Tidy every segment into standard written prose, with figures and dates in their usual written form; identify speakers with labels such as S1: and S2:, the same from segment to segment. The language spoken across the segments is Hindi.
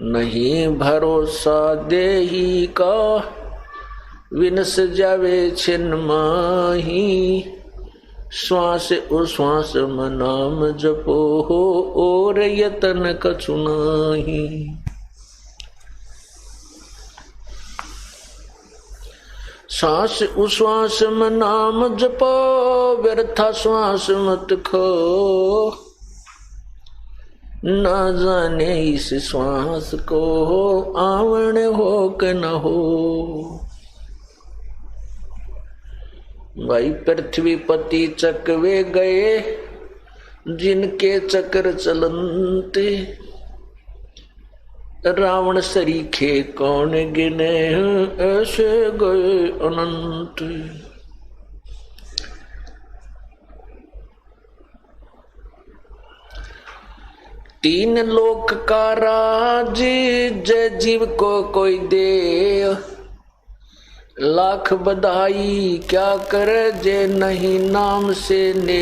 S1: नहीं भरोसा देही का, विनस जावे छिन माही। श्वास उश्वास में नाम जपो हो, और यतन कछु नाही। सांस उश्वास में नाम जपो, व्यर्था श्वास मत खो। ना जाने इस श्वास को आवण हो कि न हो। भाई पृथ्वी पति चकवे गए, जिनके चक्र चलते। रावण सरीखे कौन गिने, ऐसे गए अनंत। तीन लोक का राज, जय जीव को कोई दे। लाख बधाई क्या करे, जे नहीं नाम से ने।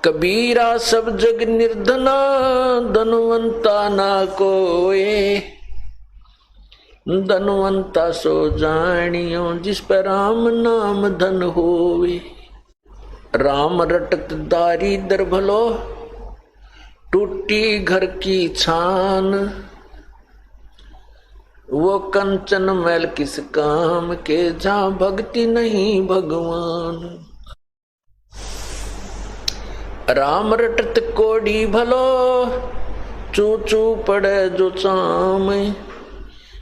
S1: कबीरा सब जग निर्धना, धनवंता ना कोए। धनवंता सो जानियो, जिस पर राम नाम धन होवे। राम रटत दारिद्र भलो, टूटी घर की छान। वो कंचन मैल किस काम के, जहाँ भक्ति नहीं भगवान। राम रटत कोड़ी भलो, चू चू पड़े जो चाम।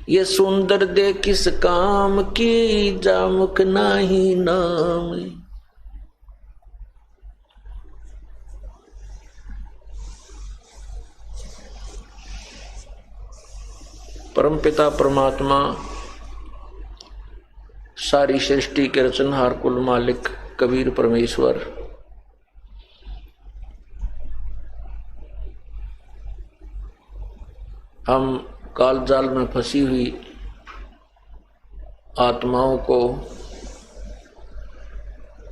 S1: ये सुंदर दे किस काम की, जा मुख नाही नाम। परमपिता परमात्मा सारी सृष्टि के रचनहार कुल मालिक कबीर परमेश्वर हम काल जाल में फंसी हुई आत्माओं को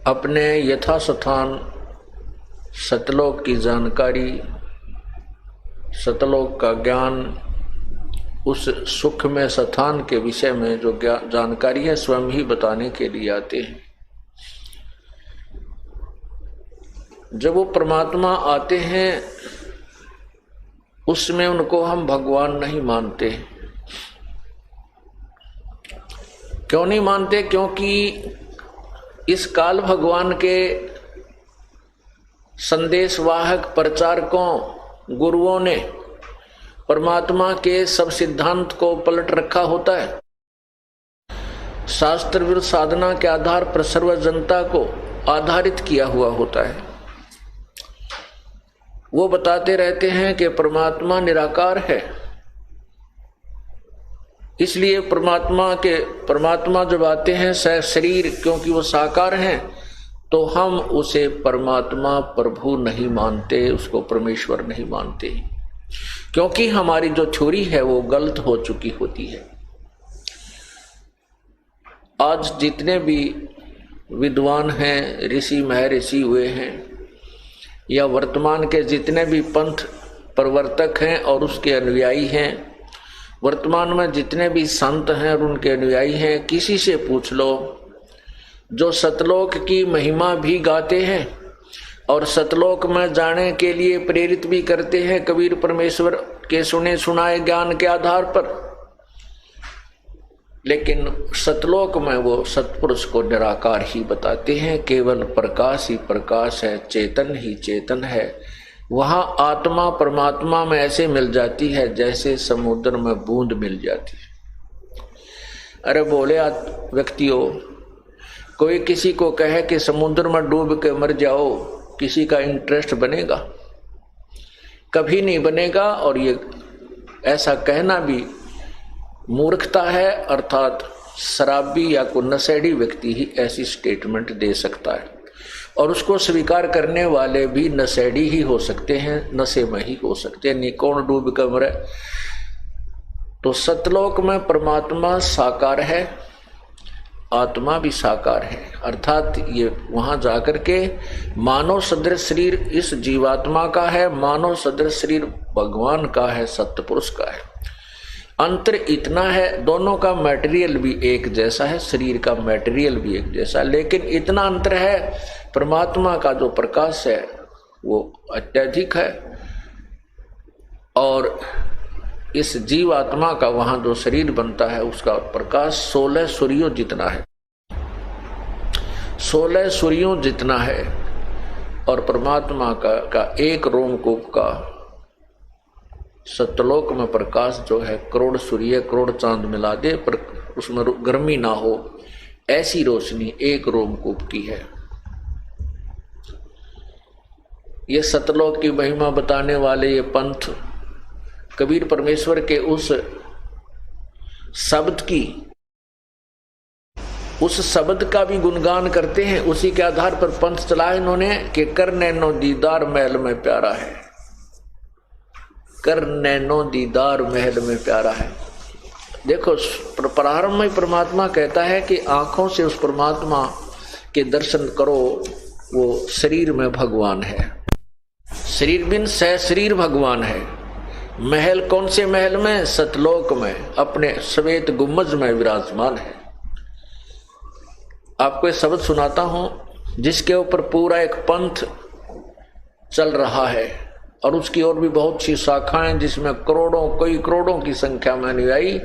S1: अपने यथास्थान सतलोक की जानकारी, सतलोक का ज्ञान, उस सुख में स्थान के विषय में जो जानकारी है स्वयं ही बताने के लिए आते हैं। जब वो परमात्मा आते हैं उसमें उनको हम भगवान नहीं मानते। क्यों नहीं मानते? क्योंकि इस काल भगवान के संदेशवाहक प्रचारकों गुरुओं ने परमात्मा के सब सिद्धांत को पलट रखा होता है। शास्त्र विरुद्ध साधना के आधार पर सर्व जनता को आधारित किया हुआ होता है। वो बताते रहते हैं कि परमात्मा निराकार है, इसलिए परमात्मा जब आते हैं शरीर, क्योंकि वो साकार हैं, तो हम उसे परमात्मा प्रभु नहीं मानते, उसको परमेश्वर नहीं मानते, क्योंकि हमारी जो थ्योरी है वो गलत हो चुकी होती है। आज जितने भी विद्वान हैं, ऋषि महर्षि हुए हैं, या वर्तमान के जितने भी पंथ प्रवर्तक हैं और उसके अनुयायी हैं, वर्तमान में जितने भी संत हैं और उनके अनुयायी हैं, किसी से पूछ लो जो सतलोक की महिमा भी गाते हैं और सतलोक में जाने के लिए प्रेरित भी करते हैं कबीर परमेश्वर के सुने सुनाए ज्ञान के आधार पर, लेकिन सतलोक में वो सतपुरुष को निराकार ही बताते हैं। केवल प्रकाश ही प्रकाश है, चेतन ही चेतन है। वहां आत्मा परमात्मा में ऐसे मिल जाती है जैसे समुद्र में बूंद मिल जाती है। अरे बोले व्यक्तियों, कोई किसी को कहे कि समुद्र में डूब के मर जाओ, किसी का इंटरेस्ट बनेगा? कभी नहीं बनेगा। और ये ऐसा कहना भी मूर्खता है, अर्थात शराबी या कोई नशेड़ी व्यक्ति ही ऐसी स्टेटमेंट दे सकता है, और उसको स्वीकार करने वाले भी नशेड़ी ही हो सकते हैं, नशे में ही हो सकते हैं। नहीं कौन डूब कर मरे? तो सतलोक में परमात्मा साकार है, आत्मा भी साकार है, अर्थात ये वहां जाकर के मानव सदृश शरीर इस जीवात्मा का है, मानव सदृश शरीर भगवान का है, सत्य पुरुष का है। अंतर इतना है, दोनों का मटेरियल भी एक जैसा है, शरीर का मटेरियल भी एक जैसा है, लेकिन इतना अंतर है, परमात्मा का जो प्रकाश है वो अत्यधिक है और इस जीव आत्मा का वहां जो शरीर बनता है उसका प्रकाश 16 सूर्यों जितना है, 16 सूर्यों जितना है। और परमात्मा का एक रोमकूप का सत्यलोक में प्रकाश जो है करोड़ सूर्य करोड़ चांद मिला दे पर उसमें गर्मी ना हो, ऐसी रोशनी एक रोमकूप की है। ये सतलोक की महिमा बताने वाले ये पंथ कबीर परमेश्वर के उस शब्द का भी गुणगान करते हैं। उसी के आधार पर पंथ चला इन्होंने कि कर नैनो दीदार महल में प्यारा है, कर नैनो दीदार महल में प्यारा है। देखो प्रारंभ में परमात्मा कहता है कि आंखों से उस परमात्मा के दर्शन करो, वो शरीर में भगवान है, शरीर बिन सह शरीर भगवान है। महल कौन से महल में? सतलोक में, अपने श्वेत गुम्बज में विराजमान है। आपको एक शब्द सुनाता हूं जिसके ऊपर पूरा एक पंथ चल रहा है और उसकी और भी बहुत सी शाखाएं जिसमें करोड़ों कई करोड़ों की संख्या में अनुयायी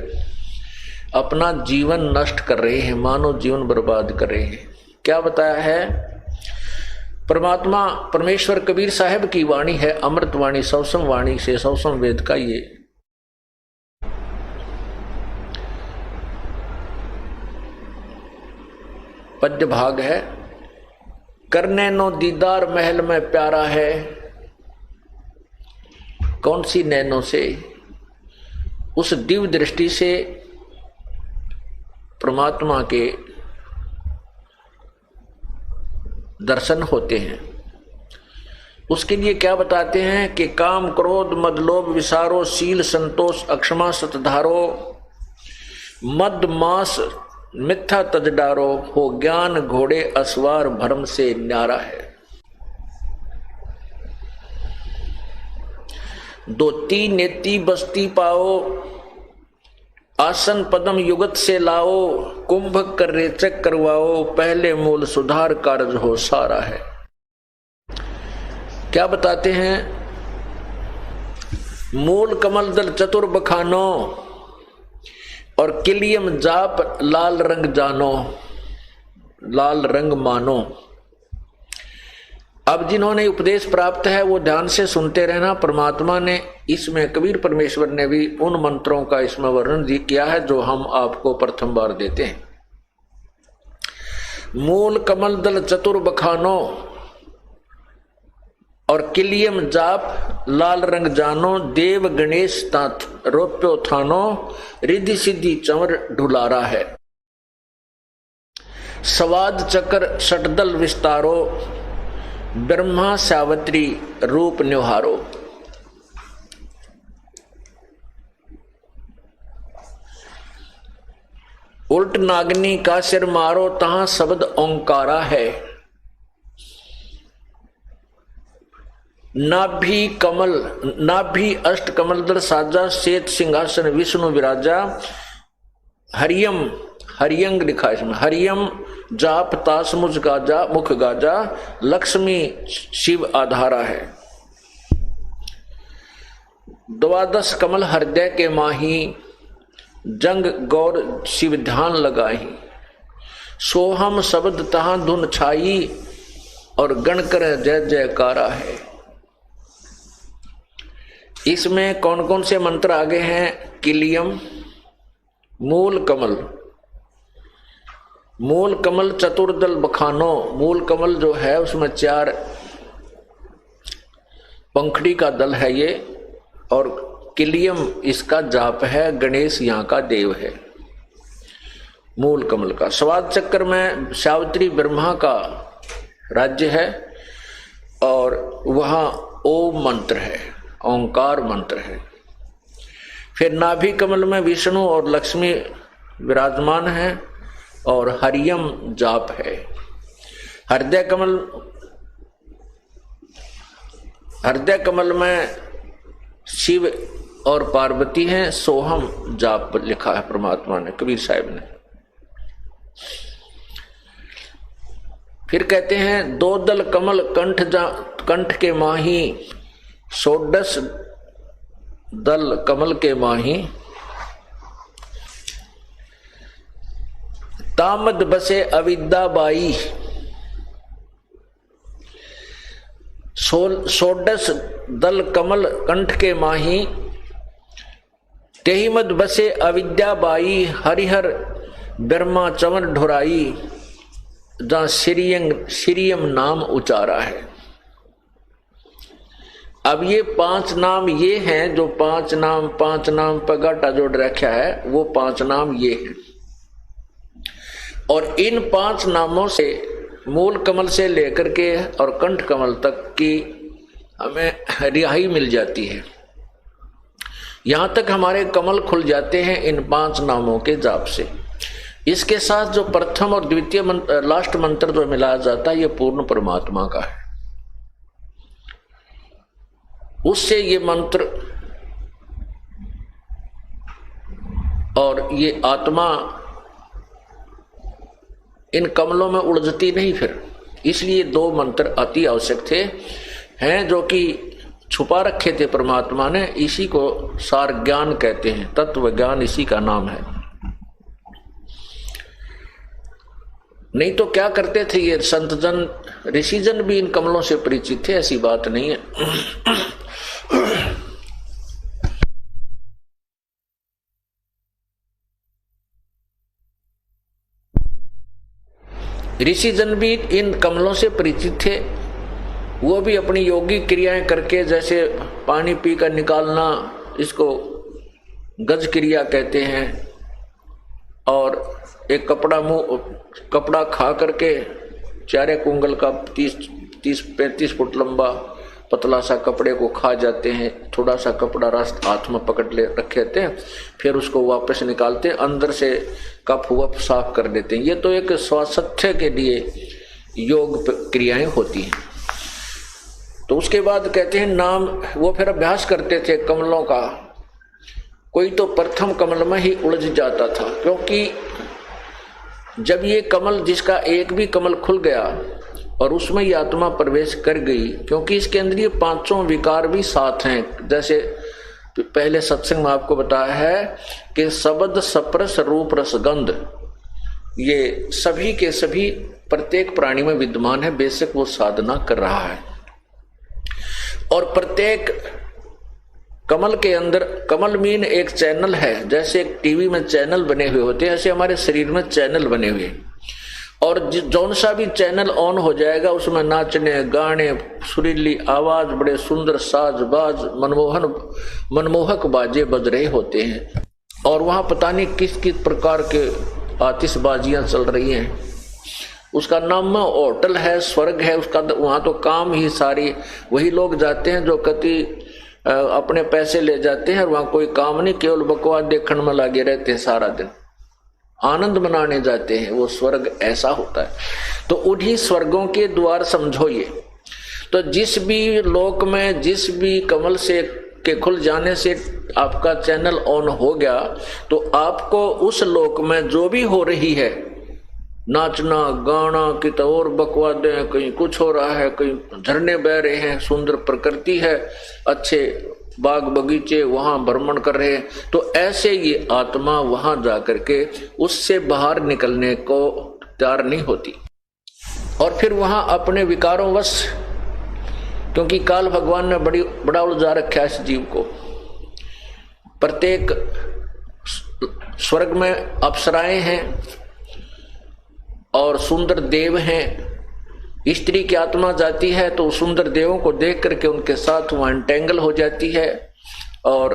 S1: अपना जीवन नष्ट कर रहे हैं, मानव जीवन बर्बाद कर रहे हैं। क्या बताया है परमात्मा परमेश्वर कबीर साहब की वाणी है, अमृत वाणी, सौसम वाणी से सौसम वेद का ये पद्य भाग है। कर नैनो दीदार महल में प्यारा है। कौन सी नैनों से? उस दिव्य दृष्टि से परमात्मा के दर्शन होते हैं। उसके लिए क्या बताते हैं कि काम क्रोध मद लोभ विसारो, शील संतोष अक्षमा सतधारो, मद मास मिथ्या तज डारो, हो ज्ञान घोड़े असवार भरम से न्यारा है। दोती नेति बस्ती पाओ, आसन पदम युगत से लाओ, कुंभ कर रेचक करवाओ, पहले मूल सुधार कार्य हो सारा है। क्या बताते हैं? मूल कमल दल चतुर बखानो और किलियम जाप लाल रंग जानो, लाल रंग मानो। अब जिन्होंने उपदेश प्राप्त है वो ध्यान से सुनते रहना। परमात्मा ने इसमें कबीर परमेश्वर ने भी उन मंत्रों का इसमें वर्णन किया है जो हम आपको प्रथम बार देते हैं। मूल कमल दल चतुर बखानो और किलियम जाप लाल रंग जानो, देव गणेश तात रोप्यो थानो, रिद्धि सिद्धि चंवर ढुलारा है। सवाद चक्र षटदल विस्तारो, ब्रह्मा सावत्री रूप न्योहारो। उल्ट नागनी का सिर मारो, तहां शब्द ओंकारा है। नाभि कमल नाभि अष्ट कमल दल साजा, श्वेत सिंहासन विष्णु विराजा। हरियम हरियंग लिखा इसमें, हरियम जाप तास मुझ गाजा मुख गाजा, लक्ष्मी शिव आधारा है। द्वादश कमल हृदय के माही, जंग गौर शिव ध्यान लगाही। सोहम शब्द तहां धुन छाई, और गण कर जय जयकारा है। इसमें कौन कौन से मंत्र आगे हैं? किलियम, मूल कमल, मूल कमल चतुर्दल बखानो। मूल कमल जो है उसमें 4 पंखड़ी का दल है ये, और किलियम इसका जाप है, गणेश यहाँ का देव है मूल कमल का। स्वाद चक्र में सावित्री ब्रह्मा का राज्य है और वहां ओम मंत्र है, ओंकार मंत्र है। फिर नाभि कमल में विष्णु और लक्ष्मी विराजमान है और हरियम जाप है। हृदय कमल में शिव और पार्वती हैं, सोहम जाप लिखा है परमात्मा ने, कबीर साहब ने। फिर कहते हैं दो दल कमल कंठ के माही, षोडश दल कमल के माही, तामद बसे अविद्या बाई, षोडश दल कमल कंठ के माही, तेहि मद बसे अविद्या बाई, हरिहर ब्रह्मा चवन ढुराई, जहां श्रीयम नाम उचारा है। अब ये 5 नाम ये हैं, जो 5 नाम पर गाटा जोड़ रखा है, वो 5 नाम ये हैं। और इन 5 नामों से मूल कमल से लेकर के और कंठ कमल तक की हमें रिहाई मिल जाती है। यहां तक हमारे कमल खुल जाते हैं इन 5 नामों के जाप से। इसके साथ जो प्रथम और द्वितीय लास्ट मंत्र जो मिलाया जाता है, ये पूर्ण परमात्मा का है। उससे ये मंत्र और ये आत्मा इन कमलों में उलझती नहीं। फिर इसलिए 2 मंत्र अति आवश्यक थे, हैं जो कि छुपा रखे थे परमात्मा ने। इसी को सार ज्ञान कहते हैं, तत्व ज्ञान इसी का नाम है। नहीं तो क्या करते थे ये संत जन, ऋषि जन भी इन कमलों से परिचित थे, ऐसी बात नहीं है। ऋषि जन भी इन कमलों से परिचित थे। वो भी अपनी योगी क्रियाएं करके, जैसे पानी पी कर निकालना, इसको गज क्रिया कहते हैं, और एक कपड़ा खा करके 4 कुंगल का 30-35 फुट लंबा पतला सा कपड़े को खा जाते हैं। थोड़ा सा कपड़ा हाथ में पकड़ ले रखे रहते हैं, फिर उसको वापस निकालते हैं, अंदर से कफ वफ साफ कर देते हैं। ये तो एक स्वास्थ्य के लिए योग क्रियाएं होती हैं। तो उसके बाद कहते हैं नाम, वो फिर अभ्यास करते थे कमलों का। कोई तो प्रथम कमल में ही उलझ जाता था, क्योंकि जब ये कमल, जिसका एक भी कमल खुल गया और उसमें ये आत्मा प्रवेश कर गई, क्योंकि इसके अंदर ये 5 विकार भी साथ हैं। जैसे पहले सत्संग में आपको बताया है कि शब्द स्पर्श रूप रस गंध, ये सभी के सभी प्रत्येक प्राणी में विद्यमान है, बेशक वो साधना कर रहा है। और प्रत्येक कमल के अंदर, कमल मीन एक चैनल है। जैसे एक टीवी में चैनल बने हुए होते हैं, ऐसे हमारे शरीर में चैनल बने हुए हैं। और जौन सा भी चैनल ऑन हो जाएगा, उसमें नाचने गाने, सुरीली आवाज, बड़े सुंदर साज बाज, मनमोहक बाजे बज रहे होते हैं। और वहां पता नहीं किस किस प्रकार के आतिशबाजियां चल रही हैं। उसका नाम होटल है, स्वर्ग है उसका। वहां तो काम ही सारी वही लोग जाते हैं जो कति अपने पैसे ले जाते हैं, और वहां कोई काम नहीं, केवल बकवास देखने में लगे रहते हैं सारा दिन, आनंद मनाने जाते हैं। वो स्वर्ग ऐसा होता है। तो उन्हीं स्वर्गों के द्वार समझो ये। तो जिस भी लोक में, जिस भी कमल से के खुल जाने से आपका चैनल ऑन हो गया, तो आपको उस लोक में जो भी हो रही है, नाचना गाना, कित और बकवादें, कहीं कुछ हो रहा है, कहीं झरने बह रहे हैं, सुंदर प्रकृति है, अच्छे बाग बगीचे, वहां भ्रमण कर रहे हैं, तो ऐसे ये आत्मा वहां जाकर के उससे बाहर निकलने को तैयार नहीं होती। और फिर वहां अपने विकारों वश, क्योंकि काल भगवान ने बड़ा उलझा रखा है इस जीव को। प्रत्येक स्वर्ग में अप्सराएं हैं और सुंदर देव हैं। स्त्री की आत्मा जाती है तो सुंदर देवों को देख करके उनके साथ वहां एंटेंगल हो जाती है, और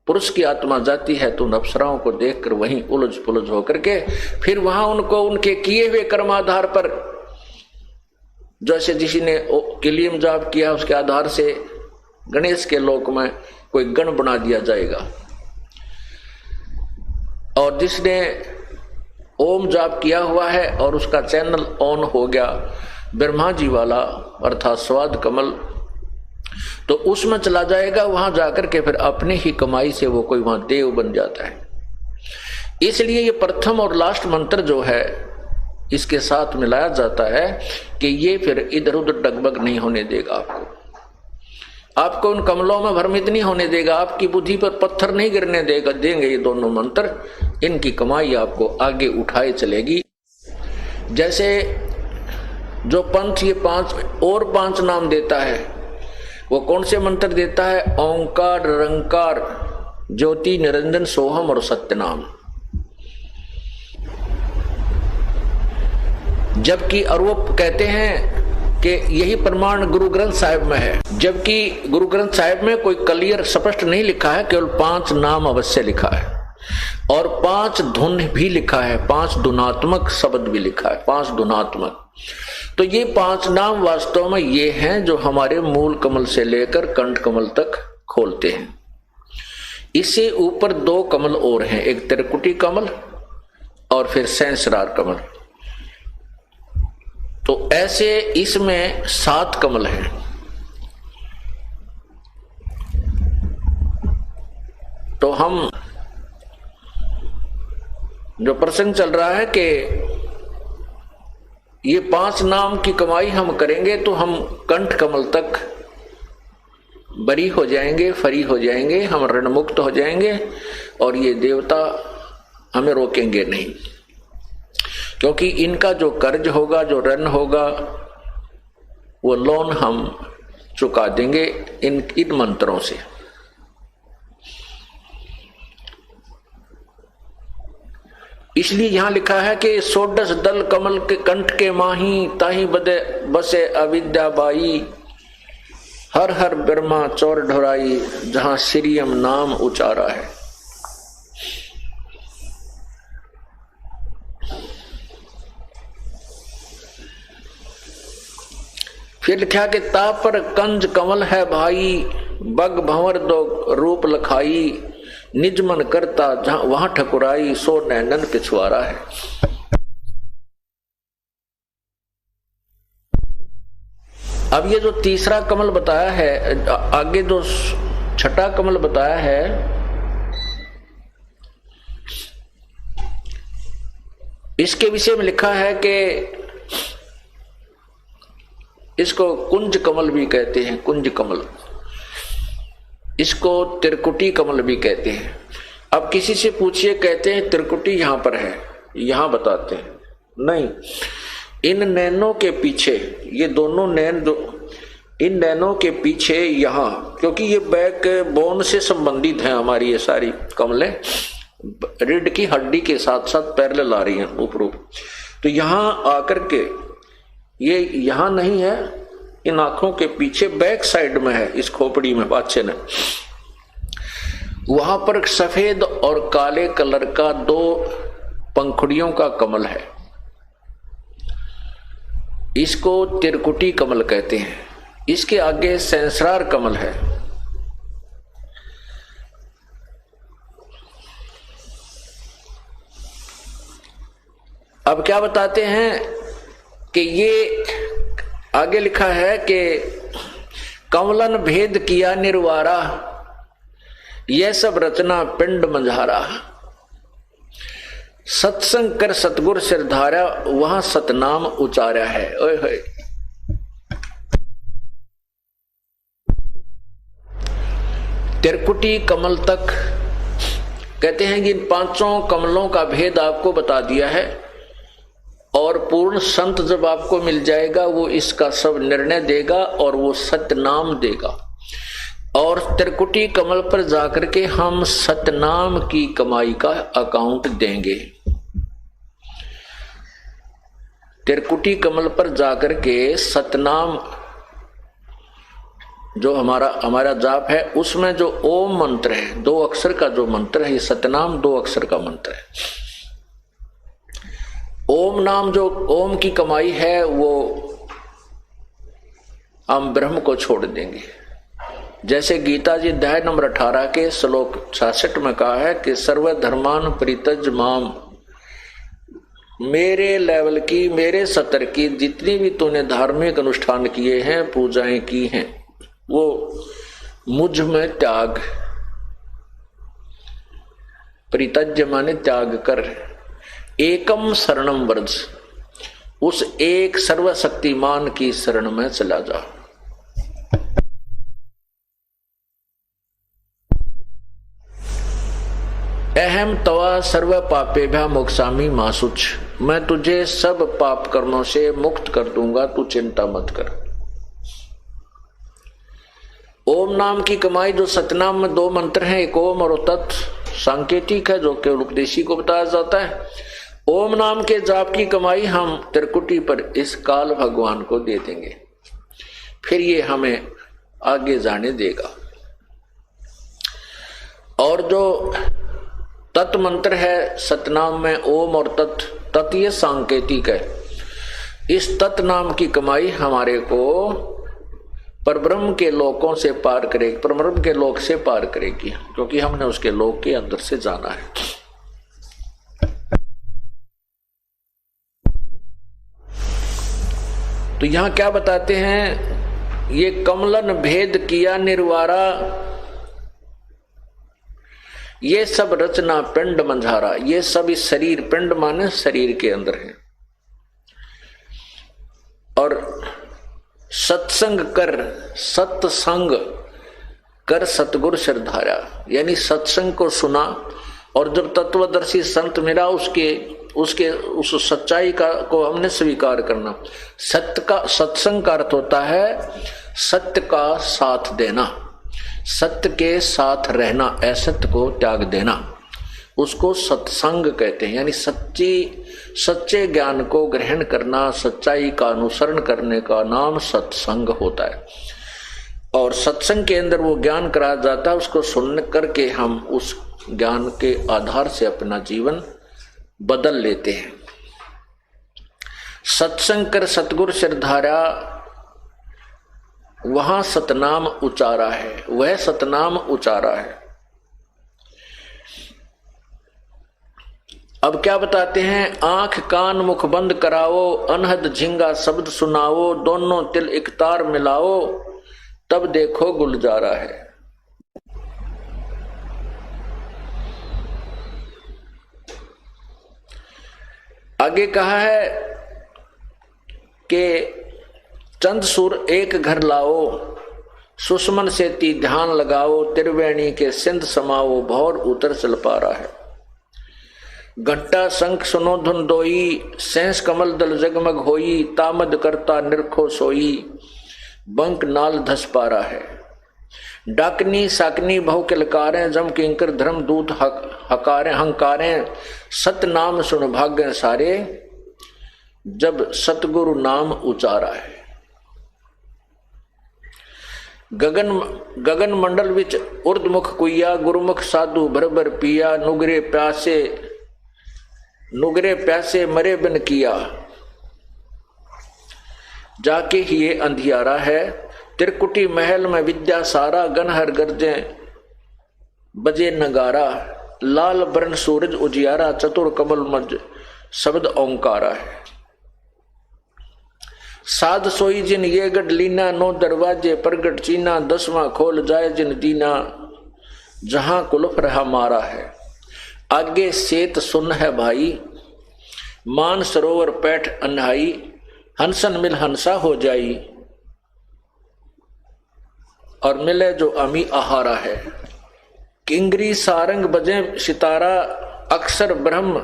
S1: पुरुष की आत्मा जाती है तो उन अप्सराओं को देखकर वहीं उलझ पुलझ होकर के फिर वहां उनको उनके किए हुए कर्माधार पर, जैसे किसी ने किलियम जाप किया उसके आधार से गणेश के लोक में कोई गण बना दिया जाएगा, और जिसने ओम जाप किया हुआ है और उसका चैनल ऑन हो गया ब्रह्मा जी वाला अर्थात स्वाद कमल, तो उसमें चला जाएगा। वहां जाकर के फिर अपने ही कमाई से वो कोई वहां देव बन जाता है। इसलिए ये प्रथम और लास्ट मंत्र जो है इसके साथ मिलाया जाता है कि ये फिर इधर उधर डगबग नहीं होने देगा आपको उन कमलों में भ्रमित नहीं होने देगा, आपकी बुद्धि पर पत्थर नहीं गिरने देंगे ये दोनों मंत्र। इनकी कमाई आपको आगे उठाए चलेगी। जैसे जो पंथ ये 5 नाम देता है, वो कौन से मंत्र देता है? ओंकार, निरंकार, ज्योति, निरंजन, सोहम और सत्यनाम। जबकि और वो कहते हैं कि यही प्रमाण गुरु ग्रंथ साहिब में है, जबकि गुरु ग्रंथ साहिब में कोई क्लियर स्पष्ट नहीं लिखा है, केवल 5 नाम अवश्य लिखा है और 5 धुन भी लिखा है, 5 धुनात्मक शब्द भी लिखा है, 5 धुनात्मक। तो ये 5 नाम वास्तव में ये हैं जो हमारे मूल कमल से लेकर कंठ कमल तक खोलते हैं। इससे ऊपर 2 कमल और हैं, एक त्रिकुटी कमल और फिर सहस्रार कमल। तो ऐसे इसमें 7 कमल हैं। तो हम जो प्रसंग चल रहा है कि ये 5 नाम की कमाई हम करेंगे तो हम कंठ कमल तक बरी हो जाएंगे, फरी हो जाएंगे, हम ऋण मुक्त हो जाएंगे और ये देवता हमें रोकेंगे नहीं, क्योंकि इनका जो कर्ज होगा, जो ऋण होगा, वो लोन हम चुका देंगे इन मंत्रों से। इसलिए यहां लिखा है कि 16 दल कमल के कंठ के माही, ताही बदे बसे अविद्या बाई, हर हर ब्रह्मा चौर ढोराई, जहां श्रीयम नाम उचारा है। फिर लिखा कि ता पर कंज कमल है भाई, बग भंवर दो रूप लखाई, निज मन करता जहां वहां ठकुराई, सो नैनन पिछुआरा है। अब ये जो तीसरा कमल बताया है, आगे जो छठा कमल बताया है, इसके विषय में लिखा है कि इसको कुंज कमल भी कहते हैं, कुंज कमल, इसको त्रिकुटी कमल भी कहते हैं। अब किसी से पूछिए, कहते हैं त्रिकुटी यहां पर है, यहां बताते हैं नहीं, इन नैनों के पीछे, ये दोनों नैन जो इन नैनों के पीछे यहां, क्योंकि ये बैक बोन से संबंधित है हमारी ये सारी कमलें, रीढ़ की हड्डी के साथ साथ पैरेलल आ रही हैं ऊपर। तो यहां आकर के ये यहां नहीं है, इन आंखों के पीछे बैक साइड में है, इस खोपड़ी में बादशाह ने, वहां पर सफेद और काले कलर का 2 पंखुड़ियों का कमल है, इसको त्रिकुटी कमल कहते हैं। इसके आगे सहस्रार कमल है। अब क्या बताते हैं कि ये आगे लिखा है कि कमलन भेद किया निर्वारा, यह सब रचना पिंड मंझारा, सत्संग कर सतगुर सिर धारा, वहां सतनाम उचारा है। ओए होए, त्रिकुटी कमल तक कहते हैं कि इन 5 कमलों का भेद आपको बता दिया है, और पूर्ण संत जब आपको मिल जाएगा वो इसका सब निर्णय देगा और वो सतनाम देगा। और त्रिकुटी कमल पर जाकर के हम सतनाम की कमाई का अकाउंट देंगे। त्रिकुटी कमल पर जाकर के सतनाम जो हमारा जाप है, उसमें जो ओम मंत्र है, 2 अक्षर का जो मंत्र है, ये सतनाम 2 अक्षर का मंत्र है। ओम नाम जो ओम की कमाई है वो हम ब्रह्म को छोड़ देंगे। जैसे गीता जी अध्याय नंबर 18 के श्लोक 66 में कहा है कि सर्वधर्मान परित्यज माम मेरे लेवल की, मेरे स्तर की जितनी भी तूने धार्मिक अनुष्ठान किए हैं, पूजाएं की हैं, वो मुझ में त्याग। परित्यज्य माने त्याग कर। एकम शरणम व्रज, उस एक सर्वशक्तिमान की शरण में चला जा। अहम तवा सर्व पापेभ्य मोक्षामि मा शुच, मैं तुझे सब पाप कर्मों से मुक्त कर दूंगा, तू चिंता मत कर। ओम नाम की कमाई, जो सतनाम में 2 मंत्र हैं, एक ओम और तत्, सांकेतिक है जो केवल उपदेशी को बताया जाता है। ओम नाम के जाप की कमाई हम त्रिकुटी पर इस काल भगवान को दे देंगे, फिर ये हमें आगे जाने देगा। और जो तत् मंत्र है सतनाम में ओम और तत्, तत् ये सांकेतिक है। इस तत् नाम की कमाई हमारे को परब्रह्म के लोकों से पार करेगी, परब्रह्म के लोक से पार करेगी, क्योंकि हमने उसके लोक के अंदर से जाना है। तो यहां क्या बताते हैं, ये कमलन भेद किया निर्वारा, ये सब रचना पिंड मंझारा, ये सब इस शरीर, पिंड माने शरीर के अंदर है। और सत्संग कर, सत्संग कर सतगुरु श्रद्धारा, यानी सत्संग को सुना और जब तत्वदर्शी संत मिला उसके उस सच्चाई का को हमने स्वीकार करना। सत्य का, सत्संग का अर्थ होता है सत्य का साथ देना, सत्य के साथ रहना, असत्य को त्याग देना, उसको सत्संग कहते हैं। यानी सच्चे ज्ञान को ग्रहण करना, सच्चाई का अनुसरण करने का नाम सत्संग होता है। और सत्संग के अंदर वो ज्ञान कराया जाता है, उसको सुन करके हम उस ज्ञान के आधार से अपना जीवन बदल लेते हैं। सत्संग कर सतगुरु श्रद्धारा, वहां सतनाम उचारा है, वह सतनाम उचारा है। अब क्या बताते हैं, आंख कान मुख बंद कराओ, अनहद झिंगा शब्द सुनाओ, दोनों तिल एक तार मिलाओ, तब देखो गुलजारा है। आगे कहा है कि चंद सुर एक घर लाओ, सुषमन से ती ध्यान लगाओ, त्रिवेणी के सिंध समाओ, भौर उतर चल पा रहा है। घंटा शंख सुनो धुन दोई, सेंस कमल दल जगमग होई, तामद करता निरखो सोई, बंक नाल धस पा रहा है। डाकनी साकनी बहु किलकारें, जम किंकर धर्म दूत हकारें हंकारें, सत नाम सुन भाग्य सारे, जब सतगुरु नाम उचारा है। गगन मंडल विच उर्दमुख कुइया, गुरुमुख साधु भर पिया, नुगरे प्यासे मरे बिन किया, जाके ही ये अंधियारा है। त्रिकुटी महल में विद्या सारा, गनहर गर्जे बजे नगारा, लाल बरन सूरज उजियारा, चतुर कमल मज शब्द ओंकारा है। साध सोई जिन ये गढ़ लीना, 9 दरवाजे प्रगट चीना, 10वां खोल जाए जिन दीना, जहां कुलफ रहा मारा है। आगे सेत सुन है भाई, मान सरोवर पैठ अन्हाई, हंसन मिल हंसा हो जाई, और मिले जो अमी आहारा है। किंगरी सारंग बजे सितारा, अक्षर ब्रह्म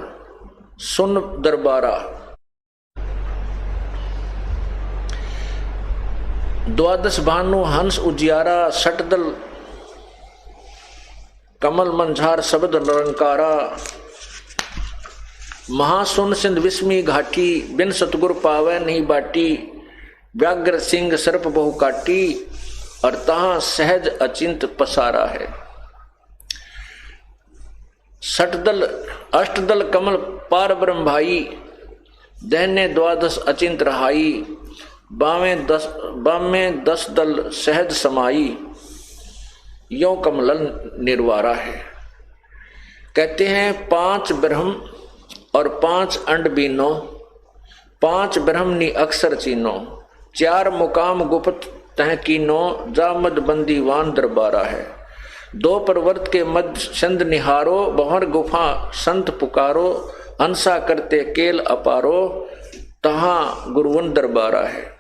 S1: सुन दरबारा, द्वादश भानु हंस उजियारा, सटदल कमल मंझार शब्द निरंकारा, महासुन सिंध विस्मी घाटी, बिन सतगुर पावे नहीं बाटी, व्याघ्र सिंह सर्प बहु काटी, और तहां सहज अचिंत पसारा है। सटदल अष्टदल कमल पार ब्रह्म भाई, दहने द्वादश अचिंत रहाई, बामें 10 दल सहज समाई, यो कमलन निर्वारा है। कहते हैं 5 ब्रह्म और 5 अंड बीनो, 5 ब्रह्मनी अक्षर चीनो, 4 मुकाम गुप्त तह कीनो, जामद बंदीवान दरबारा है। 2 पर्वत के मध्य चंद निहारो, बहर गुफा संत पुकारो, हंसा करते केल अपारो, तहां गुरुवन दरबारा है।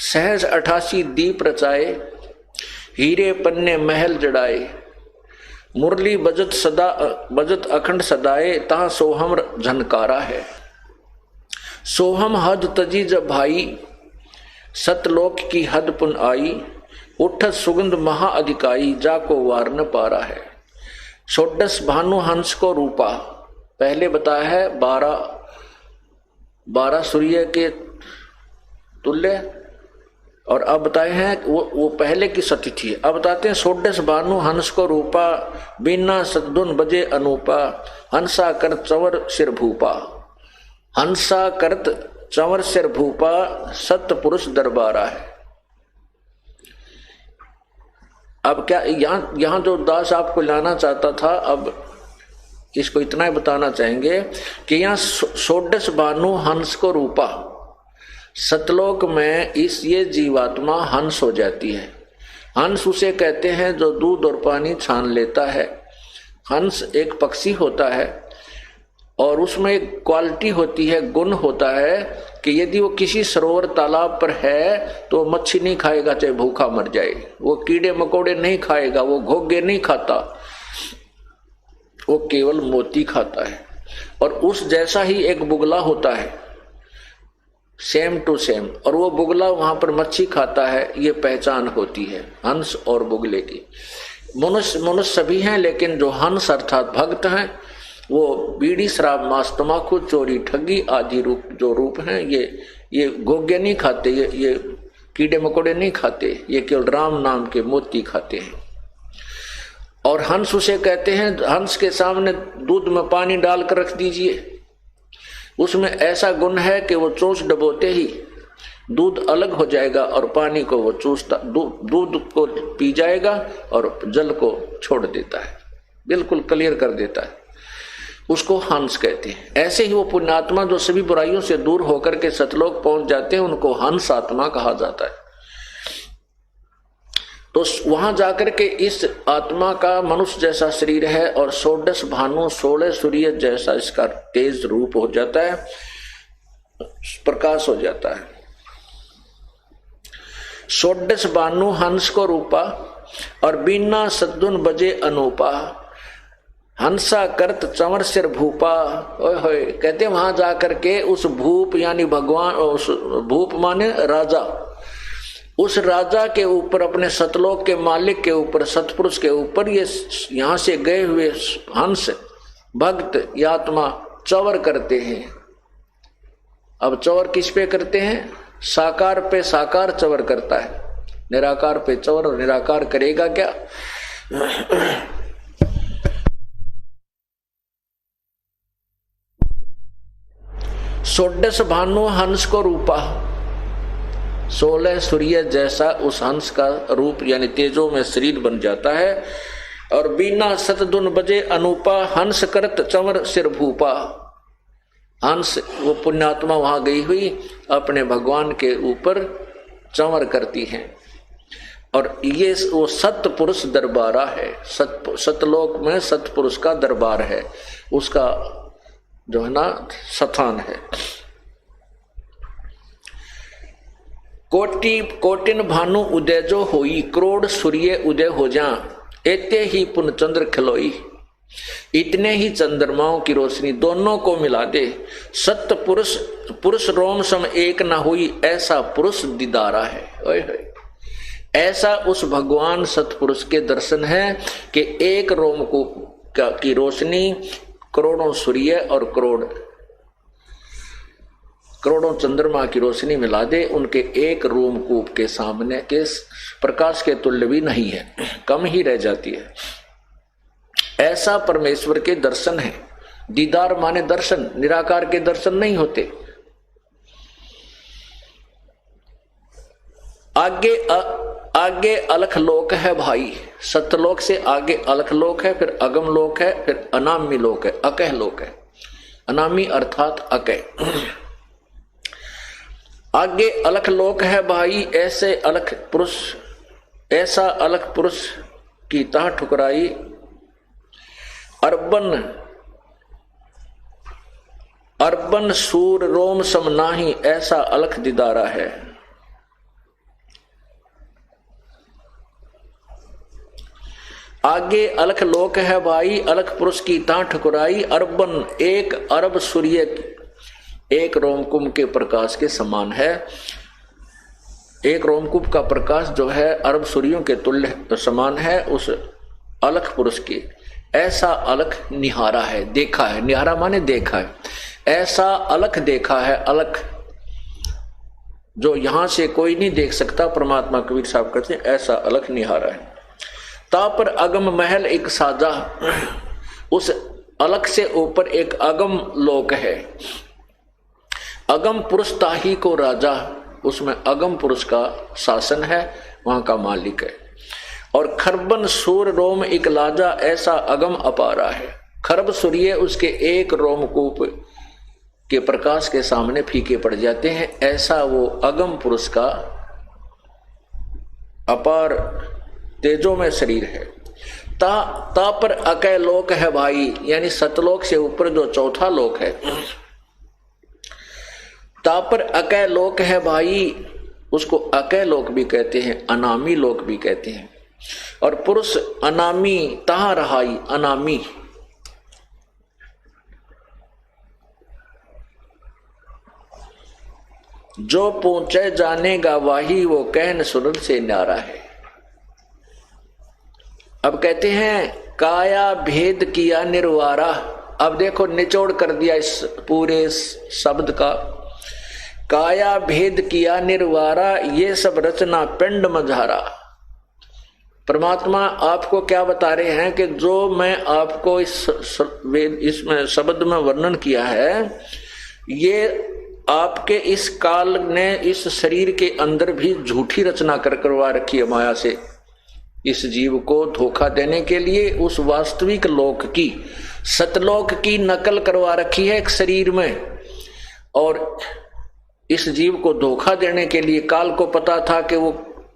S1: सहज 88 दीप रचाए, हीरे पन्ने महल जड़ाए, मुरली बजत अखंड सदाए, तहां सोहम झनकारा है। सोहम हद तजी जब भाई, सतलोक की हद पुन आई, उठत सुगंध महा अधिकाई, जाको वार न पारा है। षोडश भानु हंस को रूपा, पहले बताया है 12 सूर्य के तुल्य, और अब बताए हैं वो पहले की सतिथि। अब बताते हैं षोडश भानु हंस को रूपा, बिना सद्दुन बजे अनूपा, हंसा कर चंवर सिर भूपा, हंसा करत चंवर सिर भूपा, सत्य पुरुष दरबारा है। अब क्या यहाँ जो दास आपको लाना चाहता था, अब इसको इतना ही बताना चाहेंगे कि यहाँ षोडश भानु हंस को रूपा, सतलोक में ये जीवात्मा हंस हो जाती है। हंस उसे कहते हैं जो दूध और पानी छान लेता है। हंस एक पक्षी होता है और उसमें एक क्वालिटी होती है, गुण होता है कि यदि वो किसी सरोवर तालाब पर है तो मच्छी नहीं खाएगा चाहे भूखा मर जाए, वो कीड़े मकोड़े नहीं खाएगा, वो घोंघे नहीं खाता, वो केवल मोती खाता है। और उस जैसा ही एक बुगला होता है, सेम टू सेम, और वो बुगला वहां पर मच्छी खाता है, ये पहचान होती है हंस और बुगले की। मनुष्य सभी हैं, लेकिन जो हंस अर्थात भक्त हैं वो बीड़ी शराब मांस तमाकू चोरी ठगी आदि रूप हैं, ये घोंघे नहीं खाते, ये कीड़े मकोड़े नहीं खाते, ये केवल राम नाम के मोती खाते हैं। और हंस उसे कहते हैं, हंस के सामने दूध में पानी डालकर रख दीजिए, उसमें ऐसा गुण है कि वो चोंच डबोते ही दूध अलग हो जाएगा और पानी को वो चूसता, दूध को पी जाएगा और जल को छोड़ देता है, बिल्कुल क्लियर कर देता है, उसको हंस कहते हैं। ऐसे ही वो पुण्यात्मा जो सभी बुराइयों से दूर होकर के सतलोक पहुंच जाते हैं, उनको हंस आत्मा कहा जाता है। तो वहां जाकर के इस आत्मा का मनुष्य जैसा शरीर है और षोडश भानु 16 सूर्य जैसा इसका तेज रूप हो जाता है, प्रकाश हो जाता है। षोडश भानु हंस को रूपा और बिना सद्दुन बजे अनूपा, हंसा करत चंवर सिर भूपा। ओए होए, कहते वहां जाकर के उस भूप यानी भगवान, उस भूप माने राजा, उस राजा के ऊपर, अपने सतलोक के मालिक के ऊपर, सतपुरुष के ऊपर ये यहां से गए हुए हंस भक्त या आत्मा चवर करते हैं। अब चवर किस पे करते हैं? साकार पे साकार चवर करता है, निराकार पे चवर, और निराकार करेगा क्या? षोडश भानु हंस को रूपा, 16 सूर्य जैसा उस हंस का रूप यानी तेजो में शरीर बन जाता है। और बिना सतदुन बजे अनूपा, हंस करत चंवर सिर भूपा। हंस वो पुण्यात्मा वहां गई हुई अपने भगवान के ऊपर चंवर करती हैं। और ये वो सतपुरुष दरबारा है, सतलोक में सतपुरुष का दरबार है, उसका जो है ना स्थान है। कोटिन भानु उदय जो होई, करोड़ सूर्य उदय हो जा, एते ही पुन चंद्र खिलोई। इतने ही चंद्रमाओं की रोशनी दोनों को मिला दे, सत्य पुरुष रोम सम एक न हुई, ऐसा पुरुष दीदारा है। ओए होए, ऐसा उस भगवान सतपुरुष के दर्शन है कि एक रोम को की रोशनी करोड़ों सूर्य और करोड़ों चंद्रमा की रोशनी मिला दे, उनके एक रोमकूप के सामने के प्रकाश के तुल्य भी नहीं है, कम ही रह जाती है। ऐसा परमेश्वर के दर्शन है। दीदार माने दर्शन, निराकार के दर्शन नहीं होते। आगे अलख लोक है भाई, सतलोक से आगे अलख लोक है, फिर अगम लोक है, फिर अनामी लोक है, अकह लोक है। अनामी अर्थात अकय। आगे अलख लोक है भाई, ऐसे अलख पुरुष, ऐसा अलख पुरुष की तह ठुकराई। अर्बन सूर रोम सम नाही, ऐसा अलख दिदारा है। आगे अलख लोक है भाई, अलख पुरुष की तह ठुकराई। अर्बन एक अरब सूर्य एक रोमकुंभ के प्रकाश के समान है। एक रोमकुंभ का प्रकाश जो है अरब सूर्यों के तुल्य समान है उस अलख पुरुष की। ऐसा अलख निहारा है, देखा है। निहारा माने देखा है। ऐसा अलख देखा है, अलख जो यहां से कोई नहीं देख सकता। परमात्मा कबीर साहब कहते हैं ऐसा अलख निहारा है। ता पर अगम महल एक साजा, उस अलख से ऊपर एक अगम लोक है। अगम पुरुष ताही को राजा, उसमें अगम पुरुष का शासन है, वहां का मालिक है। और खरबन सूर रोम एक लाजा, ऐसा अगम अपारा है। खरब सूर्य उसके एक रोमकूप के प्रकाश के सामने फीके पड़ जाते हैं, ऐसा वो अगम पुरुष का अपार तेजों में शरीर है। ता पर अकय लोक है भाई, यानी सतलोक से ऊपर जो चौथा लोक है। ता पर अकय लोक है भाई, उसको अकय लोक भी कहते हैं, अनामी लोक भी कहते हैं। और पुरुष अनामी तहां रहाई, अनामी जो पहुंचे जानेगा वाही, वो कहन सुनन से न्यारा है। अब कहते हैं काया भेद किया निर्वारा। अब देखो निचोड़ कर दिया इस पूरे शब्द का। काया भेद किया निर्वारा, ये सब रचना पिंड मझारा। परमात्मा आपको क्या बता रहे हैं कि जो मैं आपको इसमें शब्द में वर्णन किया है, ये आपके इस काल ने इस शरीर के अंदर भी झूठी रचना करवा रखी है माया से, इस जीव को धोखा देने के लिए उस वास्तविक लोक की, सतलोक की नकल करवा रखी है एक शरीर में। और इस जीव को धोखा देने के लिए काल को पता था कि वो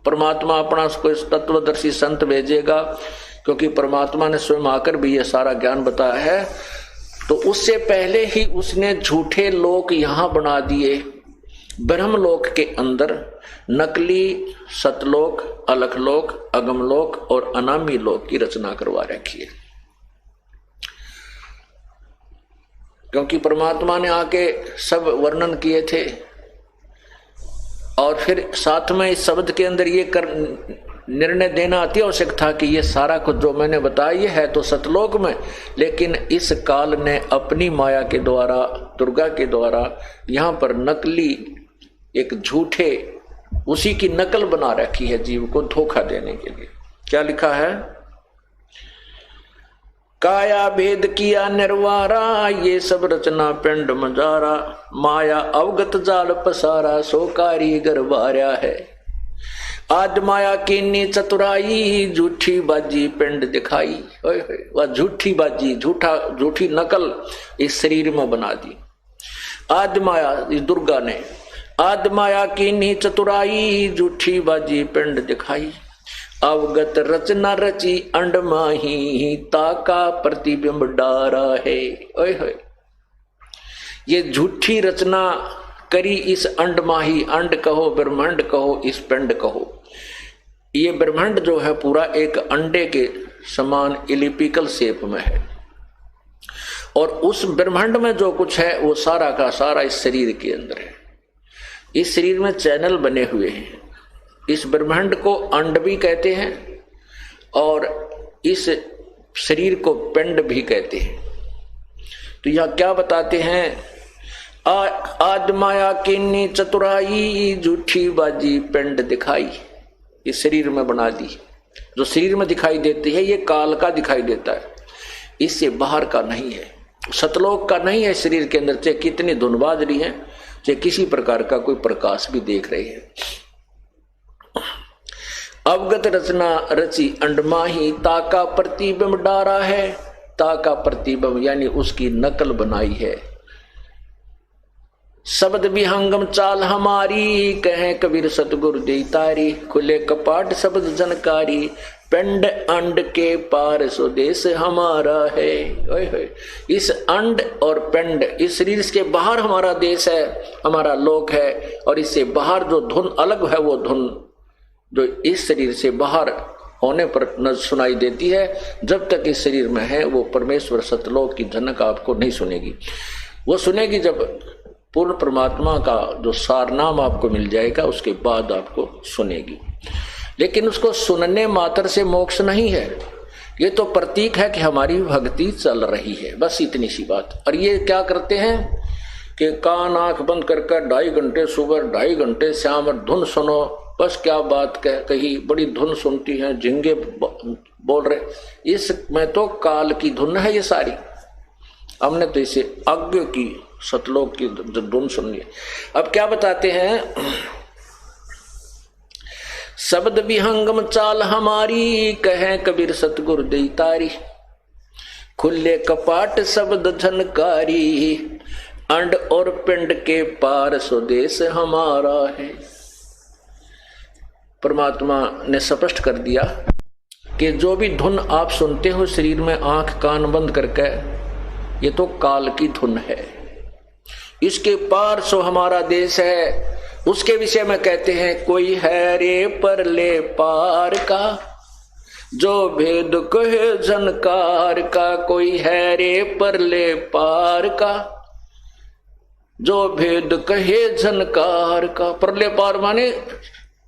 S1: परमात्मा अपना उसको तत्वदर्शी संत भेजेगा, क्योंकि परमात्मा ने स्वयं आकर भी ये सारा ज्ञान बताया है। तो उससे पहले ही उसने झूठे लोक यहां बना दिए। ब्रह्मलोक के अंदर नकली सतलोक, अलखलोक, अगमलोक और अनामी लोक की रचना करवा रखी है। क्योंकि परमात्मा ने आके सब वर्णन किए थे और फिर साथ में इस शब्द के अंदर ये निर्णय देना अति आवश्यक था कि ये सारा कुछ जो मैंने बताया ये है तो सतलोक में, लेकिन इस काल ने अपनी माया के द्वारा, दुर्गा के द्वारा यहाँ पर नकली एक झूठे उसी की नकल बना रखी है जीव को धोखा देने के लिए। क्या लिखा है? काया भेद किया निर्वारा, ये सब रचना पिंड मजारा। माया अवगत जाल पसारा, सो कारीगर बार्या है। आज माया कीनी चतुराई, झूठी बाजी पिंड दिखाई। वह झूठी बाजी, झूठी नकल इस शरीर में बना दी। आज माया, इस दुर्गा ने आज माया कीनी चतुराई, झूठी बाजी पिंड दिखाई। अवगत रचना रची अंड माही, ताका प्रतिबिंब डारा है। ओए होए, ये झूठी रचना करी इस अंड माही, अंड कहो ब्रह्मांड कहो इस पिंड कहो। ये ब्रह्मांड जो है पूरा एक अंडे के समान इलिपिकल शेप में है, और उस ब्रह्मांड में जो कुछ है वो सारा का सारा इस शरीर के अंदर है। इस शरीर में चैनल बने हुए हैं। इस ब्रह्मांड को अंड भी कहते हैं और इस शरीर को पिंड भी कहते हैं। तो यह क्या बताते हैं? आज माया कीनी चतुराई, झूठी बाजी पिंड दिखाई। इस शरीर में बना दी। जो शरीर में दिखाई देती है ये काल का दिखाई देता है, इससे बाहर का नहीं है, सतलोक का नहीं है। शरीर के अंदर चाहे कितनी धुन बाज रही है, चाहे किसी प्रकार का कोई प्रकाश भी देख रहे हैं। अवगत रचना रची अंडमाही, ताका प्रतिबिंब डारा है। ताका प्रतिबिंब यानी उसकी नकल बनाई है, शब्द विहंगम चाल हमारी, कहें कबीर सतगुरु दे तारी। खुले कपाट शब्द जनकारी, पिंड अंड के पार स्वदेश हमारा है। ओए होए, इस अंड और पिंड, इस शरीर के बाहर हमारा देश है, हमारा लोक है। और इससे बाहर जो धुन अलग है, वो धुन जो इस शरीर से बाहर होने पर न सुनाई देती है, जब तक इस शरीर में है वो परमेश्वर सतलोक की झनक आपको नहीं सुनेगी। वो सुनेगी जब पूर्ण परमात्मा का जो सारनाम आपको मिल जाएगा, उसके बाद आपको सुनेगी। लेकिन उसको सुनने मात्र से मोक्ष नहीं है, ये तो प्रतीक है कि हमारी भक्ति चल रही है, बस इतनी सी बात। और ये क्या करते हैं कि कान आंख बंद करके 2.5 घंटे सुबह 2.5 घंटे शाम और धुन सुनो, बस क्या बात कही, बड़ी धुन सुनती हैं, झिंगे बोल रहे। इसमें तो काल की धुन है ये सारी। हमने तो इसे अज्ञ की सतलोक की धुन सुन ली। अब क्या बताते हैं, शब्द विहंगम चाल हमारी, कहें कबीर सतगुरु दे तारी। खुले कपाट शब्द झनकारी, अंड और पिंड के पार स्वदेश हमारा है। परमात्मा ने स्पष्ट कर दिया कि जो भी धुन आप सुनते हो शरीर में आंख कान बंद करके, ये तो काल की धुन है। इसके पार सो हमारा देश है। उसके विषय में कहते हैं, कोई है रे परले पार का, जो भेद कहे झनकार का। कोई है रे परले पार का, जो भेद कहे झनकार का। परले पार माने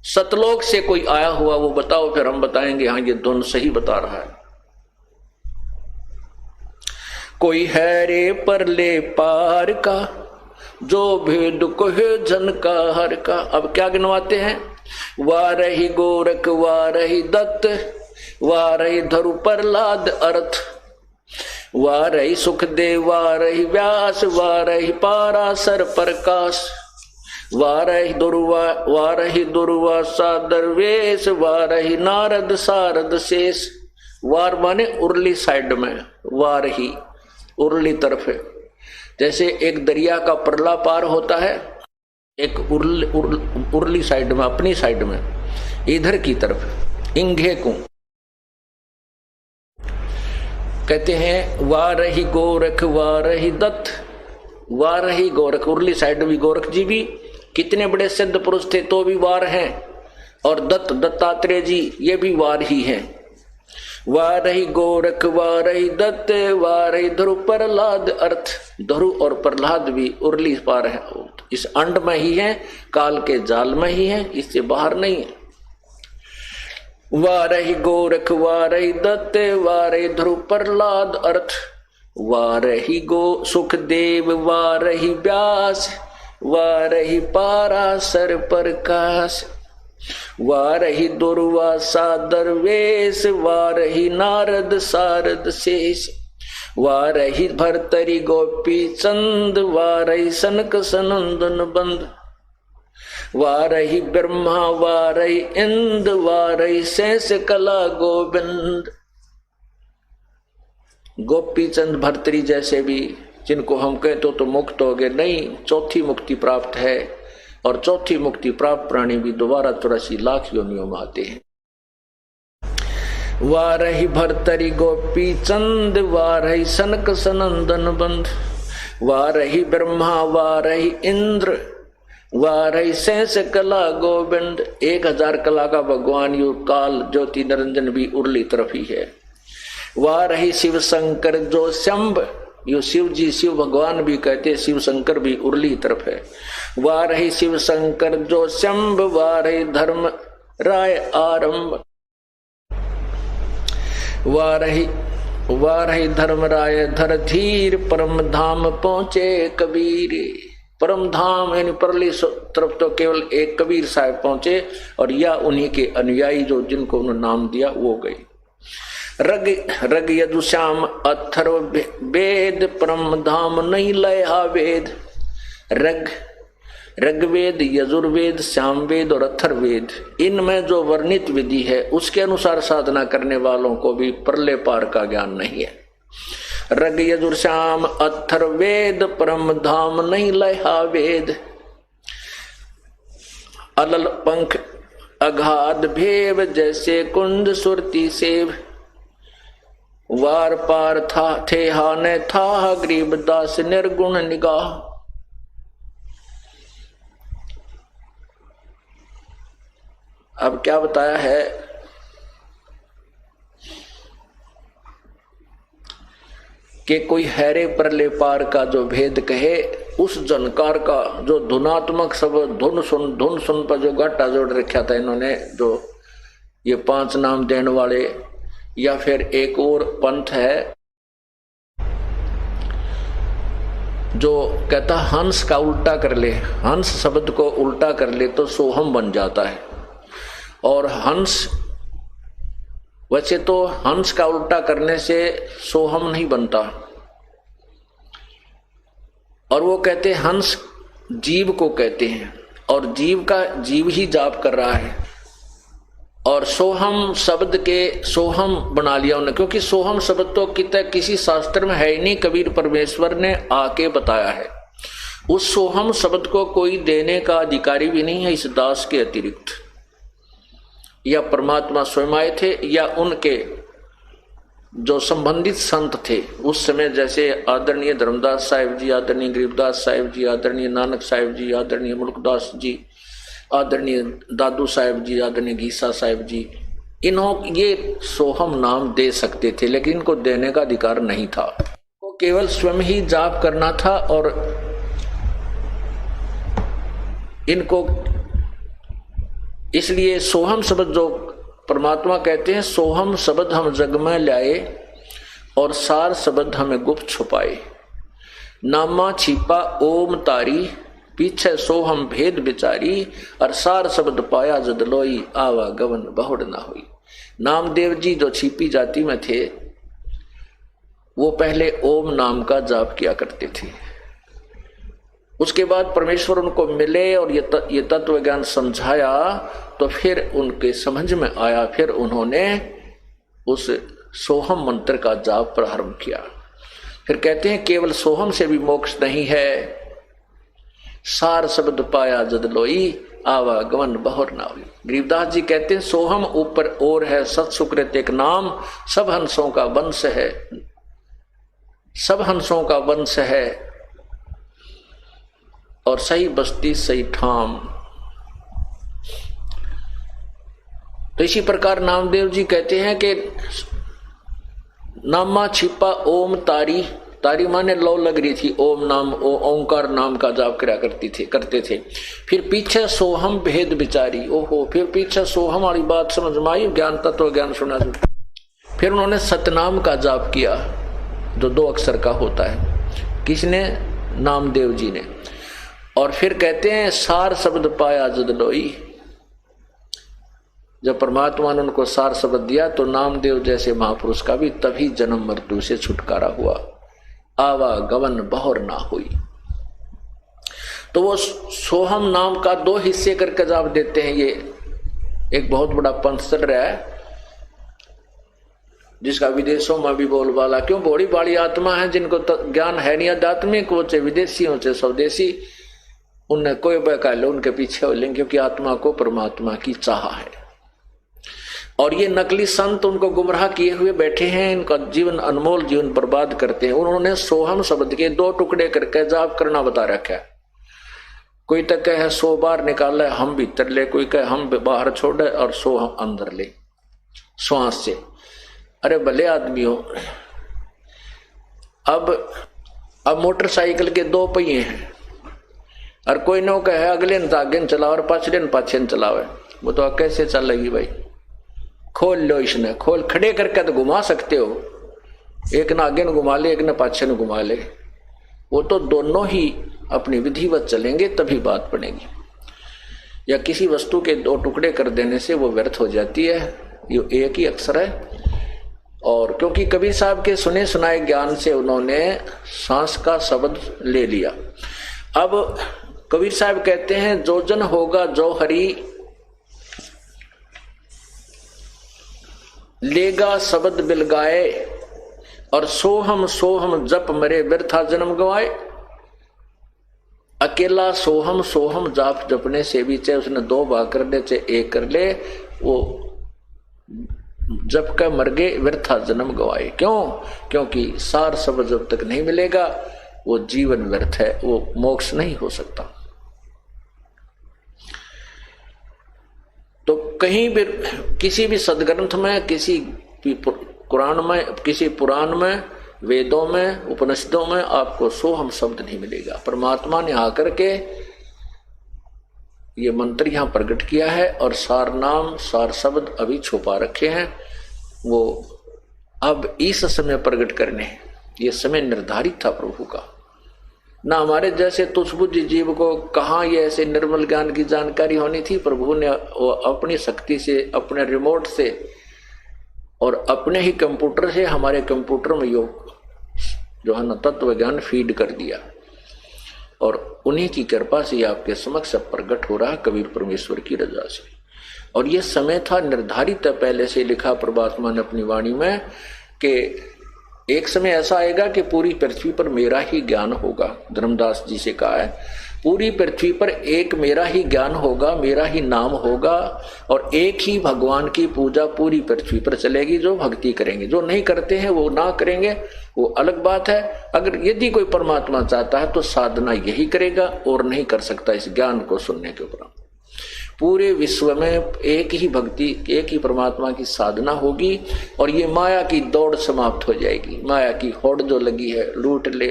S1: सतलोक से कोई आया हुआ, वो बताओ, फिर हम बताएंगे हाँ ये धुन सही बता रहा है। कोई है रे परले पार का, जो भेद कहे झनकार का। अब क्या गिनवाते हैं, वाह रही गोरख वाह रही दत्त, वाह रही धरु प्रहलाद अर्थ, वाह रही सुखदेव वाह रही व्यास, वाह रही पाराशर प्रकाश, वाह रही दुर्वासा दरवेश, वाह रही नारद सारद शेष। वार माने उर्ली साइड में, वार ही उर्ली तरफ है। जैसे एक दरिया का परला पार होता है, एक उर्ली साइड में, अपनी साइड में, इधर की तरफ इंघे को कहते हैं। वाह रही गोरख वाह रही दत्त, वाह रही गोरख, उर्ली साइड भी गोरख जी भी कितने बड़े सिद्ध पुरुष थे तो भी वार हैं, और दत्तात्रेय जी ये भी वार ही हैं। वाह रही गोरख वाह रही दत्त, वाह रही ध्रुव प्रहलाद अर्थ। ध्रुव और प्रहलाद भी उर्ली पार है, इस अंड में ही है, काल के जाल में ही है, इससे बाहर नहीं है। वाह रही गोरख वाह रही दत्त, वाह रही ध्रुव प्रहलाद अर्थ, वाह रही गो सुखदेव वाह रही व्यास, वाह रही पाराशर प्रकाश, वाह रही दुर्वासा दरवेश, वाह रही नारद सारद शेष, वाह रही भरतरी गोपी चंद, वाह रही सनक सनंदन बंद, वाह रही ब्रह्मा वाह रही इंद, वाह रही शेष कला गोविंद। गोपी चंद भरतरी जैसे भी जिनको हम कहते तो मुक्त हो गए, नहीं, चौथी मुक्ति प्राप्त है। और चौथी मुक्ति प्राप्त प्राणी भी दोबारा 84 लाख योनियों में आते हैं। वाह रही भरतरी गोपी चंद, वाह रही सनक सनंदन बंद, वाह रही ब्रह्मा वाह रही इंद्र, वाह रही शेष कला गोविंद। 1000 कला का भगवान यु काल ज्योति निरंजन भी उर्ली तरफ ही है। वाह रही शिव शंकर जो शंभ, यो शिव जी शिव भगवान भी कहते, शिव शंकर भी उर्ली तरफ है। वाह रही शिव शंकर जो शंभ, वाह रही धर्म राय आरंभ, वाह रही धर्म राय धर धीर, परम धाम पहुंचे कबीर। परम धाम यानी परली तरफ तो केवल एक कबीर साहब पहुंचे, और या उन्हीं के अनुयायी जो जिनको उन्होंने नाम दिया वो गए। रग यदुश्याम अथर्व वेद, परम धाम नहीं लया वेद। ऋग्वेद यजुर्वेद श्यामवेद और अथर्ववेद, इनमें जो वर्णित विधि है उसके अनुसार साधना करने वालों को भी परले पार का ज्ञान नहीं है। रग यजुर श्याम अथर्वेद परम धाम नहीं लहा वेद। अलल पंख अगाध भेव जैसे कुंज सुरती सेव। वार पार था थे हाने था गरीबदास निर्गुण निगाह। अब क्या बताया है कि कोई हैरे परले पार का जो भेद कहे, उस जनकार का जो धुनात्मक सब धुन सुन पर जो घाटा जोड़ रखा था इन्होंने, जो ये 5 नाम देने वाले, या फिर एक और पंथ है जो कहता हंस का उल्टा कर ले, हंस शब्द को उल्टा कर ले तो सोहम बन जाता है। और हंस, वैसे तो हंस का उल्टा करने से सोहम नहीं बनता। और वो कहते हंस जीव को कहते हैं, और जीव का जीव ही जाप कर रहा है। और सोहम शब्द के सोहम बना लिया उन्होंने, क्योंकि सोहम शब्द तो किसी शास्त्र में है ही नहीं, कबीर परमेश्वर ने आके बताया है। उस सोहम शब्द को कोई देने का अधिकारी भी नहीं है इस दास के अतिरिक्त। या परमात्मा स्वयं आए थे, या उनके जो संबंधित संत थे उस समय, जैसे आदरणीय धर्मदास साहिब जी, आदरणीय गरीबदास साहिब जी, आदरणीय नानक साहिब जी, आदरणीय मुल्कदास जी, आदरणीय दादू साहिब जी, आदरणीय गीसा साहिब जी, ये सोहम नाम दे सकते थे, लेकिन इनको देने का अधिकार नहीं था। वो केवल स्वयं ही जाप करना था। और इनको इसलिए सोहम शब्द जो परमात्मा कहते हैं, सोहम शब्द हम जग में लाए और सार शब्द हमें गुप्त छुपाए। नामा छिपा ओम तारी पीछे सोहम भेद बिचारी। और सार शब्द पाया जद लोई आवा गवन बहुड़ ना हुई। नामदेव जी जो छिपी जाति में थे, वो पहले ओम नाम का जाप किया करते थे। उसके बाद परमेश्वर उनको मिले और ये तत्व ज्ञान समझाया, तो फिर उनके समझ में आया, फिर उन्होंने उस सोहम मंत्र का जाप प्रारंभ किया। फिर कहते हैं केवल सोहम से भी मोक्ष नहीं है, सार शब्द पाया जद लोई आवागमन बहुर ना हुई। गरीबदास जी कहते हैं सोहम ऊपर और है सत सुकृत एक नाम, सब हंसों का वंश है, सब हंसों का वंश है और सही बस्ती सही ठाम। तो इसी प्रकार नामदेव जी कहते हैं कि नामा छिपा ओम तारी, तारी माने लौ लग रही थी, ओम नाम ओंकार नाम का जाप करा करते थे। फिर पीछे सोहम भेद बिचारी, ओहो, फिर पीछे सोहम वाली बात समझ में आई, ज्ञान तत्व ज्ञान सुना। फिर उन्होंने सतनाम का जाप किया जो 2 अक्षर का होता है। किसने? नामदेव जी ने। और फिर कहते हैं सार शब्द पाया जद लोई, जब परमात्मा ने उनको सार शब्द दिया तो नामदेव जैसे महापुरुष का भी तभी जन्म मृत्यु से छुटकारा हुआ, आवागमन बहुर ना हुई। तो वो सोहम नाम का 2 हिस्से करके जाप देते हैं। ये एक बहुत बड़ा पंथ चल रहा है जिसका विदेशों में भी बोलबाला, क्यों? बड़ी बड़ी आत्मा है जिनको ज्ञान है नहीं आध्यात्मिक, वो चाहे विदेशी हो चाहे स्वदेशी, उन्हें कोई बहका लो, उनके पीछे हो लेंगे, क्योंकि आत्मा को परमात्मा की चाह है। और ये नकली संत उनको गुमराह किए हुए बैठे हैं, इनका जीवन अनमोल जीवन बर्बाद करते हैं। उन्होंने सोहम शब्द के 2 टुकड़े करके जाप करना बता रखा है। कोई तो कहे 100 बार निकाले हम भीतर ले, कोई कहे हम बाहर छोड़े और 100 हम अंदर ले श्वास से। अरे भले आदमी हो, अब मोटरसाइकिल के 2 पहिए हैं और कोई न कहे अगले न आगे न चलाओ और पाछले न पाछे न चलावे, वो तो कैसे चलेगी भाई? खोल लो, इसने खोल खड़े करके तो घुमा सकते हो, एक न आगे न घुमा ले, एक न पाछे न घुमा ले, वो तो दोनों ही अपनी विधिवत चलेंगे तभी बात बनेगी। या किसी वस्तु के 2 टुकड़े कर देने से वो व्यर्थ हो जाती है, ये एक ही अक्षर है। और क्योंकि कबीर साहब के सुने सुनाए ज्ञान से उन्होंने सांस का शब्द ले लिया। अब कबीर साहब कहते हैं जो जन होगा जो हरि लेगा शब्द बिलगाए, और सोहम सोहम जप मरे व्यर्था जन्म गवाए। अकेला सोहम सोहम जाप जपने से भी चाहे उसने 2 भाग कर ले चाहे 1 कर ले, वो जप का मर गए व्यर्था जन्म गवाए। क्यों? क्योंकि सार शब्द जब तक नहीं मिलेगा वो जीवन व्यर्थ है, वो मोक्ष नहीं हो सकता। तो कहीं भी किसी भी सदग्रंथ में, किसी कुरान में, किसी पुराण में, वेदों में, उपनिषदों में आपको सोहम शब्द नहीं मिलेगा। परमात्मा ने आकर के ये मंत्र यहां प्रकट किया है और सार नाम सार शब्द अभी छुपा रखे हैं, वो अब इस समय प्रकट करने हैं। ये समय निर्धारित था प्रभु का। ना हमारे जैसे तुच्छबुद्धि जीव को कहाँ ये ऐसे निर्मल ज्ञान की जानकारी होनी थी। प्रभु ने अपनी शक्ति से, अपने रिमोट से और अपने ही कंप्यूटर से हमारे कंप्यूटर में योग जो है ना तत्व ज्ञान फीड कर दिया और उन्हीं की कृपा से आपके समक्ष प्रकट हो रहा कबीर परमेश्वर की रजा से। और ये समय था निर्धारित, पहले से लिखा परमात्मा ने अपनी वाणी में कि एक समय ऐसा आएगा कि पूरी पृथ्वी पर मेरा ही ज्ञान होगा। धर्मदास जी से कहा है पूरी पृथ्वी पर एक मेरा ही ज्ञान होगा, मेरा ही नाम होगा और एक ही भगवान की पूजा पूरी पृथ्वी पर चलेगी। जो भक्ति करेंगे, जो नहीं करते हैं वो ना करेंगे, वो अलग बात है। अगर यदि कोई परमात्मा चाहता है तो साधना यही करेगा और नहीं कर सकता इस ज्ञान को सुनने के उपरांत। पूरे विश्व में एक ही भक्ति, एक ही परमात्मा की साधना होगी और ये माया की दौड़ समाप्त हो जाएगी। माया की होड़ जो लगी है लूट ले।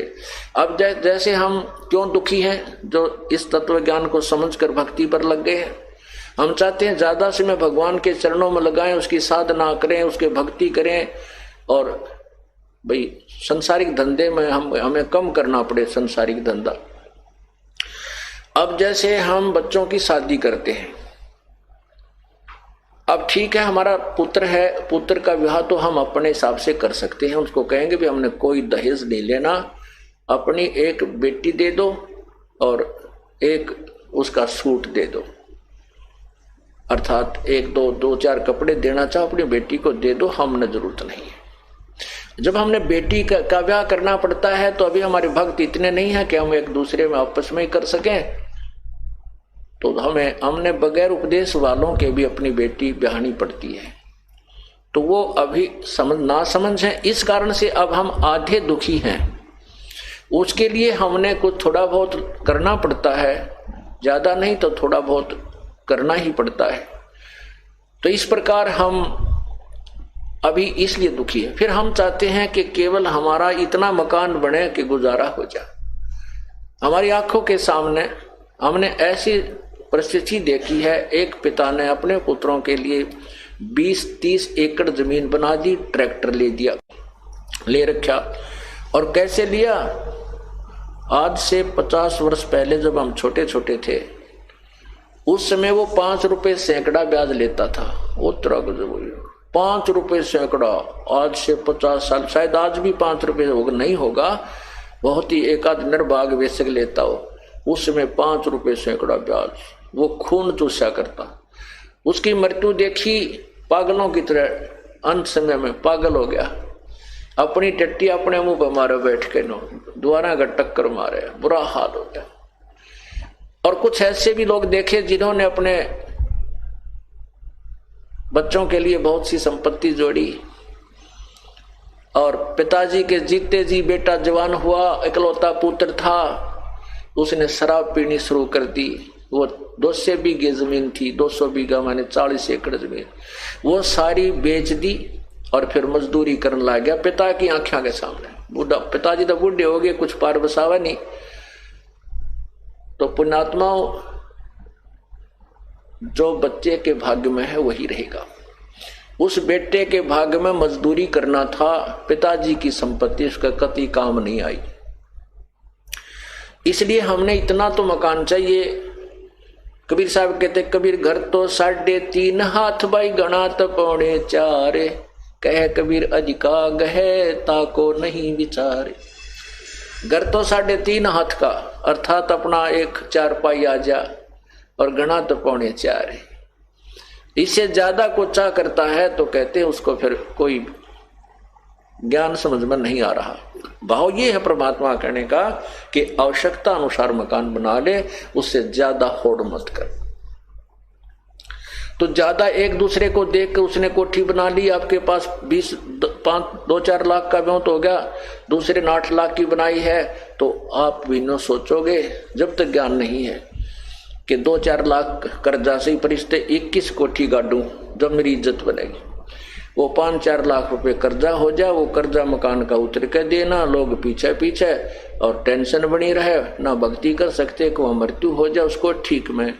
S1: अब जैसे हम क्यों दुखी हैं, जो इस तत्व ज्ञान को समझकर भक्ति पर लग गए हैं। हम चाहते हैं ज्यादा से मैं भगवान के चरणों में लगाएं, उसकी साधना करें, उसके भक्ति करें और भाई संसारिक धंधे में हमें कम करना पड़े संसारिक धंधा। अब जैसे हम बच्चों की शादी करते हैं, अब ठीक है हमारा पुत्र है, पुत्र का विवाह तो हम अपने हिसाब से कर सकते हैं। उसको कहेंगे भी हमने कोई दहेज नहीं लेना, अपनी एक बेटी दे दो और एक उसका सूट दे दो, अर्थात एक दो चार कपड़े देना चाहो अपनी बेटी को दे दो, हमने जरूरत नहीं है। जब हमने बेटी का विवाह करना पड़ता है तो अभी हमारे भक्त इतने नहीं है कि हम एक दूसरे में आपस में ही कर सकें, तो हमने बगैर उपदेश वालों के भी अपनी बेटी ब्याहनी पड़ती है। तो वो अभी ना समझ है, इस कारण से अब हम आधे दुखी हैं। उसके लिए हमने कुछ थोड़ा बहुत करना पड़ता है, ज्यादा नहीं तो थोड़ा बहुत करना ही पड़ता है। तो इस प्रकार हम अभी इसलिए दुखी है। फिर हम चाहते हैं कि केवल हमारा इतना मकान बने कि गुजारा हो जाए। हमारी आंखों के सामने हमने ऐसी परिस्थिति देखी है, एक पिता ने अपने पुत्रों के लिए 20-30 एकड़ जमीन बना दी, ट्रैक्टर ले रखा। और कैसे लिया? आज से 50 वर्ष पहले जब हम छोटे छोटे थे उस समय वो 5 रुपए सैकड़ा ब्याज लेता था। वो तरह 5 रुपए सैकड़ा, आज से 50 साल, शायद आज भी 5 रुपए नहीं होगा, बहुत ही एकाध निर्भाग वेशक लेता हो। उस समय 5 रुपए सैकड़ा ब्याज, वो खून चूसा करता। उसकी मृत्यु देखी पागलों की तरह, अंत समय में पागल हो गया, अपनी टट्टी अपने मुंह पर मारे बैठ के, द्वारा का टक्कर मारे, बुरा हाल हो गया। और कुछ ऐसे भी लोग देखे जिन्होंने अपने बच्चों के लिए बहुत सी संपत्ति जोड़ी और पिताजी के जीते जी बेटा जवान हुआ, इकलौता पुत्र था, उसने शराब पीनी शुरू कर दी। वो 200 बीघे जमीन थी, 200 बीघा माने 40 एकड़ जमीन, वो सारी बेच दी और फिर मजदूरी करने लग गया पिता की आंखों के सामने। बूढ़ा पिताजी तो बूढ़े हो गए, कुछ पार बसावा नहीं। तो पुण्यात्माओं, जो बच्चे के भाग्य में है वही रहेगा। उस बेटे के भाग्य में मजदूरी करना था, पिताजी की संपत्ति उसका कति काम नहीं आई। इसलिए हमने इतना तो मकान चाहिए। कबीर साहब कहते, कबीर घर तो 3.5 हाथ भाई गणा तो 4.25, कह कबीर अधिका गहे ताको नहीं विचारे। घर तो 3.5 हाथ का, अर्थात अपना एक 4 पाई आ जा, और गणा तो 4.25 है। इससे ज्यादा को चाह करता है तो कहते हैं उसको फिर कोई ज्ञान समझ में नहीं आ रहा। भाव ये है परमात्मा कहने का कि आवश्यकता अनुसार मकान बना ले, उससे ज्यादा होड़ मत कर। तो ज्यादा एक दूसरे को देख के उसने कोठी बना ली, आपके पास 2-4 लाख का ब्योंत हो गया, दूसरे ने 8 लाख की बनाई है, तो आप भी न सोचोगे जब तक ज्ञान नहीं है कि 2-4 लाख कर्जा से परिस्थिति 21 कोठी गाड़ू जब मेरी इज्जत बनेगी। वो 5-4 लाख रुपए कर्जा हो जाए, वो कर्जा मकान का उतर के देना, लोग पीछे पीछे और टेंशन बनी रहे, ना भक्ति कर सकते कि वह मृत्यु हो जाए, उसको ठीक में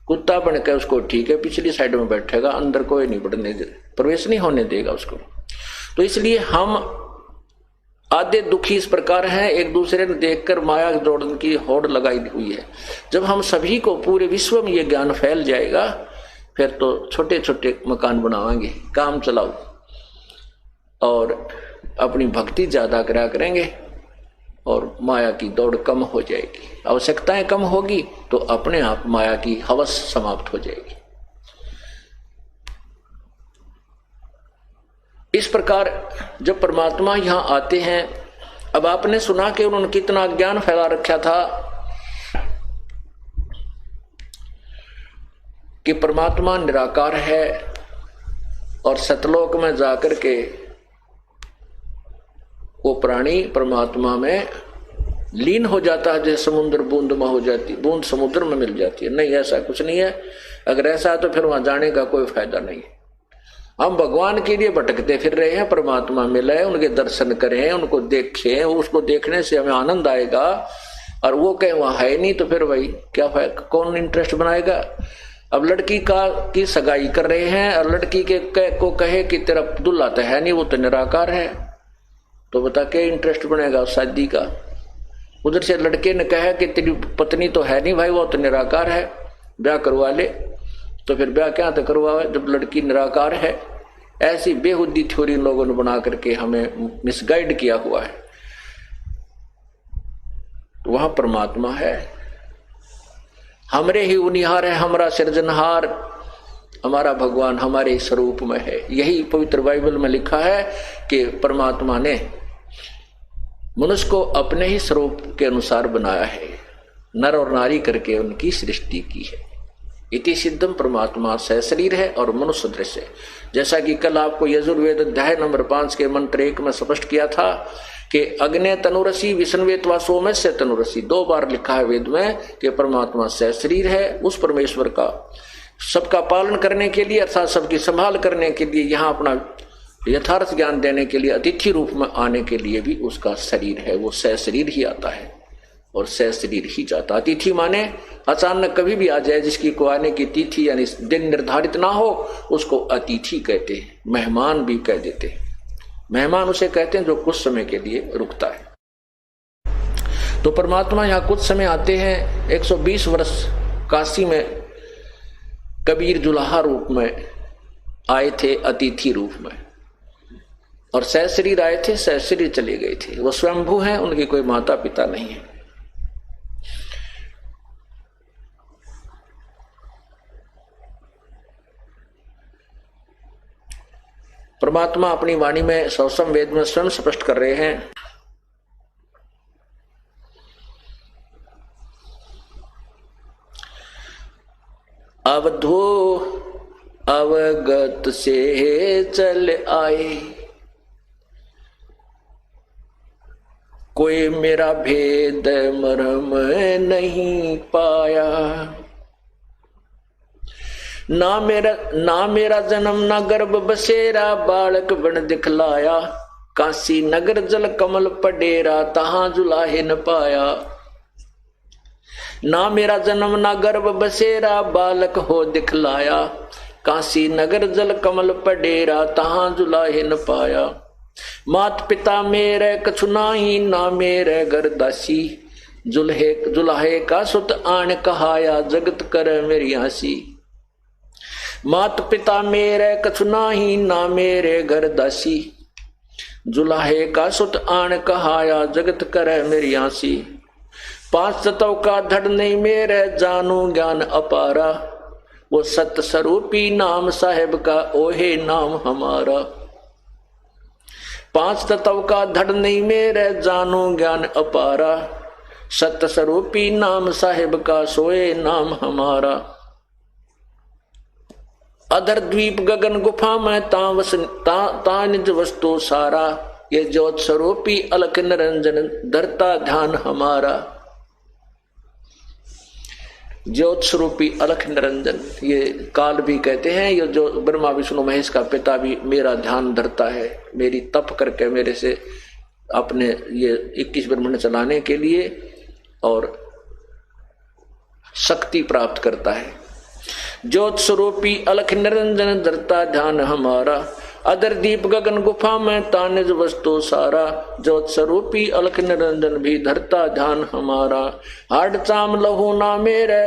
S1: कुत्ता बन के उसको ठीक है पिछली साइड में बैठेगा, अंदर कोई नहीं बढ़ने दे, प्रवेश नहीं होने देगा उसको। तो इसलिए हम आधे दुखी इस प्रकार हैं, एक दूसरे ने देखकर माया जोड़न की होड़ लगाई हुई है। जब हम सभी को पूरे विश्व में ये ज्ञान फैल जाएगा, फिर तो छोटे छोटे मकान बनाएंगे, काम चलाओ और अपनी भक्ति ज्यादा करा करेंगे और माया की दौड़ कम हो जाएगी, आवश्यकताएं कम होगी तो अपने आप माया की हवस समाप्त हो जाएगी। इस प्रकार जब परमात्मा यहां आते हैं, अब आपने सुना कि उन्होंने कितना ज्ञान फैला रखा था कि परमात्मा निराकार है और सतलोक में जाकर के वो प्राणी परमात्मा में लीन हो जाता है, जैसे समुद्र बूंद में हो जाती, बूंद समुद्र में मिल जाती है। नहीं, ऐसा कुछ नहीं है। अगर ऐसा है तो फिर वहां जाने का कोई फायदा नहीं है। हम भगवान के लिए भटकते फिर रहे हैं, परमात्मा मिले, उनके दर्शन करें, उनको देखें, उसको देखने से हमें आनंद आएगा, और वो कहें वहां है नहीं तो फिर वही क्या फायदा, कौन इंटरेस्ट बनाएगा। अब लड़की की सगाई कर रहे हैं और लड़की को कहे कि तेरा दुल्हा तो है नहीं, वो तो निराकार है, तो बता क्या इंटरेस्ट बनेगा शादी का। उधर से लड़के ने कहा कि तेरी पत्नी तो है नहीं भाई, वो तो निराकार है, ब्याह करवा ले, तो फिर ब्याह क्या तो करवावे जब लड़की निराकार है। ऐसी बेहुदी थ्योरी लोगों ने बना करके हमें मिसगाइड किया हुआ है। तो वहां परमात्मा है, हमरे ही उनिहार है, हमारा सृजनहार, हमारा भगवान हमारे स्वरूप में है। यही पवित्र बाइबल में लिखा है कि परमात्मा ने मनुष्य को अपने ही स्वरूप के अनुसार बनाया है, नर और नारी करके उनकी सृष्टि की है। इति सिद्धम परमात्मा सहशरीर है और मनुष्य सदृश है। जैसा कि कल आपको यजुर्वेद अध्याय नंबर 5 के मंत्र 1 में स्पष्ट किया था कि अग्ने तनुरसी विष्णुवेत्वा सोमस्य तनुरसी, 2 बार लिखा है वेद में कि परमात्मा सहशरीर है। उस परमेश्वर का सबका पालन करने के लिए अर्थात सबकी संभाल करने के लिए, यहाँ अपना यथार्थ ज्ञान देने के लिए, अतिथि रूप में आने के लिए भी उसका शरीर है, वो सहशरीर ही आता है और सहशरीर ही जाता। अतिथि माने अचानक कभी भी आ जाए, जिसकी को आने की तिथि यानी दिन निर्धारित ना हो, उसको अतिथि कहते हैं, मेहमान भी कह देते हैं। मेहमान उसे कहते हैं जो कुछ समय के लिए रुकता है। तो परमात्मा यहाँ कुछ समय आते हैं। 120 वर्ष काशी में कबीर जुलाहा रूप में आए थे, अतिथि रूप में, और सहशरीर आए थे, सहशरीर चले गए थे। वो स्वयंभू हैं, उनके कोई माता पिता नहीं है। परमात्मा अपनी वाणी में सौसम वेद में स्वयं स्पष्ट कर रहे हैं, अवधो अवगत से चल आए, कोई मेरा भेद मर्म नहीं पाया। ना मेरा जन्म ना गर्भ बसेरा, बालक बन दिखलाया, काशी नगर जल कमल पडेरा, तहां जुलाहे न पाया। ना मेरा जन्म ना गर्भ बसेरा, बालक हो दिखलाया, काशी नगर जल कमल पडेरा, तहां जुलाहे न पाया। मात पिता मेरे कछु नाही, ना मेरे घर दासी, जुलाहे का सुत आन कहाया, जगत कर मेरी हंसी। मात पिता मेरे कछु नाही, ना मेरे घर दासी, जुलाहे का सुत आन कहाया, जगत करे मेरी हंसी। 5 तत्व का धड़ नहीं मेरे, जानू ज्ञान अपारा, वो सत स्वरूपी नाम साहेब का, ओहे नाम हमारा। पांच तत्व का धड़ नहीं मेरे जानो ज्ञान अपारा, सत्य स्वरूपी नाम साहिब का सोए नाम हमारा। अधर द्वीप गगन गुफा में ता निज वस्तु सारा, ये ज्योत स्वरूपी अलख निरंजन धरता ध्यान हमारा। ज्योत स्वरूपी अलख निरंजन, ये काल भी कहते हैं, ये जो ब्रह्मा विष्णु महेश का पिता भी मेरा ध्यान धरता है, मेरी तप करके मेरे से अपने ये 21 ब्रह्मांड चलाने के लिए और शक्ति प्राप्त करता है। ज्योत स्वरूपी अलख निरंजन धरता ध्यान हमारा, अदर दीप गगन गुफा में तानिज वस्तु सारा, ज्योत स्वरूपी अलख निरंजन भी धरता ध्यान हमारा। हाड चाम लहू ना मेरे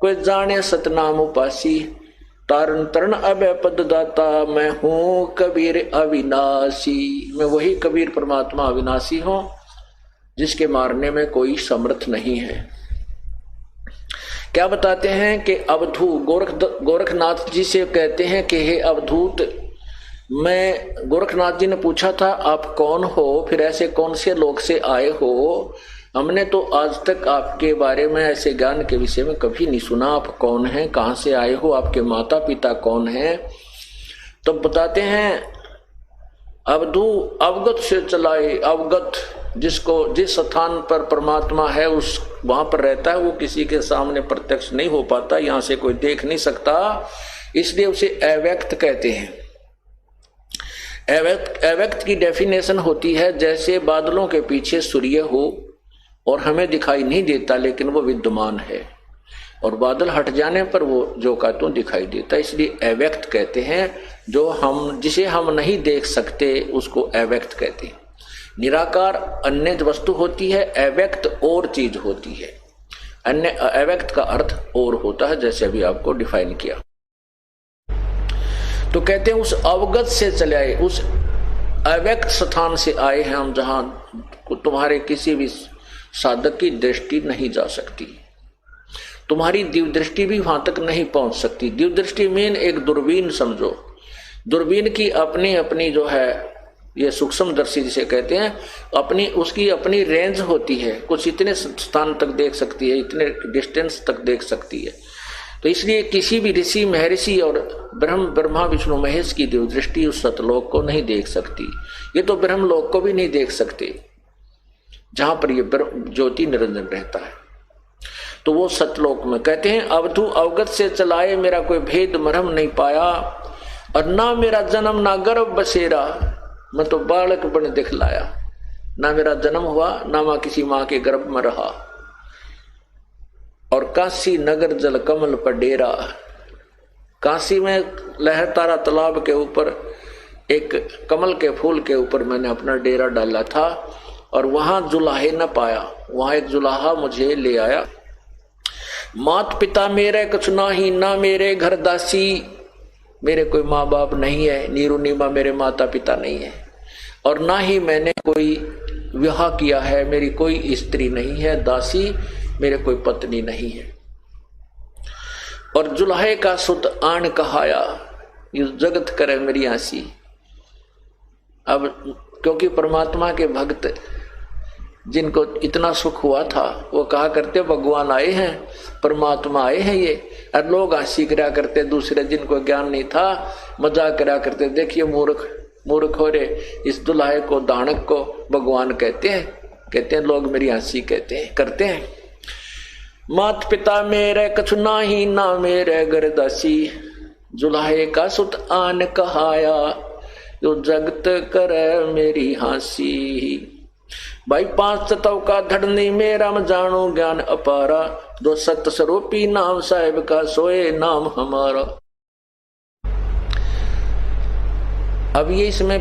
S1: कोई जाने सतनाम उपासी, तारण तरण अभय पद दाता मैं हूं कबीर अविनाशी। मैं वही कबीर परमात्मा अविनाशी हूं जिसके मारने में कोई समर्थ नहीं है। क्या बताते हैं कि अवधू गोरखनाथ जी से कहते हैं कि हे अवधूत, मैं गोरखनाथ जी ने पूछा था आप कौन हो, फिर ऐसे कौन से लोग से आए हो, हमने तो आज तक आपके बारे में ऐसे ज्ञान के विषय में कभी नहीं सुना, आप कौन हैं, कहाँ से आए हो, आपके माता पिता कौन हैं। तो बताते हैं अवधू अवगत से चलाए, अवगत जिसको जिस स्थान पर परमात्मा है उस वहां पर रहता है, वो किसी के सामने प्रत्यक्ष नहीं हो पाता, यहां से कोई देख नहीं सकता, इसलिए उसे अव्यक्त कहते हैं। अव्यक्त की डेफिनेशन होती है जैसे बादलों के पीछे सूर्य हो और हमें दिखाई नहीं देता लेकिन वो विद्यमान है, और बादल हट जाने पर वो जो का त्यों दिखाई देता, इसलिए अव्यक्त कहते हैं। जिसे हम नहीं देख सकते उसको अव्यक्त कहते हैं। निराकार अन्य वस्तु होती है, अव्यक्त और चीज होती है। अन्य अव्यक्त का अर्थ और होता है, जैसे अभी आपको डिफाइन किया। तो कहते हैं उस अवगत से चले आए, उस अव्यक्त स्थान से आए हैं हम, जहां तुम्हारे किसी भी साधक की दृष्टि नहीं जा सकती, तुम्हारी दिव्य दृष्टि भी वहां तक नहीं पहुंच सकती। दिव्य दृष्टि मेन एक दूरबीन समझो, दूरबीन की अपनी अपनी जो है ये सूक्ष्मदर्शी जिसे कहते हैं, उसकी अपनी रेंज होती है, कुछ इतने स्थान तक देख सकती है, इतने डिस्टेंस तक देख सकती है। तो इसलिए किसी भी ऋषि महर्षि और ब्रह्मा विष्णु महेश की दिव्य दृष्टि उस सतलोक को नहीं देख सकती, ये तो ब्रह्मलोक को भी नहीं देख सकते जहां पर ये ज्योति निरंजन रहता है। तो वो सतलोक में कहते हैं अवधू अवगत से चलाए, मेरा कोई भेद मरहम नहीं पाया, और ना मेरा जन्म ना गर्भ बसेरा, मैं तो बालक बन दिखलाया, ना मेरा जन्म हुआ ना मैं किसी माँ के गर्भ में रहा। और काशी नगर जल कमल पर डेरा, काशी में लहर तारा तालाब के ऊपर एक कमल के फूल के ऊपर मैंने अपना डेरा डाला था, और वहां जुलाहे न पाया, वहां एक जुलाहा मुझे ले आया। मात पिता मेरे कुछ ना ही, ना मेरे घर दासी, मेरे कोई माँ बाप नहीं है, नीरू नीमा मेरे माता पिता नहीं है, और ना ही मैंने कोई विवाह किया है, मेरी कोई स्त्री नहीं है, दासी मेरे कोई पत्नी नहीं है। और जुलाहे का सुत आन कहाया, ये जगत करे मेरी आसी। अब क्योंकि परमात्मा के भक्त जिनको इतना सुख हुआ था वो कहा करते भगवान आए हैं, परमात्मा आए हैं ये, और लोग हंसी करा करते, दूसरे जिनको ज्ञान नहीं था मजाक करा करते, देखिए मूर्ख हो रे, इस दुल्हे को दानक को भगवान कहते हैं लोग मेरी हंसी करते हैं। मात पिता मेरे कछु ना ही, ना मेरे घर दासी, जुलाहे का सुत आन कहाया, जो जगत करे मेरी हंसी। भाई पांच तत्व का धड़ नहीं मेरा मैं जानो ज्ञान अपारा, जो सत्य स्वरूपी नाम साहिब का सोए नाम हमारा। अब ये इसमें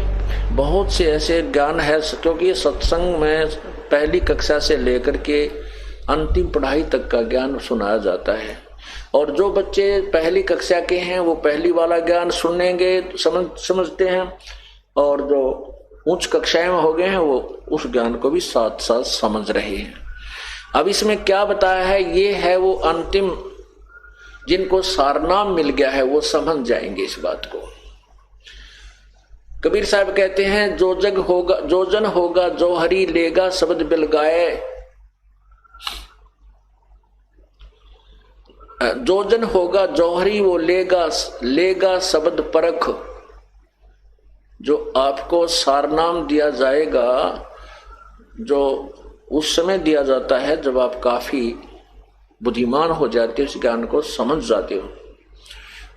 S1: बहुत से ऐसे ज्ञान है, क्योंकि ये सत्संग में पहली कक्षा से लेकर के अंतिम पढ़ाई तक का ज्ञान सुनाया जाता है, और जो बच्चे पहली कक्षा के हैं वो पहली वाला ज्ञान सुनेंगे, समझते हैं, और जो उच्च कक्षाएं में हो गए हैं वो उस ज्ञान को भी साथ साथ समझ रहे हैं। अब इसमें क्या बताया है, ये है वो अंतिम, जिनको सारनाम मिल गया है वो समझ जाएंगे इस बात को। कबीर साहब कहते हैं जो जग होगा जो जन होगा जो हरि लेगा शब्द बिल गाए, जो जन होगा जो हरि वो लेगा शब्द परख। जो आपको सारनाम दिया जाएगा, जो उस समय दिया जाता है जब आप काफी बुद्धिमान हो जाते हो, इस ज्ञान को समझ जाते हो,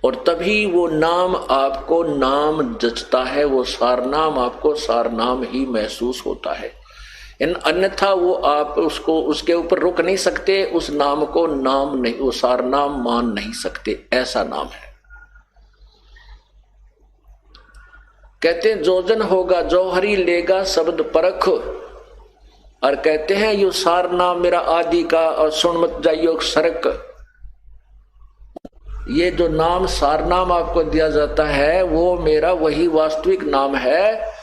S1: और तभी वो नाम आपको नाम जचता है, वो सारनाम आपको सारनाम ही महसूस होता है। अन्यथा वो आप उसको उसके ऊपर रुक नहीं सकते, उस नाम को नाम नहीं, वो सारनाम मान नहीं सकते, ऐसा नाम है। कहते हैं जो जन होगा जो हरि लेगा शब्द परख, और कहते हैं यो सार नाम मेरा आदि का और सुन मत जाइयो सरक। ये जो नाम सार नाम आपको दिया जाता है वो मेरा वही वास्तविक नाम है,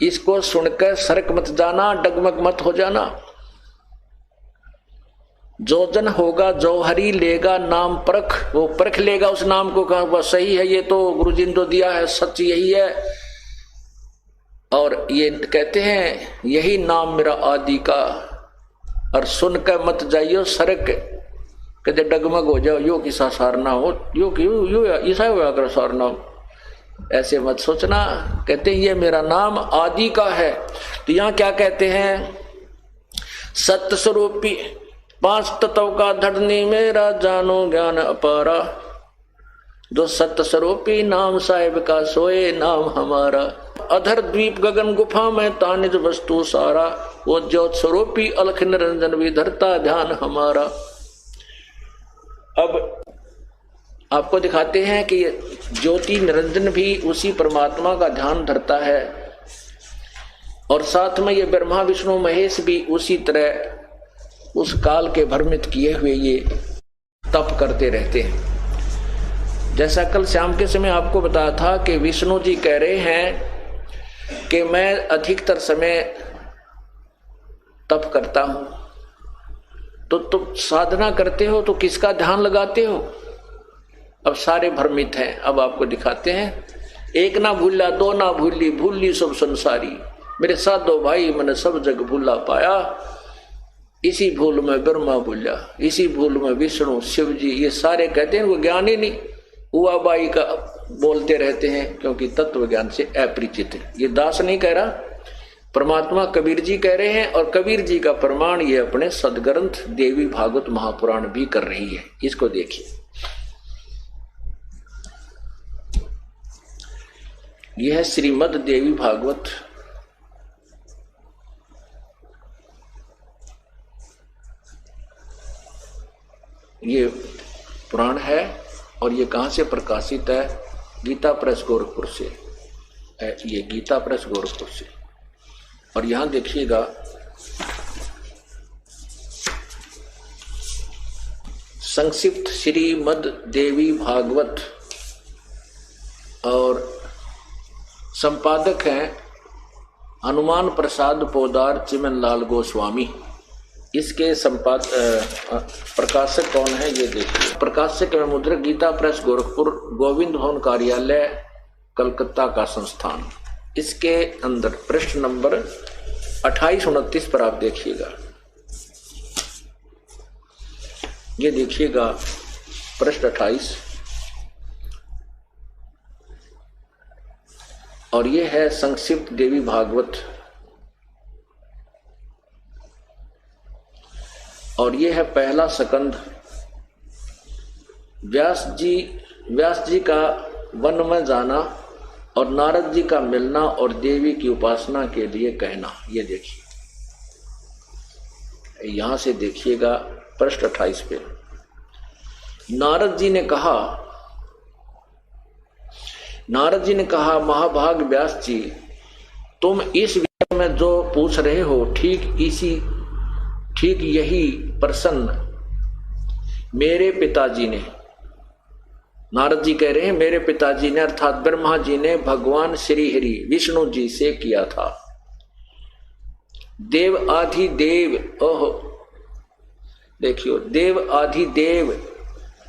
S1: इसको सुनकर सरक मत जाना, डगमग मत हो जाना। जो जन होगा जो हरि लेगा नाम परख, वो परख लेगा उस नाम को, कहा वह सही है, ये तो गुरुजी ने तो दिया है, सच यही है। और ये कहते हैं यही नाम मेरा आदि का, और सुनकर मत जाइयो सरक, कहते डगमग हो जाओ, यो किसा सारना हो, यो ऐसा हुआ कर सारना, ऐसे मत सोचना। कहते हैं ये मेरा नाम आदि का है। तो यहाँ क्या कहते हैं, सत्य स्वरूपी 5 तत्व का धड़नी मेरा जानो ज्ञान अपारा, जो सत्य स्वरूपी नाम साहिब का सोए नाम हमारा। अधर द्वीप गगन गुफा में तानिज वस्तु सारा, वो ज्योत स्वरूपी अलख निरंजन भी धरता ध्यान हमारा। अब आपको दिखाते हैं कि ज्योति निरंजन भी उसी परमात्मा का ध्यान धरता है, और साथ में ये ब्रह्मा विष्णु महेश भी उसी तरह उस काल के भ्रमित किए हुए ये तप करते रहते हैं। जैसा कल शाम के समय आपको बताया था कि विष्णु जी कह रहे हैं कि मैं अधिकतर समय तप करता हूं, तो तुम साधना करते हो तो किसका ध्यान लगाते हो? अब सारे भ्रमित हैं। अब आपको दिखाते हैं, एक ना भूला दो ना भूली, भूली सब संसारी, मेरे साधो भाई मैंने सब जग भूला पाया। इसी भूल में ब्रह्मा भूला, इसी भूल में विष्णु शिव जी, ये सारे कहते हैं वो ज्ञान ही नहीं, हुआ बाई का बोलते रहते हैं, क्योंकि तत्व ज्ञान से अपरिचित है। ये दास नहीं कह रहा, परमात्मा कबीर जी कह रहे हैं, और कबीर जी का प्रमाण ये अपने सदग्रंथ देवी भागवत महापुराण भी कर रही है। इसको देखिए, यह है श्रीमद् देवी भागवत, ये पुराण है, और ये कहां से प्रकाशित है? गीता प्रेस गोरखपुर से, ये गीता प्रेस गोरखपुर से। और यहां देखिएगा, संक्षिप्त श्रीमद् देवी भागवत, और संपादक हैं हनुमान प्रसाद पोदार चिमन लाल गोस्वामी। इसके प्रकाशक कौन है ये देखिए। प्रकाशक में मुद्रक गीता प्रेस गोरखपुर, गोविंद भवन कार्यालय कलकत्ता का संस्थान। इसके अंदर पृष्ठ नंबर 28-29 पर आप देखिएगा, ये देखिएगा पृष्ठ 28, और ये है संक्षिप्त देवी भागवत, और ये है पहला सकंद। व्यास जी का वन में जाना और नारद जी का मिलना और देवी की उपासना के लिए कहना। ये देखिए, यहां से देखिएगा पृष्ठ 28 पे। नारद जी ने कहा महाभाग व्यास जी, तुम इस विषय में जो पूछ रहे हो ठीक यही प्रसन्न मेरे पिताजी ने, नारद जी कह रहे हैं मेरे पिताजी ने अर्थात ब्रह्मा जी ने भगवान श्री हरि विष्णु जी से किया था। देव आदि देव, ओहो देखियो, देव आदि देव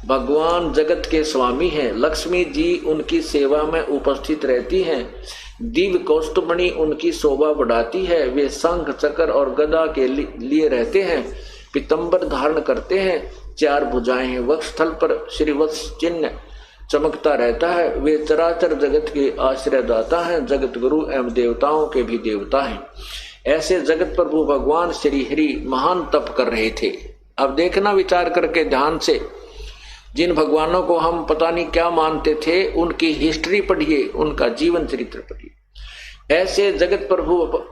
S1: भगवान जगत के स्वामी हैं। लक्ष्मी जी उनकी सेवा में उपस्थित रहती हैं। दिव्य कौस्तुभमणि उनकी शोभा बढ़ाती है। वे शंख चक्र और गदा के लिए रहते हैं। पीतंबर धारण करते हैं। 4 भुजाएं हैं। वक्षस्थल पर श्रीवत्स चिन्ह चमकता रहता है। वे चराचर जगत के आश्रयदाता हैं। जगत गुरु एवं देवताओं के भी देवता हैं। ऐसे जगत प्रभु भगवान श्री हरि महान तप कर रहे थे। अब देखना विचार करके ध्यान से, जिन भगवानों को हम पता नहीं क्या मानते थे उनकी हिस्ट्री पढ़िए, उनका जीवन चरित्र पढ़िए। ऐसे जगत प्रभु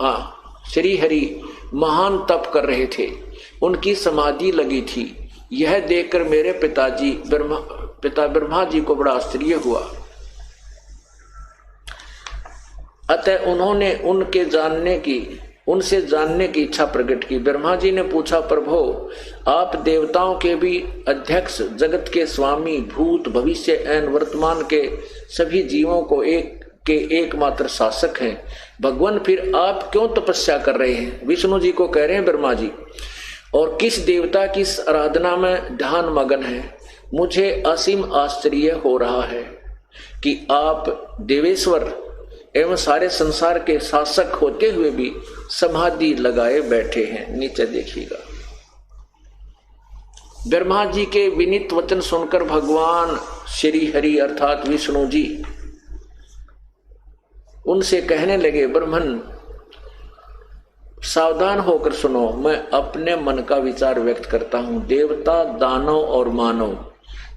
S1: श्री हरि महान तप कर रहे थे। उनकी समाधि लगी थी। यह देखकर मेरे पिता ब्रह्मा जी को बड़ा आश्चर्य हुआ। अतः उन्होंने उनसे जानने की इच्छा प्रकट की। ब्रह्मा जी ने पूछा, प्रभु आप देवताओं के भी अध्यक्ष, जगत के स्वामी, भूत भविष्य एवं वर्तमान के सभी जीवों को एकमात्र शासक हैं। भगवान फिर आप क्यों तपस्या कर रहे हैं? विष्णु जी को कह रहे हैं ब्रह्मा जी। और किस देवता की आराधना में ध्यान मगन है? मुझे असीम आश्चर्य हो रहा है कि आप देवेश्वर एवं सारे संसार के शासक होते हुए भी समाधि लगाए बैठे हैं। नीचे देखिएगा। ब्रह्मा जी के विनीत वचन सुनकर भगवान श्री हरि अर्थात विष्णु जी उनसे कहने लगे, ब्रह्मन सावधान होकर सुनो, मैं अपने मन का विचार व्यक्त करता हूं। देवता, दानव और मानव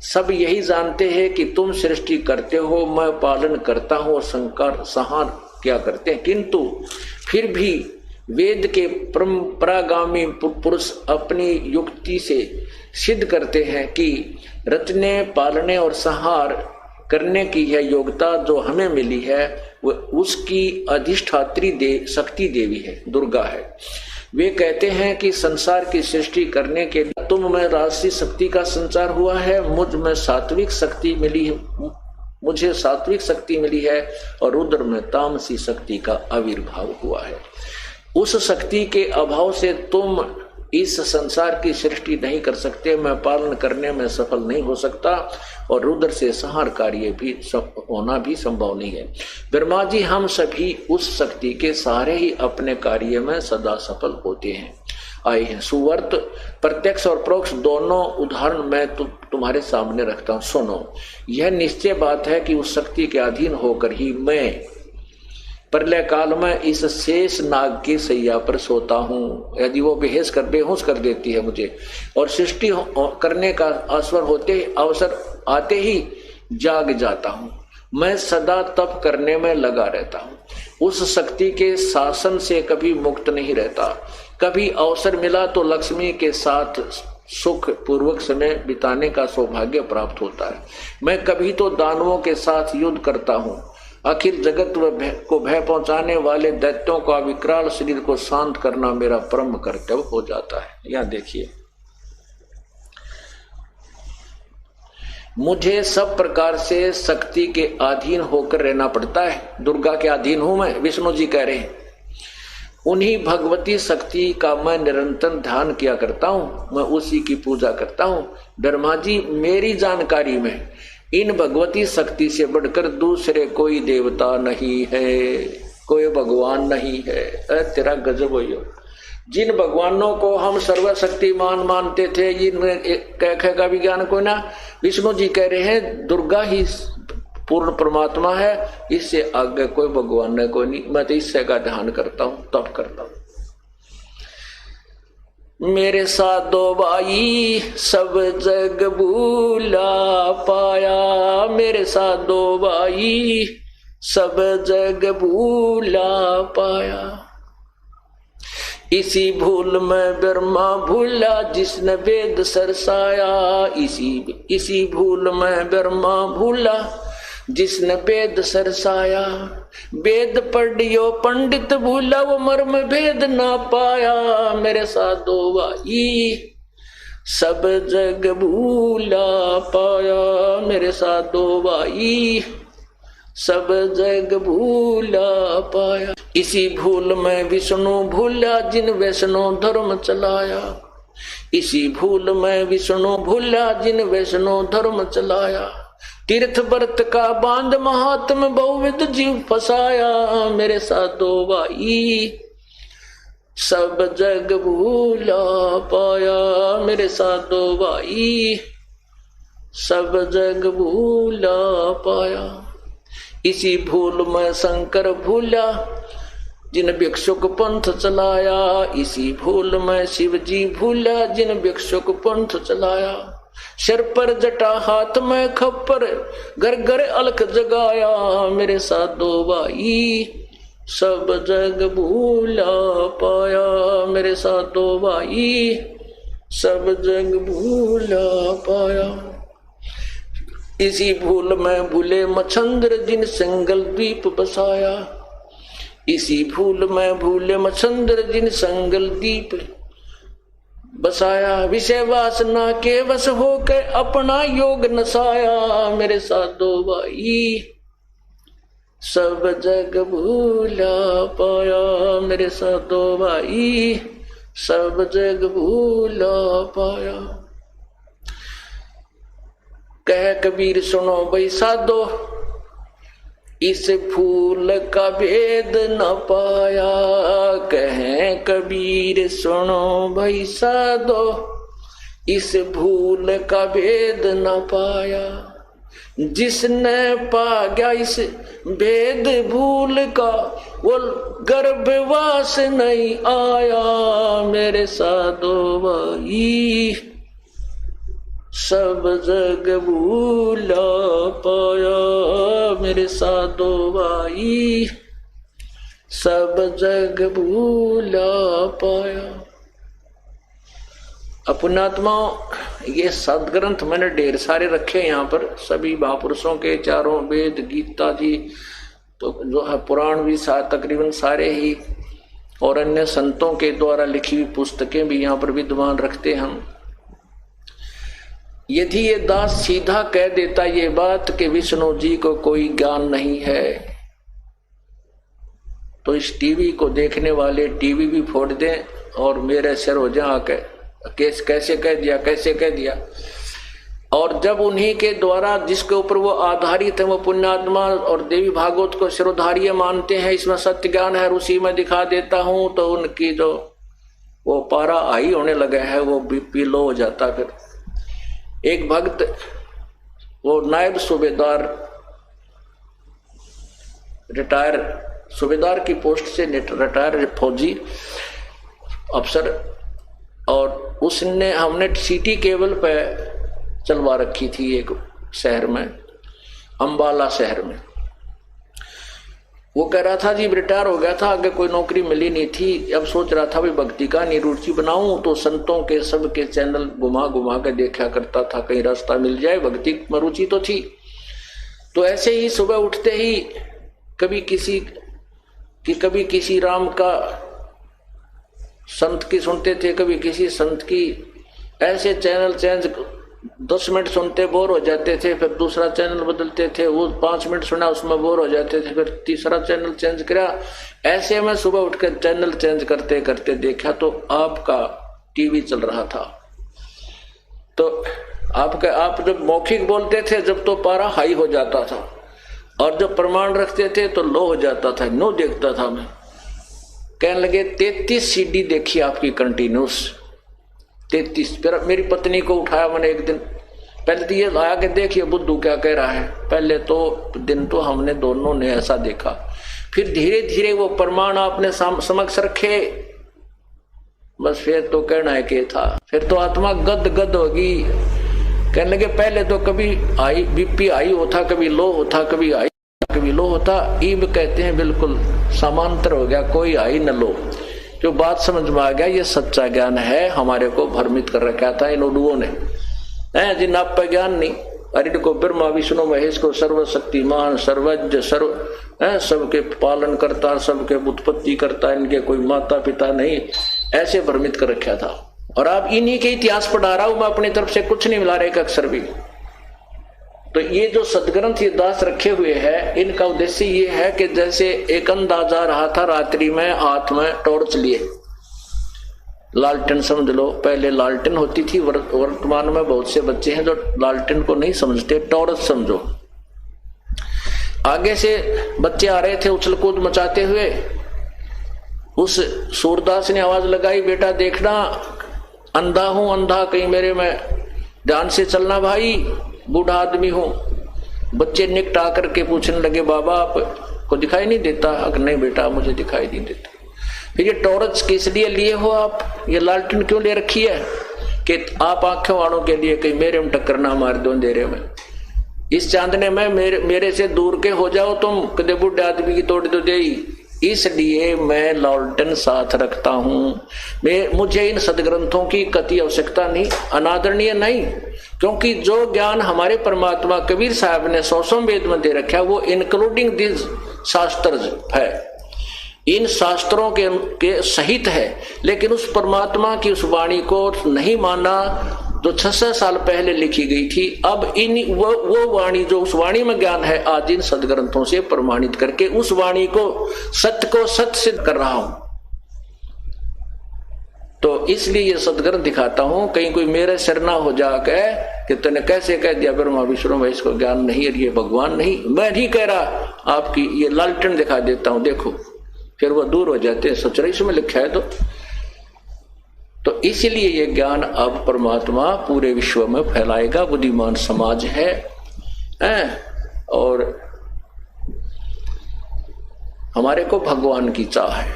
S1: सब यही जानते हैं कि तुम सृष्टि करते हो, मैं पालन करता हूं और संहार क्या करते हैं। किंतु फिर भी वेद के परंपरागामी पुरुष अपनी युक्ति से सिद्ध करते हैं कि रचने, पालने और संहार करने की यह योग्यता जो हमें मिली है वो उसकी अधिष्ठात्री शक्ति देवी है, दुर्गा है। वे कहते हैं कि संसार की सृष्टि करने के लिए तुम में राजसी शक्ति का संचार हुआ है, मुझे सात्विक शक्ति मिली है और रुद्र में तामसी शक्ति का आविर्भाव हुआ है। उस शक्ति के अभाव से तुम इस संसार की सृष्टि नहीं कर सकते, मैं पालन करने में सफल नहीं हो सकता और रुद्र से संहार कार्य भी होना भी संभव नहीं है। ब्रह्मा जी हम सभी उस शक्ति के सहारे ही अपने कार्य में सदा सफल होते हैं आए हैं। सुवर्त प्रत्यक्ष और परोक्ष दोनों उदाहरण मैं तुम्हारे सामने रखता हूं, सुनो। यह निश्चय बात है कि उस शक्ति के अधीन होकर ही मैं प्रलय काल में इस शेष नाग की सैया पर सोता हूँ। यदि वो बेहोश कर देती है मुझे और सृष्टि करने का अवसर आते ही जाग जाता हूँ। मैं सदा तप करने में लगा रहता हूँ। उस शक्ति के शासन से कभी मुक्त नहीं रहता। कभी अवसर मिला तो लक्ष्मी के साथ सुख पूर्वक समय बिताने का सौभाग्य प्राप्त होता है। मैं कभी तो दानवों के साथ युद्ध करता हूँ। आखिर जगत को भय पहुंचाने वाले दैत्यों का विकराल शरीर को शांत करना मेरा परम कर्तव्य हो जाता है। यहां देखिए, मुझे सब प्रकार से शक्ति के अधीन होकर रहना पड़ता है। दुर्गा के अधीन हूं मैं, विष्णु जी कह रहे हैं। उन्हीं भगवती शक्ति का मैं निरंतर ध्यान किया करता हूं, मैं उसी की पूजा करता हूं। ब्रह्मा जी, मेरी जानकारी में इन भगवती शक्ति से बढ़कर दूसरे कोई देवता नहीं है, कोई भगवान नहीं है। अरे तेरा गजब हो। जिन भगवानों को हम सर्वशक्तिमान मानते थे, इनमें कह का विज्ञान कोई ना, विष्णु जी कह रहे हैं दुर्गा ही पूर्ण परमात्मा है, इससे आगे कोई भगवान है कोई नहीं। मैं तो इससे का ध्यान करता हूं, तप करता हूं। मेरे साथ दो भाई सब जग भूला पाया, मेरे साथ दो भाई सब जग भूला पाया। इसी भूल में ब्रह्मा भूला जिसने वेद सरसाया, इसी भूल में ब्रह्मा भूला जिसने वेद सरसाया। वेद पढ़ियो पंडित भूला, वो मर्म भेद ना पाया। मेरे साथ दो भाई सब जग भूला पाया, मेरे साथ दो भाई सब जग भूला पाया। इसी भूल में विष्णु भूला जिन वैष्णो धर्म चलाया। इसी भूल में विष्णु भूला जिन वैष्णो धर्म चलाया। तीर्थ व्रत का बांध महात्म बहुविध जीव फसाया। मेरे साधो भाई सब जग भूला पाया। मेरे साधो भाई सब जग भूला पाया। इसी भूल में शंकर भूला जिन भिक्षुक पंथ चलाया। इसी भूल में शिव जी भूला जिन भिक्षुक पंथ चलाया। सिर पर जटा हाथ में खप्पर घर घर अलख जगाया। मेरे साधो भाई सब जग भूला पाया। मेरे साधो भाई सब जग भूला पाया। इसी भूल में भूले मच्छंद्र जिन संगल द्वीप बसाया। इसी भूल में भूले मच्छंद्र जिन संगल द्वीप बसाया। विषय वासना के वश होकर अपना योग नसाया। मेरे साधो भाई सब जग भूला पाया। मेरे साधो भाई सब जग भूला पाया। कह कबीर सुनो भाई साधो इस फूल का भेद न पाया। कहें कबीर सुनो भाई साधो इस भूल का भेद न पाया। जिसने पा गया इस भेद भूल का वो गर्भवास नहीं आया। मेरे साधो भाई सब जग भूला पाया। मेरे साधो भाई सब जग भूला पाया। पुण्यात्माओं ये सदग्रंथ मैंने ढेर सारे रखे यहाँ पर, सभी महापुरुषों के चारों वेद गीता जी तो जो है पुराण भी तकरीबन सारे ही और अन्य संतों के द्वारा लिखी हुई पुस्तकें भी यहाँ पर विद्वान रखते हम। यदि ये दास सीधा कह देता ये बात कि विष्णु जी को कोई ज्ञान नहीं है तो इस टीवी को देखने वाले टीवी भी फोड़ दें और मेरे सिर हो जाए आके केस कैसे कह दिया। और जब उन्हीं के द्वारा जिसके ऊपर वो आधारित है वो पुण्यात्मा और देवी भागवत को शिरोधार्य मानते हैं, इसमें सत्य ज्ञान है, उसी में दिखा देता हूं तो उनकी जो वो पारा हाई होने लगा है वो बीपी लो हो जाता। फिर एक भक्त वो नायब सूबेदार रिटायर सूबेदार की पोस्ट से रिटायर फौजी अफसर और उसने हमने सिटी केबल पे चलवा रखी थी एक शहर में, अंबाला शहर में। वो कह रहा था जी रिटायर हो गया था, आगे कोई नौकरी मिली नहीं थी, अब सोच रहा था भाई भक्ति का निरुचि बनाऊं तो संतों के सबके चैनल घुमा घुमा के देखा करता था, कहीं रास्ता मिल जाए, भक्ति में रुचि तो थी। तो ऐसे ही सुबह उठते ही कभी किसी राम का संत की सुनते थे, कभी किसी संत की, ऐसे चैनल चेंज 10 मिनट सुनते बोर हो जाते थे, फिर दूसरा चैनल बदलते थे, वो 5 मिनट सुना उसमें बोर हो जाते थे, फिर तीसरा चैनल चेंज किया। ऐसे में सुबह उठकर चैनल चेंज करते करते देखा तो आपका टीवी चल रहा था। तो आप जब मौखिक बोलते थे जब तो पारा हाई हो जाता था और जब प्रमाण रखते थे तो लो हो जाता था। नो देखता था मैं, कहने लगे 33 सीडी देखी आपकी कंटिन्यूस 33। फिर मेरी पत्नी को उठाया मैंने एक दिन, पहले तो ये लाया कि देखिए बुद्धू क्या कह रहा है। पहले तो दिन तो हमने दोनों ने ऐसा देखा, फिर धीरे धीरे वो प्रमाण आपने समक्ष रखे, बस फिर तो कहना है कि था, फिर तो आत्मा गद गद होगी। कहने लगे पहले तो कभी आई बीपी आई होता, कभी लो होता, कभी आई कभी लो होता, ईब कहते हैं बिल्कुल समांतर हो गया, आई आई न लो। जो बात समझ में आ गया ये सच्चा ज्ञान है, हमारे को भ्रमित कर रखा था इन उडुओं ने, जिन आप पे ज्ञान नहीं। अरे को ब्रह्मा विष्णु महेश को सर्वशक्तिमान सर्वज्ञ सर्व सबके पालन करता, सबके उत्पत्ति करता, इनके कोई माता पिता नहीं, ऐसे भ्रमित कर रखा था। और आप इन्हीं के इतिहास पढ़ा रहा हूं मैं, अपनी तरफ से कुछ नहीं मिला रहा एक अक्षर भी। तो ये जो सदग्रंथ ये दास रखे हुए हैं, इनका उद्देश्य ये है कि जैसे एक अंदाजा रहा था रात्रि में हाथ में टॉर्च लिए, लालटेन समझ लो, पहले लालटेन होती थी, वर्तमान में बहुत से बच्चे हैं जो लालटेन को नहीं समझते, टॉर्च समझो। आगे से बच्चे आ रहे थे उछल कूद मचाते हुए, उस सूरदास ने आवाज लगाई, बेटा देखना अंधा हूं, अंधा कहीं मेरे में ध्यान से चलना भाई, बूढ़ा आदमी हूं। बच्चे निकटा करके पूछने लगे, बाबा आपको दिखाई नहीं देता? अगर नहीं बेटा मुझे दिखाई नहीं देता। फिर ये टॉर्च किस लिए लिए हो आप, ये लालटेन क्यों ले रखी है? कि आप आंखों वालों के लिए कहीं मेरे में टक्कर ना मार दो अंधेरे में, इस चांदने में मेरे से दूर के हो जाओ तुम, कदे बूढ़े आदमी की तोड़ दो दे, इसलिए मैं लालटेन साथ रखता हूं। मुझे इन सदग्रंथों की कति आवश्यकता नहीं, अनादरणीय नहीं, क्योंकि जो ज्ञान हमारे परमात्मा कबीर साहब ने 100 वेद में दे रखा है वो इंक्लूडिंग दिस शास्त्र है, इन शास्त्रों के सहित है। लेकिन उस परमात्मा की उस वाणी को नहीं माना जो 600 साल पहले लिखी गई थी। अब इन वो वाणी जो उस वाणी में ज्ञान है, आज इन सदग्रंथों से प्रमाणित करके उस वाणी को सत्य सिद्ध कर रहा हूं। तो इसलिए ये सदग्रंथ दिखाता हूं, कहीं कोई मेरे सिर ना हो जाके कि तूने कैसे कह दिया ब्रह्मा विष्णु में इसको ज्ञान नहीं, ये भगवान नहीं। मैं नहीं कह रहा, आपकी ये लालटेन दिखा देता हूं, देखो। फिर वो दूर हो जाते हैं, सोच रहे इसमें लिखा है तो इसीलिए ये ज्ञान अब परमात्मा पूरे विश्व में फैलाएगा। बुद्धिमान समाज है और हमारे को भगवान की चाह है,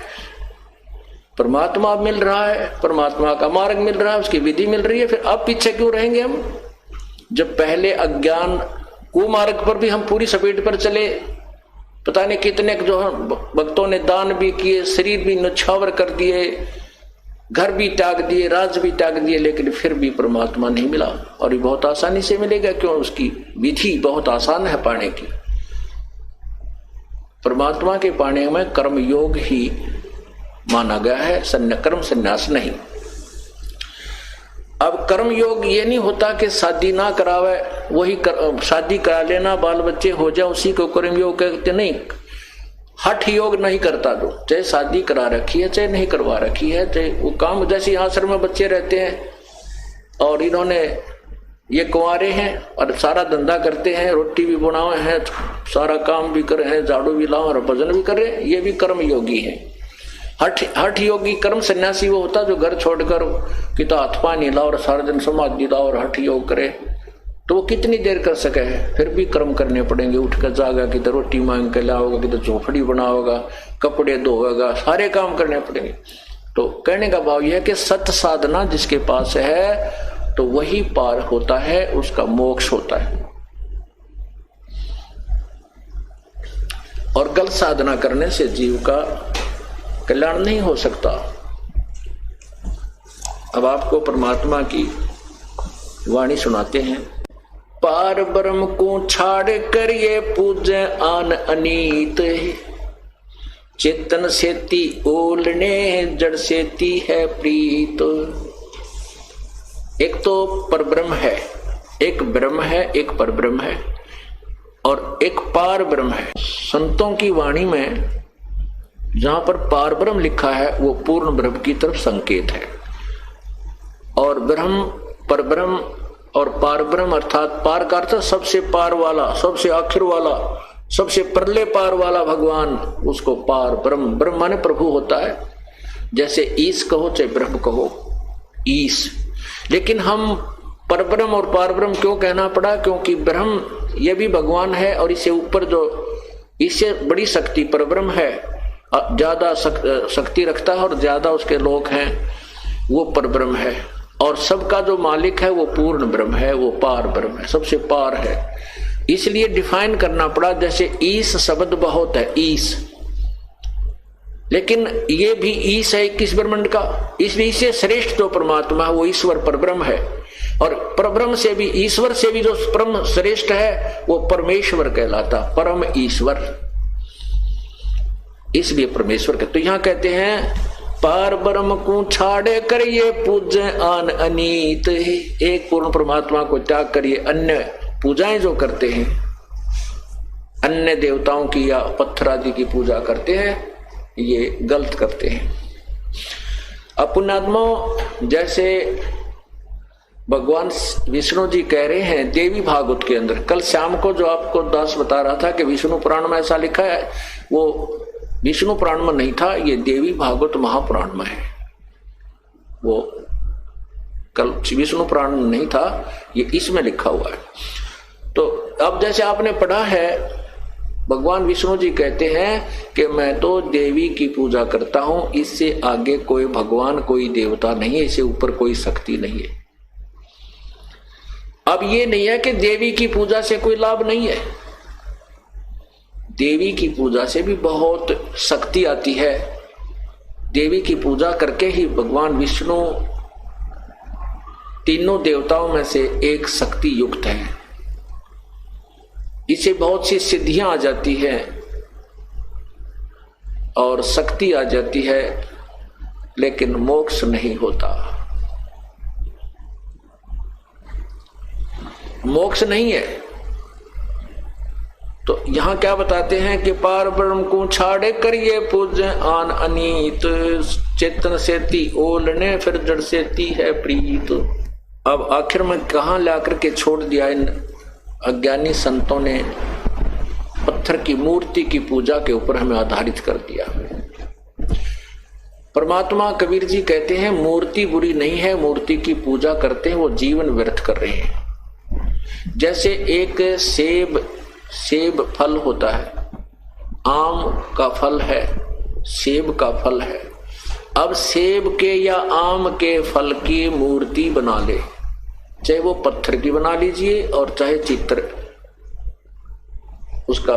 S1: परमात्मा मिल रहा है, परमात्मा का मार्ग मिल रहा है, उसकी विधि मिल रही है। फिर अब पीछे क्यों रहेंगे हम, जब पहले अज्ञान कुमार्ग पर भी हम पूरी स्पीड पर चले। पता नहीं कितने जो भक्तों ने दान भी किए, शरीर भी न्यौछावर कर दिए, घर भी त्याग दिए, राज भी त्याग दिए, लेकिन फिर भी परमात्मा नहीं मिला। और ये बहुत आसानी से मिलेगा, क्यों? उसकी विधि बहुत आसान है पाने की। परमात्मा के पाने में कर्म योग ही माना गया है, कर्म संन्यास नहीं। अब कर्म योग ये नहीं होता कि शादी ना करावे वही शादी करा लेना, बाल बच्चे हो जाए उसी को कर्म योग कहते नहीं। हठ योग नहीं करता जो, चाहे शादी करा रखी है चाहे नहीं करवा रखी है, चाहे वो काम, जैसे आश्रम में बच्चे रहते हैं और इन्होंने ये कुंवारे हैं और सारा धंधा करते हैं, रोटी भी बनावे हैं, सारा काम भी कर रहे हैं, झाड़ू भी लाओ और भजन भी कर रहे हैं, ये भी कर्म योगी है। हठ योगी कर्म सन्यासी वो होता जो घर छोड़कर कि तो हाथ पानी लाओ और सारा दिन समाधि लाओ और हठ योग करे, तो वो कितनी देर कर सके है? फिर भी कर्म करने पड़ेंगे, उठकर जागा, किधर रोटी मांग के लाओगा, किधर झोपड़ी बनाओगा, कपड़े धोएगा, सारे काम करने पड़ेंगे। तो कहने का भाव यह है कि सत्य साधना जिसके पास है तो वही पार होता है, उसका मोक्ष होता है। और गलत साधना करने से जीव का कल्याण नहीं हो सकता। अब आपको परमात्मा की वाणी सुनाते हैं। पार ब्रह्म को छाड़ कर ये पूजे आन अनीत, चेतन सेती ओलने जड़ सेती है प्रीत। एक तो परब्रह्म है, एक ब्रह्म है, एक परब्रह्म है और एक पार ब्रह्म है। संतों की वाणी में जहां पर पार ब्रह्म लिखा है वो पूर्ण ब्रह्म की तरफ संकेत है, और ब्रह्म, परब्रह्म और पार ब्रह्म अर्थात पार का अर्थ सबसे पार वाला, सबसे आखिर वाला, सबसे परले पार वाला भगवान, उसको पार ब्रह्म, ब्रह्म माने प्रभु होता है। जैसे ईश कहो चाहे ब्रह्म कहो, ईश। लेकिन हम परब्रह्म और पार ब्रह्म क्यों कहना पड़ा? क्योंकि ब्रह्म ये भी भगवान है और इससे ऊपर जो इससे बड़ी शक्ति परब्रह्म है, ज्यादा शक्ति रखता है और ज्यादा उसके लोक हैं, वो परब्रह्म है। और सबका जो मालिक है वो पूर्ण ब्रह्म है, वो पार ब्रह्म है, सबसे पार है। इसलिए डिफाइन करना पड़ा। जैसे ईश शब्द बहुत है, ईश, लेकिन ये भी ईश है 21 ब्रह्मांड का, इसलिए इससे श्रेष्ठ जो परमात्मा है वो ईश्वर परब्रह्म है। और परब्रह्म से भी, ईश्वर से भी जो परम श्रेष्ठ है वो परमेश्वर कहलाता, परम ईश्वर, इसलिए परमेश्वर कहते। तो यहां कहते हैं पार ब्रह्म को छाड़े कर ये पूजे आन अनीत। एक पूर्ण परमात्मा को त्याग करिए अन्य पूजाएं जो करते हैं, अन्य देवताओं की या पत्थर आदि की पूजा करते हैं, ये गलत करते हैं। अब पुण्यात्माओं, जैसे भगवान विष्णु जी कह रहे हैं देवी भागवत के अंदर, कल शाम को जो आपको दास बता रहा था कि विष्णु पुराण में ऐसा लिखा है, वो विष्णु पुराण में नहीं था, ये देवी भागवत महापुराण में है। वो कल विष्णु पुराण में नहीं था, ये इसमें लिखा हुआ है। तो अब जैसे आपने पढ़ा है, भगवान विष्णु जी कहते हैं कि मैं तो देवी की पूजा करता हूं, इससे आगे कोई भगवान कोई देवता नहीं है, इससे ऊपर कोई शक्ति नहीं है। अब ये नहीं है कि देवी की पूजा से कोई लाभ नहीं है, देवी की पूजा से भी बहुत शक्ति आती है। देवी की पूजा करके ही भगवान विष्णु तीनों देवताओं में से एक शक्ति युक्त है, इसे बहुत सी सिद्धियां आ जाती है और शक्ति आ जाती है, लेकिन मोक्ष नहीं होता, मोक्ष नहीं है। तो यहां क्या बताते हैं कि पार ब्रह्म को छाड़े करिए पूज आन अनीत, चेतन सेती ओलने फिर जड़ सेती है प्रीत। अब आखिर में कहां लाकर के छोड़ दिया इन अज्ञानी संतों ने, पत्थर की मूर्ति की पूजा के ऊपर हमें आधारित कर दिया। परमात्मा कबीर जी कहते हैं मूर्ति बुरी नहीं है, मूर्ति की पूजा करते हैं वो जीवन व्यर्थ कर रहे हैं। जैसे एक सेब फल होता है, आम का फल है, सेब का फल है। अब सेब के या आम के फल की मूर्ति बना ले, चाहे वो पत्थर की बना लीजिए और चाहे चित्र उसका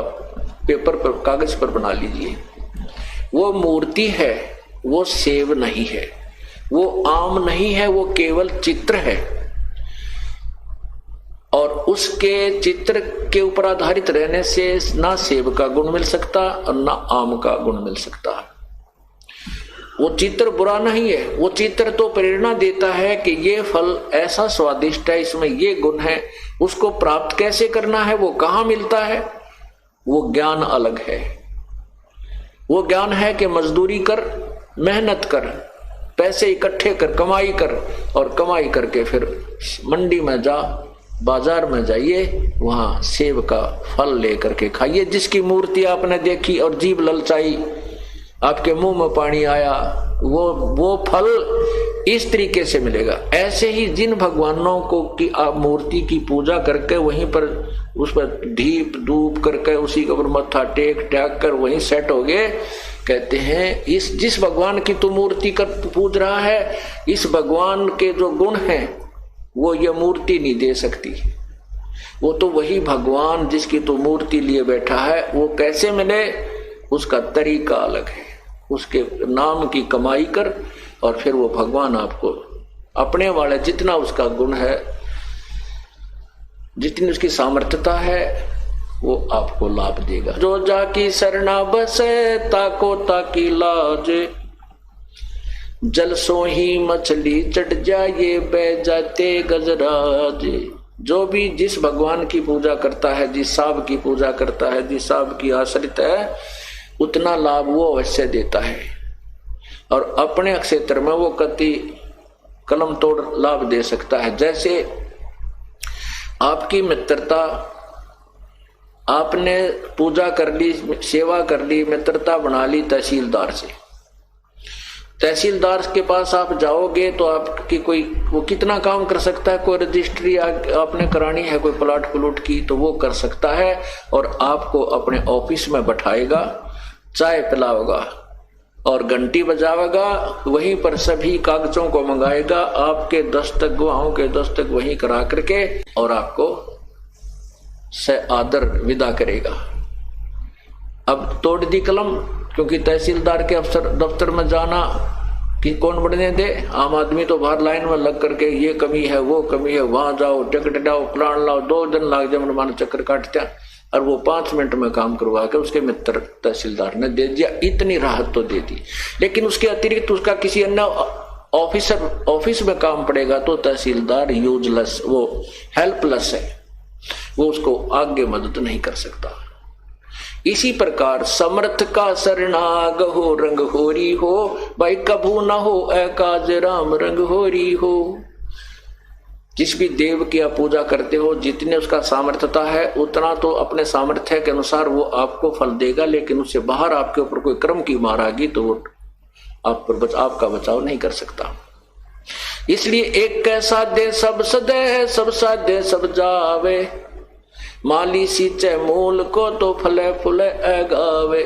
S1: पेपर पर कागज पर बना लीजिए, वो मूर्ति है, वो सेब नहीं है, वो आम नहीं है, वो केवल चित्र है। और उसके चित्र के ऊपर आधारित रहने से ना सेब का गुण मिल सकता और ना आम का गुण मिल सकता। वो चित्र बुरा नहीं है, वो चित्र तो प्रेरणा देता है कि ये फल ऐसा स्वादिष्ट है, इसमें ये गुण है। उसको प्राप्त कैसे करना है, वो कहाँ मिलता है, वो ज्ञान अलग है। वो ज्ञान है कि मजदूरी कर, मेहनत कर, पैसे इकट्ठे कर, कमाई कर, और कमाई करके फिर मंडी में जा, बाजार में जाइए, वहां सेब का फल लेकर के खाइए। जिसकी मूर्ति आपने देखी और जीभ ललचाई, आपके मुंह में पानी आया, वो फल इस तरीके से मिलेगा। ऐसे ही जिन भगवानों को की आप मूर्ति की पूजा करके वहीं पर उस पर दीप धूप करके उसी के ऊपर मत्था टेक कर वहीं सेट हो गए, कहते हैं इस जिस भगवान की तू मूर्ति कर पूज रहा है, इस भगवान के जो गुण हैं वो ये मूर्ति नहीं दे सकती। वो तो वही भगवान जिसकी तू मूर्ति लिए बैठा है, वो कैसे मिले, उसका तरीका अलग है। उसके नाम की कमाई कर और फिर वो भगवान आपको अपने वाले जितना उसका गुण है, जितनी उसकी सामर्थ्यता है, वो आपको लाभ देगा। जो जाकी शरणा बसे ताको ताकी लाज, जल सो ही मछली चढ़ जाए बह जाते गजराज। जो भी जिस भगवान की पूजा करता है, जिस साब की पूजा करता है, जिस साब की आश्रित है, उतना लाभ वो अवश्य देता है। और अपने क्षेत्र में वो कति कलम तोड़ लाभ दे सकता है। जैसे आपकी मित्रता, आपने पूजा कर ली, सेवा कर ली, मित्रता बना ली तहसीलदार से, तहसीलदार के पास आप जाओगे तो आपकी कोई वो कितना काम कर सकता है, कोई रजिस्ट्री आपने करानी है, कोई प्लाट प्लूट की, तो वो कर सकता है और आपको अपने ऑफिस में बैठाएगा, चाय पिलाएगा और घंटी बजावेगा, वहीं पर सभी कागजों को मंगाएगा, आपके दस्तक गवाहों के दस्तक वहीं करा करके और आपको से आदर विदा करेगा। अब तोड़ दी कलम, क्योंकि तहसीलदार के अफसर दफ्तर में जाना कि कौन बढ़ने दे, आम आदमी तो बाहर लाइन में लग करके ये कमी है वो कमी है, वहां जाओ टिकट लाओ प्लान लाओ, 2 दिन लाग जाए मन चक्कर काटते हैं, और वो 5 मिनट में काम करवा के उसके मित्र तहसीलदार ने दे दिया, इतनी राहत तो दे दी। लेकिन उसके अतिरिक्त उसका किसी अन्य ऑफिस में काम पड़ेगा तो तहसीलदार यूजलेस, वो हेल्पलेस है, वो उसको आगे मदद नहीं कर सकता। इसी प्रकार समर्थ का शरणाग हो रंग होरी हो, भाई कभू न हो एकाज राम रंग होरी हो। जिस भी देव की आप पूजा करते हो, जितने उसका सामर्थ्यता है उतना तो अपने सामर्थ्य के अनुसार वो आपको फल देगा, लेकिन उससे बाहर आपके ऊपर कोई क्रम की मार आएगी तो वो आपका बचाव नहीं कर सकता। इसलिए एक कैसा दे सब सदे है, सब साधे सब जावे, माली सींचे मूल को तो फले फूले गावे।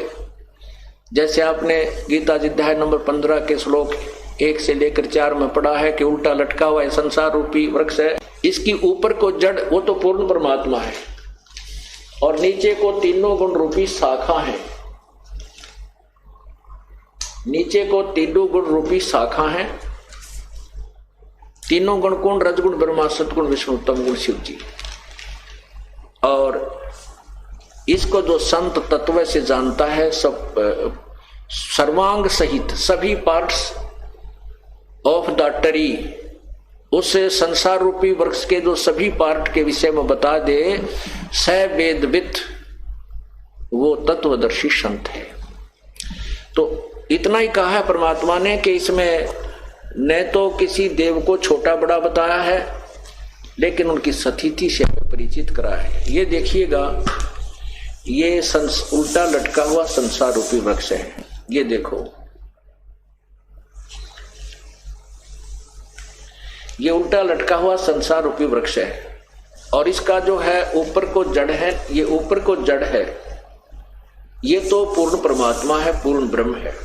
S1: जैसे आपने गीता जी अध्याय नंबर 15 के श्लोक 1 से लेकर 4 में पढ़ा है कि उल्टा लटका हुआ है संसार रूपी वृक्ष है, इसकी ऊपर को जड़ वो तो पूर्ण परमात्मा है और नीचे को तीनों गुण रूपी शाखा है, नीचे को तीनों गुण रूपी शाखा है। तीनों गुण कौन? रजगुण ब्रह्मा, सतगुण विष्णु, तम गुण शिव जी। और इसको जो संत तत्व से जानता है, सब सर्वांग सहित सभी पार्ट्स ऑफ द ट्री, उस संसार रूपी वृक्ष के जो सभी पार्ट के विषय में बता दे, स वेदविद, वो तत्वदर्शी संत है। तो इतना ही कहा है परमात्मा ने कि इसमें न तो किसी देव को छोटा बड़ा बताया है, लेकिन उनकी स्थिति से परिचित करा है। ये देखिएगा, ये उल्टा लटका हुआ संसार रूपी वृक्ष है। ये देखो, ये उल्टा लटका हुआ संसार रूपी वृक्ष है और इसका जो है ऊपर को जड़ है, ये ऊपर को जड़ है, ये तो पूर्ण परमात्मा है, पूर्ण ब्रह्म है।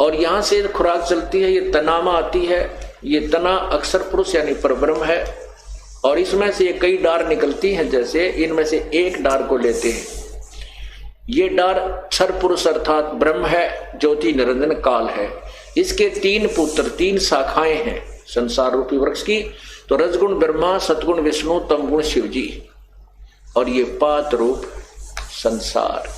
S1: और यहां से खुराक चलती है, ये तना में आती है, ये तना अक्षर पुरुष यानी परब्रह्म है और इसमें से ये कई डार निकलती हैं। जैसे इनमें से एक डार को लेते हैं, ये डार क्षर पुरुष अर्थात ब्रह्म है, ज्योति निरंजन काल है। इसके 3 पुत्र, 3 शाखाएं हैं संसार रूपी वृक्ष की, तो रजगुण ब्रह्मा, सतगुण विष्णु, तमगुण शिव जी, और ये पात रूप संसार।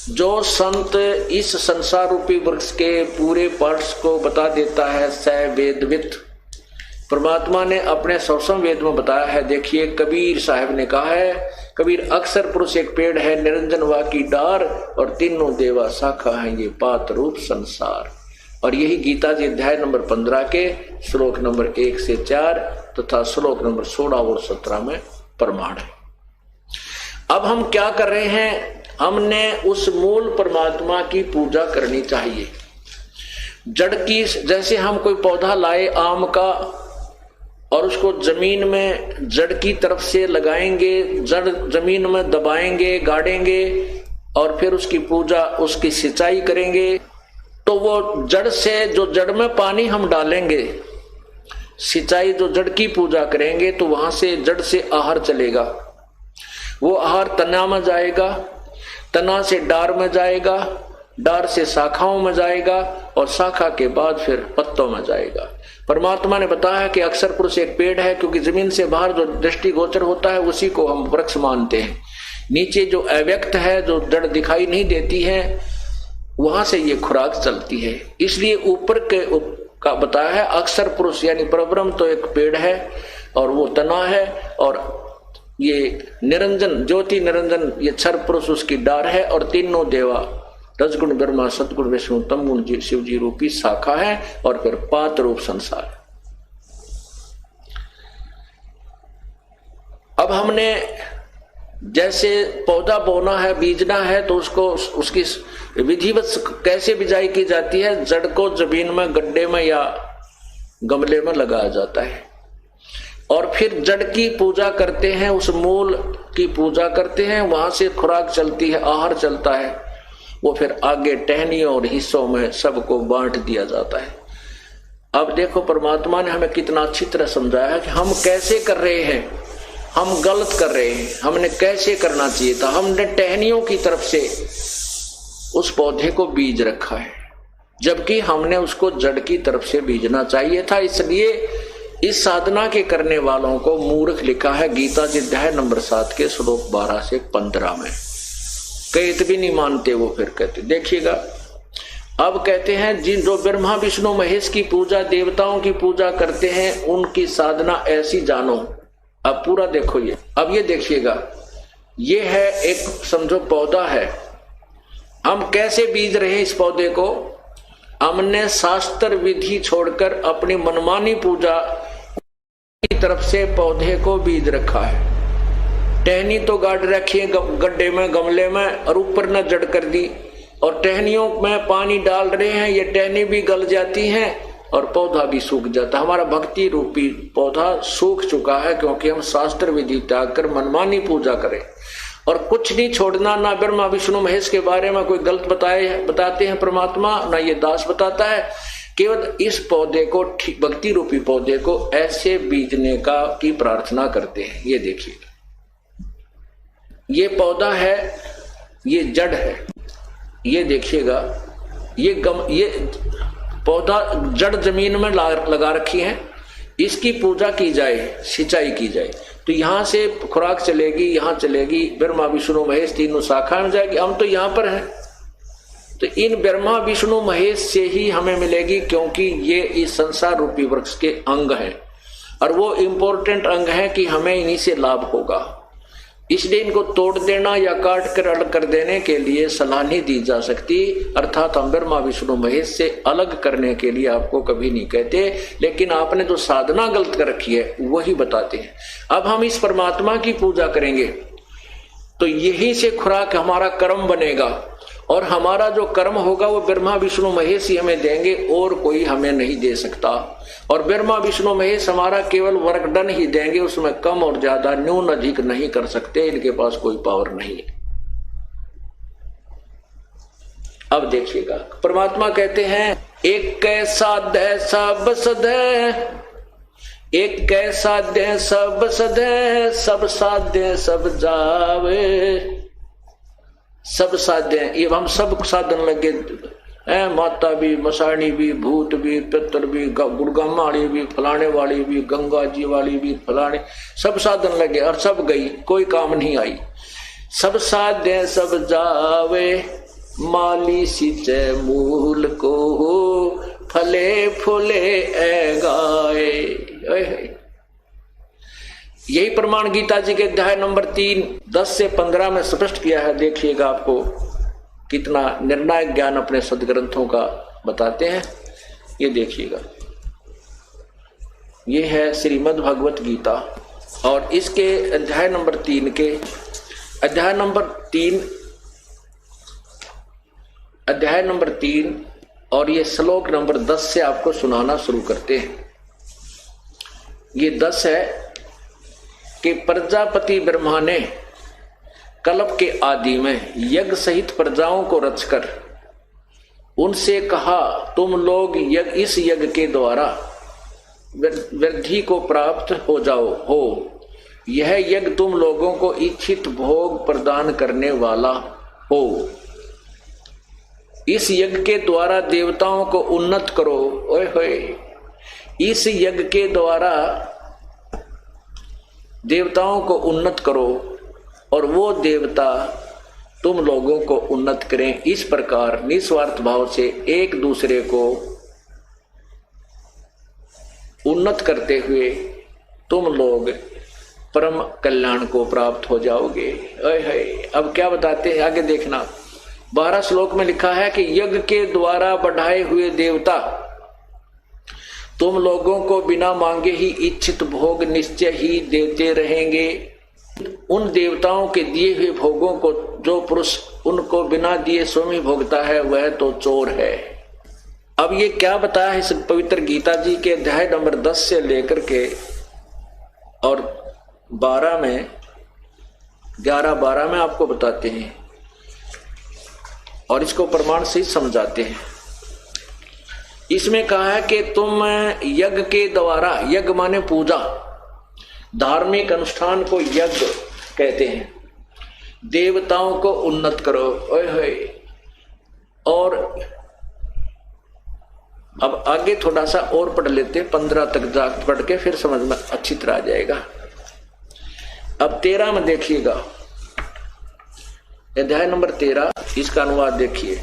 S1: जो संत इस संसार रूपी वृक्ष के पूरे पार्ट्स को बता देता है, स वेदविद, परमात्मा ने अपने सौसम वेद में बताया है। देखिए, कबीर साहब ने कहा है, कबीर अक्षर पुरुष एक पेड़ है, निरंजन वा की डार, और तीनों देवा शाखा है, ये पात रूप संसार। और यही गीता जी अध्याय नंबर 15 के श्लोक नंबर 1 से 4 तथा श्लोक नंबर 16 और 17 में प्रमाण है। अब हम क्या कर रहे हैं? हमने उस मूल परमात्मा की पूजा करनी चाहिए। जड़ की, जैसे हम कोई पौधा लाए आम का और उसको जमीन में जड़ की तरफ से लगाएंगे, जड़ जमीन में दबाएंगे, गाड़ेंगे और फिर उसकी पूजा, उसकी सिंचाई करेंगे, तो वो जड़ से, जो जड़ में पानी हम डालेंगे, सिंचाई जो जड़ की पूजा करेंगे, तो वहां से जड़ से आहार चलेगा, वो आहार तना में जाएगा, तना से डार में जाएगा, डार से शाखाओं में जाएगा और शाखा के बाद फिर पत्तों में जाएगा। परमात्मा ने बताया कि अक्षर पुरुष एक पेड़ है, क्योंकि जमीन से बाहर जो दृष्टिगोचर होता है उसी को हम वृक्ष मानते हैं। नीचे जो अव्यक्त है, जो जड़ दिखाई नहीं देती है, वहां से ये खुराक चलती है। इसलिए ऊपर के का बताया है, अक्षर पुरुष यानी परब्रह्म तो एक पेड़ है और वो तना है, और ये निरंजन, ज्योति निरंजन, ये क्षर पुरुष उसकी डार है, और तीनों देवा रजगुण ब्रह्मा, सतगुण विष्णु, तमगुण शिव जी रूपी शाखा है, और फिर पात रूप संसार। अब हमने जैसे पौधा बोना है, बीजना है, तो उसको उसकी विधिवत कैसे बिजाई की जाती है? जड़ को जमीन में, गड्ढे में या गमले में लगाया जाता है और फिर जड़ की पूजा करते हैं, उस मूल की पूजा करते हैं, वहां से खुराक चलती है, आहार चलता है, वो फिर आगे टहनियों और हिस्सों में सबको बांट दिया जाता है। अब देखो, परमात्मा ने हमें कितना अच्छी तरह समझाया है कि हम कैसे कर रहे हैं, हम गलत कर रहे हैं, हमने कैसे करना चाहिए था। हमने टहनियों की तरफ से उस पौधे को बीज रखा है, जबकि हमने उसको जड़ की तरफ से बीजना चाहिए था। इसलिए इस साधना के करने वालों को मूर्ख लिखा है गीता जी अध्याय नंबर 7 के श्लोक 12 से 15 में। कहते भी नहीं मानते वो, फिर कहते, देखिएगा अब कहते हैं, जिन जो ब्रह्मा विष्णु महेश की पूजा, देवताओं की पूजा करते हैं, उनकी साधना ऐसी जानो। अब पूरा देखो ये, अब ये देखिएगा, ये है एक समझो पौधा है। हम कैसे बीज रहे हैं इस पौधे को? हमने शास्त्र विधि छोड़कर अपनी मनमानी पूजा की तरफ से पौधे को बीज रखा है। टहनी तो गाड़ रखी है गड्ढे में, गमले में, और ऊपर न जड़ कर दी, और टहनियों में पानी डाल रहे हैं, ये टहनी भी गल जाती हैं और पौधा भी सूख जाता है। हमारा भक्ति रूपी पौधा सूख चुका है क्योंकि हम शास्त्र विधि त्याग कर मनमानी पूजा करें। और कुछ नहीं छोड़ना, ना ब्रह्मा विष्णु महेश के बारे में कोई गलत बताते हैं परमात्मा, ना ये दास बताता है। केवल इस पौधे को, भक्ति रूपी पौधे को ऐसे बीजने की प्रार्थना करते हैं। ये देखिए, ये पौधा है, ये जड़ है, ये देखिएगा, ये पौधा जड़ जमीन में लगा रखी है। इसकी पूजा की जाए, सिंचाई की जाए तो यहां से खुराक चलेगी, यहां चलेगी, ब्रह्मा विष्णु महेश तीनों शाखा में जाएगी। हम तो यहां पर हैं, तो इन ब्रह्मा विष्णु महेश से ही हमें मिलेगी, क्योंकि ये इस संसार रूपी वृक्ष के अंग हैं और वो इंपॉर्टेंट अंग है कि हमें इन्हीं से लाभ होगा। इसलिए इनको तोड़ देना या काट कर अलग कर देने के लिए सलाह नहीं दी जा सकती। अर्थात हम ब्रह्मा विष्णु महेश से अलग करने के लिए आपको कभी नहीं कहते, लेकिन आपने जो साधना गलत कर रखी है वही बताते हैं। अब हम इस परमात्मा की पूजा करेंगे तो यही से खुराक हमारा कर्म बनेगा, और हमारा जो कर्म होगा वो ब्रह्मा विष्णु महेश ही हमें देंगे, और कोई हमें नहीं दे सकता। और ब्रह्मा विष्णु महेश हमारा केवल वर्क डन ही देंगे, उसमें कम और ज्यादा न्यून अधिक नहीं कर सकते, इनके पास कोई पावर नहीं है। अब देखिएगा, परमात्मा कहते हैं एक कैसा दे सब सदे, एक कैसा दे सब सदे, सब साधे सब जावे। सब साध्य हैं, ये हम सब साधन लगे हैं, माता भी, मसाणी भी, भूत भी, पितर भी, गुड़गमाड़ी भी, फलाने वाली भी, गंगा जी वाली भी, फलाने सब साधन लगे और सब गई, कोई काम नहीं आई। सब साध्य सब जावे, माली सिंचे मूल को, फले फूले ए गाए। यही प्रमाण गीता जी के अध्याय नंबर 3, 10 से 15 में स्पष्ट किया है। देखिएगा, आपको कितना निर्णायक ज्ञान अपने सदग्रंथों का बताते हैं। ये देखिएगा, ये है श्रीमद् भगवत गीता, और इसके अध्याय नंबर 3 के अध्याय नंबर 3 और ये श्लोक नंबर 10 से आपको सुनाना शुरू करते हैं। ये 10 है कि प्रजापति ब्रह्मा ने कल्प के आदि में यज्ञ सहित प्रजाओं को रचकर उनसे कहा, तुम लोग इस यज्ञ के द्वारा वृद्धि को प्राप्त हो जाओ हो। यह यज्ञ तुम लोगों को इच्छित भोग प्रदान करने वाला हो। इस यज्ञ के द्वारा देवताओं को उन्नत करो। ओए होए, इस यज्ञ के द्वारा देवताओं को उन्नत करो और वो देवता तुम लोगों को उन्नत करें। इस प्रकार निस्वार्थ भाव से एक दूसरे को उन्नत करते हुए तुम लोग परम कल्याण को प्राप्त हो जाओगे। अब क्या बताते हैं, आगे देखना। 12 श्लोक में लिखा है कि यज्ञ के द्वारा बढ़ाए हुए देवता तुम लोगों को बिना मांगे ही इच्छित भोग निश्चय ही देते रहेंगे। उन देवताओं के दिए हुए भोगों को जो पुरुष उनको बिना दिए स्वयं ही भोगता है वह तो चोर है। अब ये क्या बताया है इस पवित्र गीता जी के अध्याय नंबर 10 से लेकर के और 12 में 11-12 में आपको बताते हैं और इसको प्रमाण से समझाते हैं। इसमें कहा है कि तुम यज्ञ के द्वारा, यज्ञ माने पूजा, धार्मिक अनुष्ठान को यज्ञ कहते हैं, देवताओं को उन्नत करो। ओए होए। और अब आगे थोड़ा सा और पढ़ लेते, 15 तक जाकर पढ़ के फिर समझ में अच्छी तरह आ जाएगा। अब 13 में देखिएगा, अध्याय नंबर 13, इसका अनुवाद देखिए।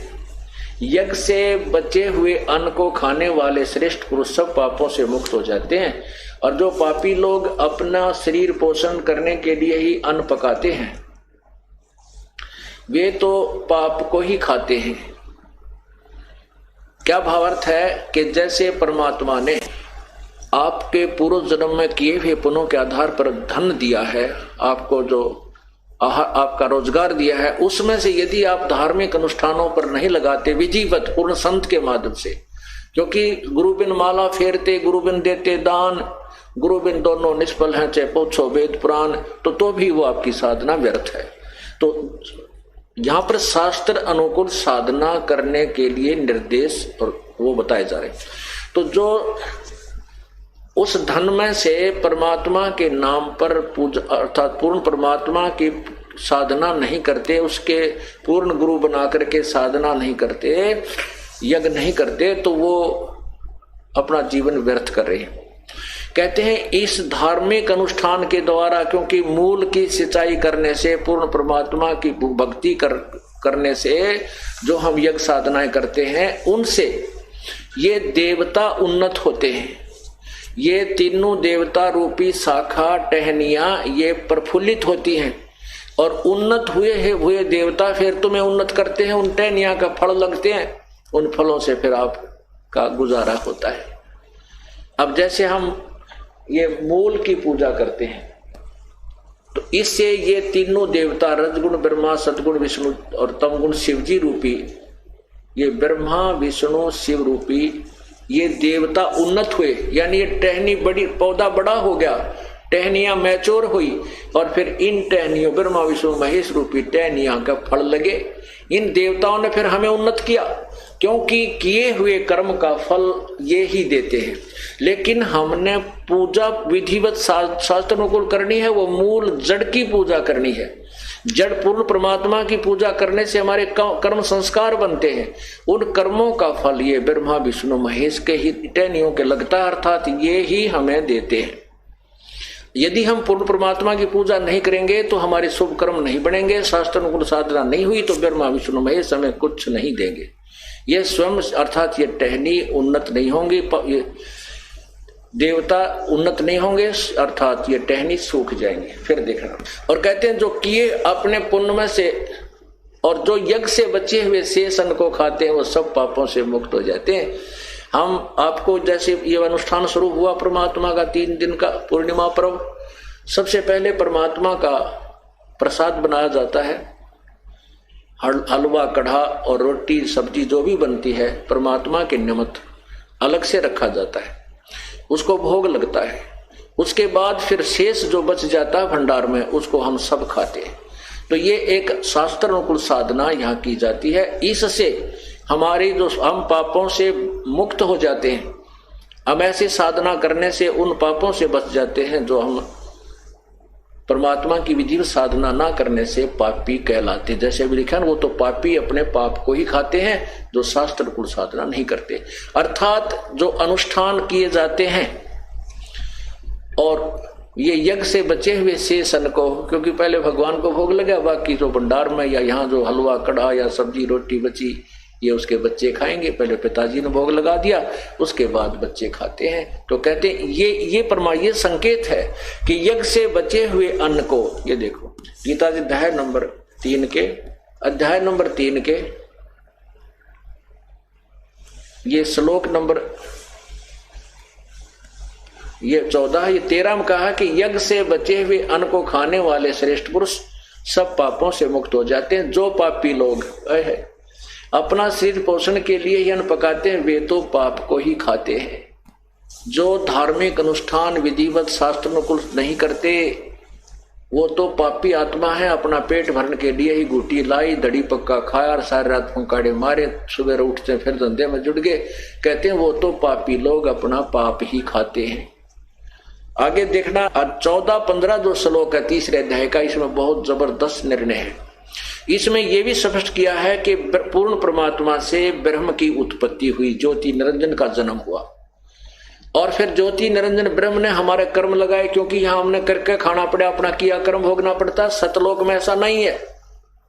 S1: यज्ञ से बचे हुए अन्न को खाने वाले श्रेष्ठ पुरुष सब पापों से मुक्त हो जाते हैं, और जो पापी लोग अपना शरीर पोषण करने के लिए ही अन्न पकाते हैं वे तो पाप को ही खाते हैं। क्या भावार्थ है कि जैसे परमात्मा ने आपके पूर्व जन्म में किए हुए पुण्यों के आधार पर धन दिया है, आपको जो आपका रोजगार दिया है, उसमें से यदि आप धार्मिक अनुष्ठानों पर नहीं लगाते विधिवत पूर्ण संत के माध्यम से, क्योंकि गुरु बिन माला फेरते गुरु बिन देते दान, गुरु बिन दोनों निष्फल हैं चाहे पूछो वेद पुराण, तो भी वो आपकी साधना व्यर्थ है। तो यहाँ पर शास्त्र अनुकूल साधना करने के लिए निर्देश और वो बताए जा रहे हैं। तो जो उस धन में से परमात्मा के नाम पर पूजा अर्थात पूर्ण परमात्मा की साधना नहीं करते, उसके पूर्ण गुरु बना करके साधना नहीं करते, यज्ञ नहीं करते, तो वो अपना जीवन व्यर्थ कर रहे हैं। कहते हैं इस धार्मिक अनुष्ठान के द्वारा, क्योंकि मूल की सिंचाई करने से, पूर्ण परमात्मा की भक्ति करने से जो हम यज्ञ साधनाएं करते हैं, उनसे ये देवता उन्नत होते हैं। ये तीनों देवता रूपी शाखा टहनियां ये प्रफुल्लित होती हैं और उन्नत हुए देवता फिर तुम्हें उन्नत करते हैं, उन टहनियां का फल लगते हैं, उन फलों से फिर आपका गुजारा होता है। अब जैसे हम ये मूल की पूजा करते हैं तो इससे ये तीनों देवता रजगुण ब्रह्मा, सतगुण विष्णु और तमगुण शिवजी रूपी, ये ब्रह्मा विष्णु शिव रूपी ये देवता उन्नत हुए, यानी ये टहनी बड़ी, पौधा बड़ा हो गया, टहनियां मैच्योर हुई और फिर इन टहनियों ब्रह्मा विष्णु महेश रूपी टहनियां का फल लगे। इन देवताओं ने फिर हमें उन्नत किया, क्योंकि किए हुए कर्म का फल ये ही देते हैं। लेकिन हमने पूजा विधिवत शास्त्र अनुकूल करनी है, वो मूल जड़ की पूजा करनी है। जड़ पूर्ण परमात्मा की पूजा करने से हमारे कर्म संस्कार बनते हैं, उन कर्मों का फल ये ब्रह्मा विष्णु महेश के ही टहनियों के लगता है, अर्थात ये ही हमें देते हैं। यदि हम पूर्ण परमात्मा की पूजा नहीं करेंगे तो हमारे शुभ कर्म नहीं बनेंगे, शास्त्र अनुकूल साधना नहीं हुई तो ब्रह्मा विष्णु महेश हमें कुछ नहीं देंगे। ये स्वयं अर्थात ये टहनी उन्नत नहीं होंगी, ये देवता उन्नत नहीं होंगे, अर्थात ये टहनी सूख जाएंगे। फिर देखना, और कहते हैं जो किए अपने पुण्य में से और जो यज्ञ से बचे हुए शेष अन्न को खाते हैं वो सब पापों से मुक्त हो जाते हैं। हम आपको जैसे ये अनुष्ठान शुरू हुआ परमात्मा का 3 दिन का पूर्णिमा पर्व, सबसे पहले परमात्मा का प्रसाद बनाया जाता है, हलवा कढ़ा और रोटी सब्जी जो भी बनती है परमात्मा के निमित्त अलग से रखा जाता है, उसको भोग लगता है। उसके बाद फिर शेष जो बच जाता है भंडार में उसको हम सब खाते हैं। तो ये एक शास्त्र अनुकूल साधना यहाँ की जाती है। इससे हमारी जो हम पापों से मुक्त हो जाते हैं, हम ऐसी साधना करने से उन पापों से बच जाते हैं जो हम परमात्मा की विधि साधना ना करने से पापी कहलाते। जैसे भी लिखा है वो तो पापी अपने पाप को ही खाते हैं जो शास्त्र अनुकूल साधना नहीं करते। अर्थात जो अनुष्ठान किए जाते हैं और ये यज्ञ से बचे हुए शेष अन्न को, क्योंकि पहले भगवान को भोग लगा, बाकी जो भंडार में या यहाँ जो हलवा कढ़ा या सब्जी रोटी बची ये उसके बच्चे खाएंगे। पहले पिताजी ने भोग लगा दिया, उसके बाद बच्चे खाते हैं। तो कहते हैं ये संकेत है कि यज्ञ से बचे हुए अन्न को, ये देखो गीता जी अध्याय नंबर 3 के ये श्लोक नंबर ये 14 ये 13 में कहा कि यज्ञ से बचे हुए अन्न को खाने वाले श्रेष्ठ पुरुष सब पापों से मुक्त हो जाते हैं। जो पापी लोग अपना शरीर पोषण के लिए ही अन्न पकाते हैं वे तो पाप को ही खाते हैं। जो धार्मिक अनुष्ठान विधिवत शास्त्र अनुकूल नहीं करते वो तो पापी आत्मा है, अपना पेट भरने के लिए ही गुटी लाई, दड़ी पक्का खाया और सारी रात फुंकाड़े मारे, सुबह उठते फिर धंधे में जुट गए। कहते हैं वो तो पापी लोग अपना पाप ही खाते हैं। आगे देखना 14-15 जो श्लोक है 3रे अध्याय का, इसमें बहुत जबरदस्त निर्णय है। इसमें यह भी स्पष्ट किया है कि पूर्ण परमात्मा से ब्रह्म की उत्पत्ति हुई, ज्योति निरंजन का जन्म हुआ और फिर ज्योति निरंजन ब्रह्म ने हमारे कर्म लगाए, क्योंकि यहां हमने करके खाना पड़ा, अपना किया कर्म भोगना पड़ता। सतलोक में ऐसा नहीं है,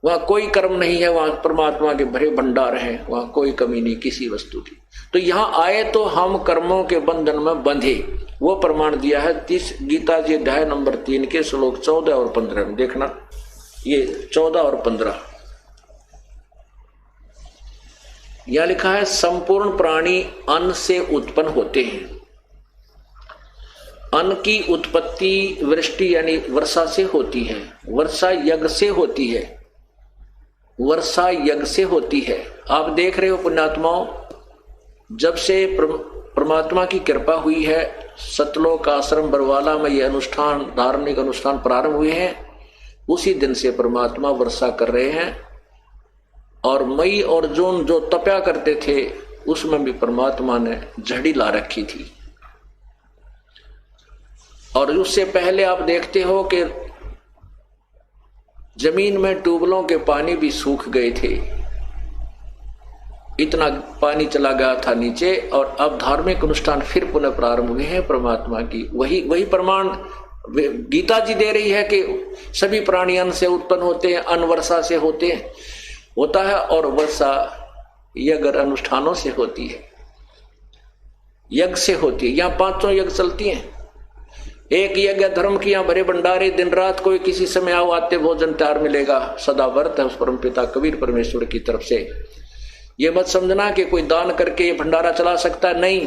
S1: वहां कोई कर्म नहीं है, वहां परमात्मा के भरे भंडार हैं, वहां कोई कमी नहीं किसी वस्तु की। तो यहां आए तो हम कर्मों के बंधन में बंधे, वो प्रमाण दिया है गीता जी अध्याय नंबर 3 के श्लोक 14 और 15 में। देखना ये 14 और 15 यह लिखा है संपूर्ण प्राणी अन्न से उत्पन्न होते हैं। अन्न की उत्पत्ति वृष्टि यानी वर्षा से होती है, वर्षा यज्ञ से होती है, वर्षा यज्ञ से होती है। आप देख रहे हो पुण्यात्माओं, जब से परमात्मा की कृपा हुई है, सतलोक आश्रम बरवाला में ये अनुष्ठान, धार्मिक अनुष्ठान प्रारंभ हुए हैं, उसी दिन से परमात्मा वर्षा कर रहे हैं। और मई और जून जो तपया करते थे उसमें भी परमात्मा ने झड़ी ला रखी थी। और उससे पहले आप देखते हो कि जमीन में ट्यूबवेलों के पानी भी सूख गए थे, इतना पानी चला गया था नीचे। और अब धार्मिक अनुष्ठान फिर पुनः प्रारंभ हुए हैं परमात्मा की। वही प्रमाण गीता जी दे रही है कि सभी प्राणी अन्न से उत्पन्न होते हैं, अन्न वर्षा से होता है और वर्षा यज्ञ अनुष्ठानों से होती है, यज्ञ से होती है। यहाँ 5 यज्ञ चलती हैं। एक यज्ञ धर्म की, यहाँ भरे भंडारे, दिन रात कोई किसी समय आओ आते भोजन तैयार मिलेगा, सदा व्रत है उस परम पिता कबीर परमेश्वर की तरफ से। ये मत समझना कि कोई दान करके ये भंडारा चला सकता है, नहीं।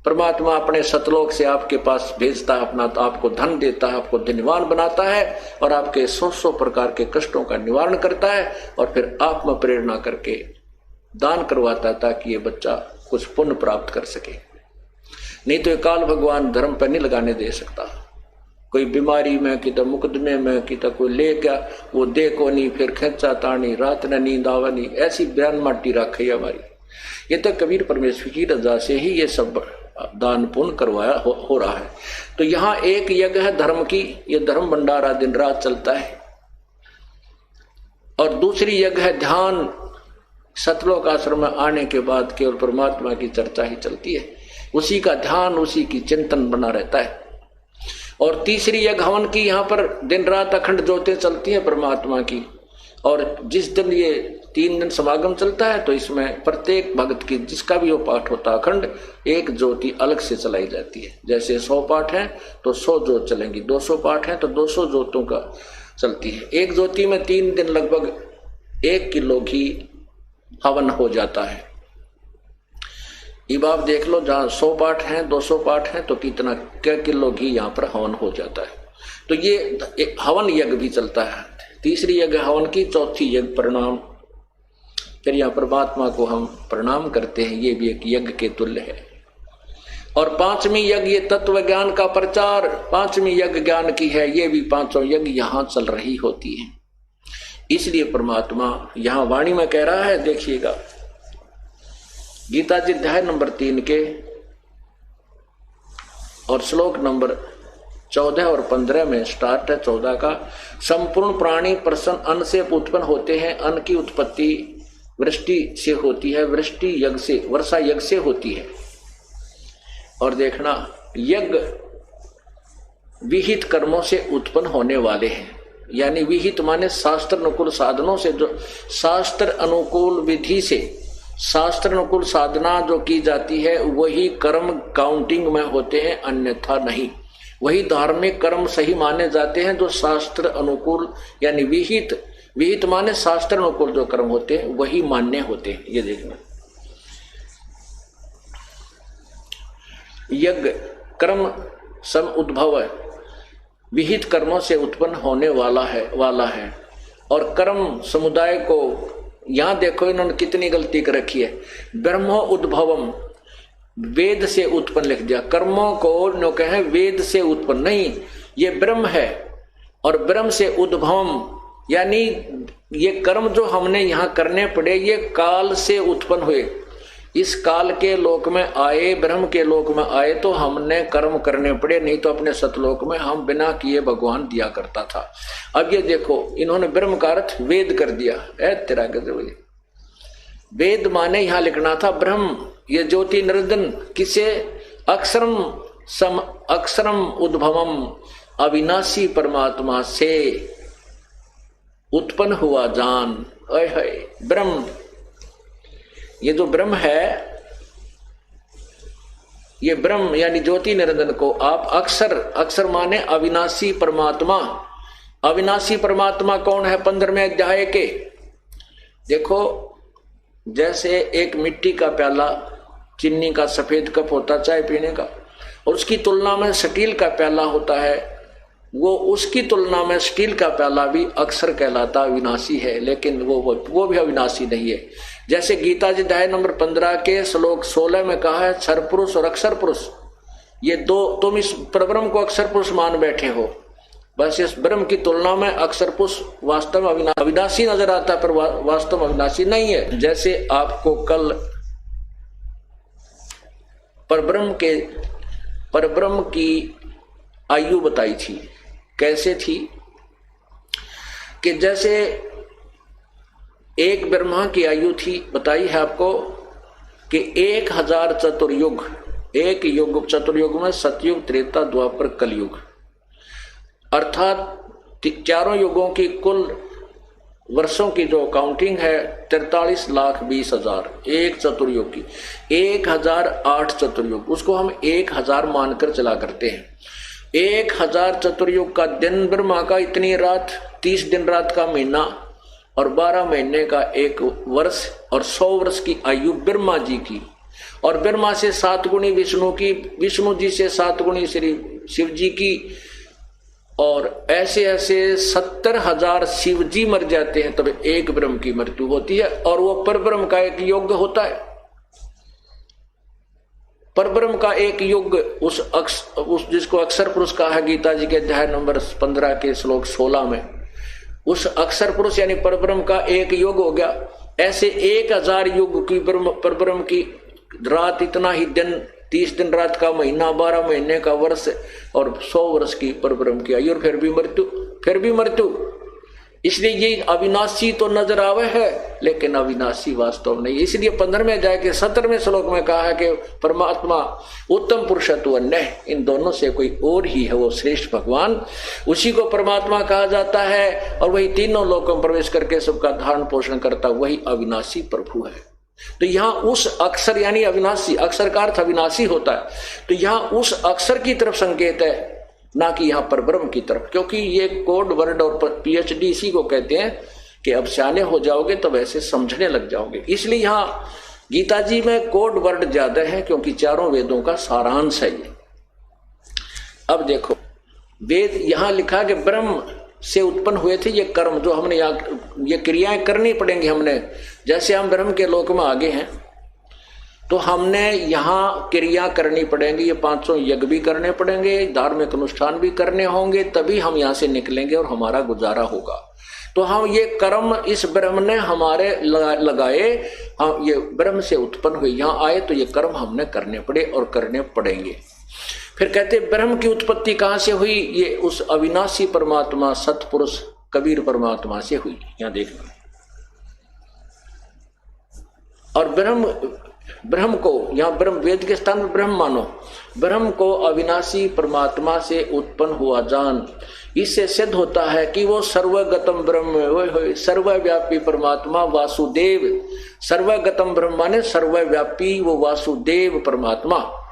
S1: परमात्मा अपने सतलोक से आपके पास भेजता है अपना, तो आपको धन देता है, आपको धनवान बनाता है और आपके 100 प्रकार के कष्टों का निवारण करता है और फिर आप में प्रेरणा करके दान करवाता है ताकि ये बच्चा कुछ पुण्य प्राप्त कर सके। नहीं तो ये काल भगवान धर्म पर नहीं लगाने दे सकता। कोई बीमारी में, कितना मुकदमे में, कितना कोई ले गया, वो देखो नहीं, फिर खेचा तानी, रात न नींद आवनी, ऐसी बयान माटी रखी हमारी। ये तो कबीर परमेश्वर की रजा से ही ये सब दान पुण्य करवाया हो रहा है। तो यहाँ एक यज्ञ है धर्म की, ये धर्म भंडारा दिन रात चलता है। और दूसरी यज्ञ है ध्यान। सतलोक आश्रम में आने के बाद केवल परमात्मा की चर्चा ही चलती है, उसी का ध्यान, उसी की चिंतन बना रहता है। और तीसरी यज्ञ हवन की, यहाँ पर दिन रात अखंड ज्योतें चलती हैं परमात्मा की। और जिस दिन ये 3 दिन समागम चलता है तो इसमें प्रत्येक भक्त की जिसका भी वो पाठ होता है अखंड, एक ज्योति अलग से चलाई जाती है। जैसे 100 पाठ हैं तो 100 ज्योत चलेंगी, 200 पाठ हैं तो 200 ज्योतों का चलती है। एक ज्योति में 3 दिन लगभग 1 किलो घी हवन हो जाता है। अब आप देख लो, जहाँ 100 पाठ हैं, 200 पाठ हैं तो कितना क्या किलो घी यहाँ पर हवन हो जाता है। तो ये हवन यज्ञ भी चलता है। तीसरी यज्ञ हवन की, चौथी यज्ञ प्रणाम। फिर यहाँ परमात्मा को हम प्रणाम करते हैं, ये भी एक यज्ञ के तुल्य है। और 5वीं यज्ञ ये तत्व ज्ञान का प्रचार, 5वीं यज्ञ ज्ञान की है। ये भी 5 यज्ञ यहाँ चल रही होती है। इसलिए परमात्मा यहाँ वाणी में कह रहा है, देखिएगा गीता जी अध्याय नंबर 3 के और श्लोक नंबर 14 और 15 में स्टार्ट है 14 का। संपूर्ण प्राणी प्रसन्न अन्न से उत्पन्न होते हैं, अन्न की उत्पत्ति वृष्टि से होती है, वृष्टि यज्ञ से, वर्षा यज्ञ से होती है। और देखना, यज्ञ विहित कर्मों से उत्पन्न होने वाले हैं, यानी विहित माने शास्त्र अनुकूल साधनों से, जो शास्त्र अनुकूल विधि से, शास्त्र अनुकूल साधना जो की जाती है वही कर्म काउंटिंग में होते हैं, अन्यथा नहीं। वही धार्मिक कर्म सही माने जाते हैं जो शास्त्र अनुकूल यानी विहित माने शास्त्र अनुकूल जो कर्म होते हैं वही मान्य होते हैं। ये देखना, यज्ञ कर्म सम उद्भव विहित कर्मों से उत्पन्न होने वाला है। और कर्म समुदाय को, यहां देखो इन्होंने कितनी गलती कर रखी है, ब्रह्मो उद्भवम, वेद से उत्पन्न लिख दिया। कर्मों को नो कहे वेद से उत्पन्न, नहीं, ये ब्रह्म है। और ब्रह्म से उद्भवम यानी ये कर्म जो हमने यहाँ करने पड़े ये काल से उत्पन्न हुए। इस काल के लोक में आए, ब्रह्म के लोक में आए तो हमने कर्म करने पड़े, नहीं तो अपने सतलोक में हम बिना किए भगवान दिया करता था। अब ये देखो, इन्होंने ब्रह्म का अर्थ वेद कर दिया। तेरा गजब, वेद माने यहां लिखना था ब्रह्म। ये ज्योति निरंजन किसे, अक्षरम उद्भवम, अविनाशी परमात्मा से उत्पन्न हुआ जान। ब्रह्म, ये जो ब्रह्म है, ये ब्रह्म यानी ज्योति निरंजन को आप अक्षर माने अविनाशी परमात्मा। अविनाशी परमात्मा कौन है? 15वें अध्याय के देखो, जैसे एक मिट्टी का प्याला, चीनी का सफेद कप होता चाय पीने का, और उसकी तुलना में स्टील का प्याला होता है, वो उसकी तुलना में स्टील का प्याला भी अक्सर कहलाता अविनाशी है, लेकिन वो भी अविनाशी नहीं है। जैसे गीता जी अध्याय नंबर 15 के श्लोक 16 में कहा है, क्षर पुरुष और अक्षर पुरुष ये दो, तुम इस परब्रह्म को अक्षर पुरुष मान बैठे हो, बस इस ब्रह्म की तुलना में अक्षर पुरुष वास्तव में अविनाशी नजर आता है, पर वास्तव में अविनाशी नहीं है। जैसे आपको कल परब्रह्म की आयु बताई थी, कैसे थी कि जैसे एक ब्रह्मा की आयु थी, बताई है आपको कि 1000 चतुर्युग, एक युग चतुर्युग में सतयुग, त्रेता, द्वापर, कलयुग, अर्थात चारों युगों की कुल वर्षों की जो काउंटिंग है 43,20,000 एक चतुर्युग की, 1008 चतुर्युग, उसको हम 1000 मानकर चला करते हैं। 1000 चतुर्युग का दिन ब्रह्मा का, इतनी रात, 30 दिन रात का महीना और 12 महीने का एक वर्ष, और 100 वर्ष की आयु ब्रह्मा जी की, और ब्रह्मा से 7 गुणी विष्णु की, विष्णु जी से 7 गुणी श्री शिव जी की, और ऐसे ऐसे 70,000 शिव जी मर जाते हैं तब एक ब्रह्म की मृत्यु होती है, और वो परब्रह्म का एक युग होता है। परब्रह्म का एक युग उस जिसको अक्षर पुरुष कहा है गीता जी के अध्याय नंबर 15 के श्लोक 16 में, उस अक्षर पुरुष यानी परब्रह्म का एक युग हो गया। ऐसे 1000 युग की परब्रह्म की रात, इतना ही दिन, 30 दिन रात का महीना, 12 महीने का वर्ष और 100 वर्ष की परब्रह्म की आयु, और फिर भी मृत्यु। इसलिए ये अविनाशी तो नजर आवे है, लेकिन अविनाशी वास्तव नहीं। इसलिए 15वें अध्याय के 17वें श्लोक में कहा है कि परमात्मा उत्तम पुरुषत्व अन्य, इन दोनों से कोई और ही है वो श्रेष्ठ भगवान, उसी को परमात्मा कहा जाता है, और वही तीनों लोकों में प्रवेश करके सबका धारण पोषण करता, वही अविनाशी प्रभु है। तो यहाँ उस अक्षर यानी अविनाशी, अक्षर का अर्थ अविनाशी होता है, तो यहाँ उस अक्षर की तरफ संकेत है, ना कि यहाँ पर ब्रह्म की तरफ, क्योंकि ये कोड वर्ड और PhD इसी को कहते हैं कि अब सियाने हो जाओगे तो वैसे समझने लग जाओगे। इसलिए यहाँ गीता जी में कोड वर्ड ज्यादा है, क्योंकि चारों वेदों का सारांश है ये। अब देखो, वेद यहाँ लिखा कि ब्रह्म से उत्पन्न हुए थे ये कर्म, जो हमने ये क्रियाएं करनी पड़ेंगी हमने। जैसे हम ब्रह्म के लोक में आगे हैं तो हमने यहाँ क्रिया करनी पड़ेंगी, ये 500 यज्ञ भी करने पड़ेंगे, धार्मिक अनुष्ठान भी करने होंगे, तभी हम यहाँ से निकलेंगे और हमारा गुजारा होगा। तो हम ये कर्म इस ब्रह्म ने हमारे लगाए, हम ये ब्रह्म से उत्पन्न हुए, यहाँ आए तो ये कर्म हमने करने पड़े और करने पड़ेंगे। फिर कहते ब्रह्म की उत्पत्ति कहाँ से हुई? ये उस अविनाशी परमात्मा सतपुरुष कबीर परमात्मा से हुई। यहाँ देखना, और ब्रह्म को यहाँ ब्रह्म वेद के स्थान में ब्रह्म मानो, ब्रह्म को अविनाशी परमात्मा से उत्पन्न हुआ जान। इससे सिद्ध होता है कि वो सर्वगतम ब्रह्म, सर्वव्यापी परमात्मा वासुदेव, सर्वगतम ब्रह्म माने सर्वव्यापी वो वासुदेव परमात्मा,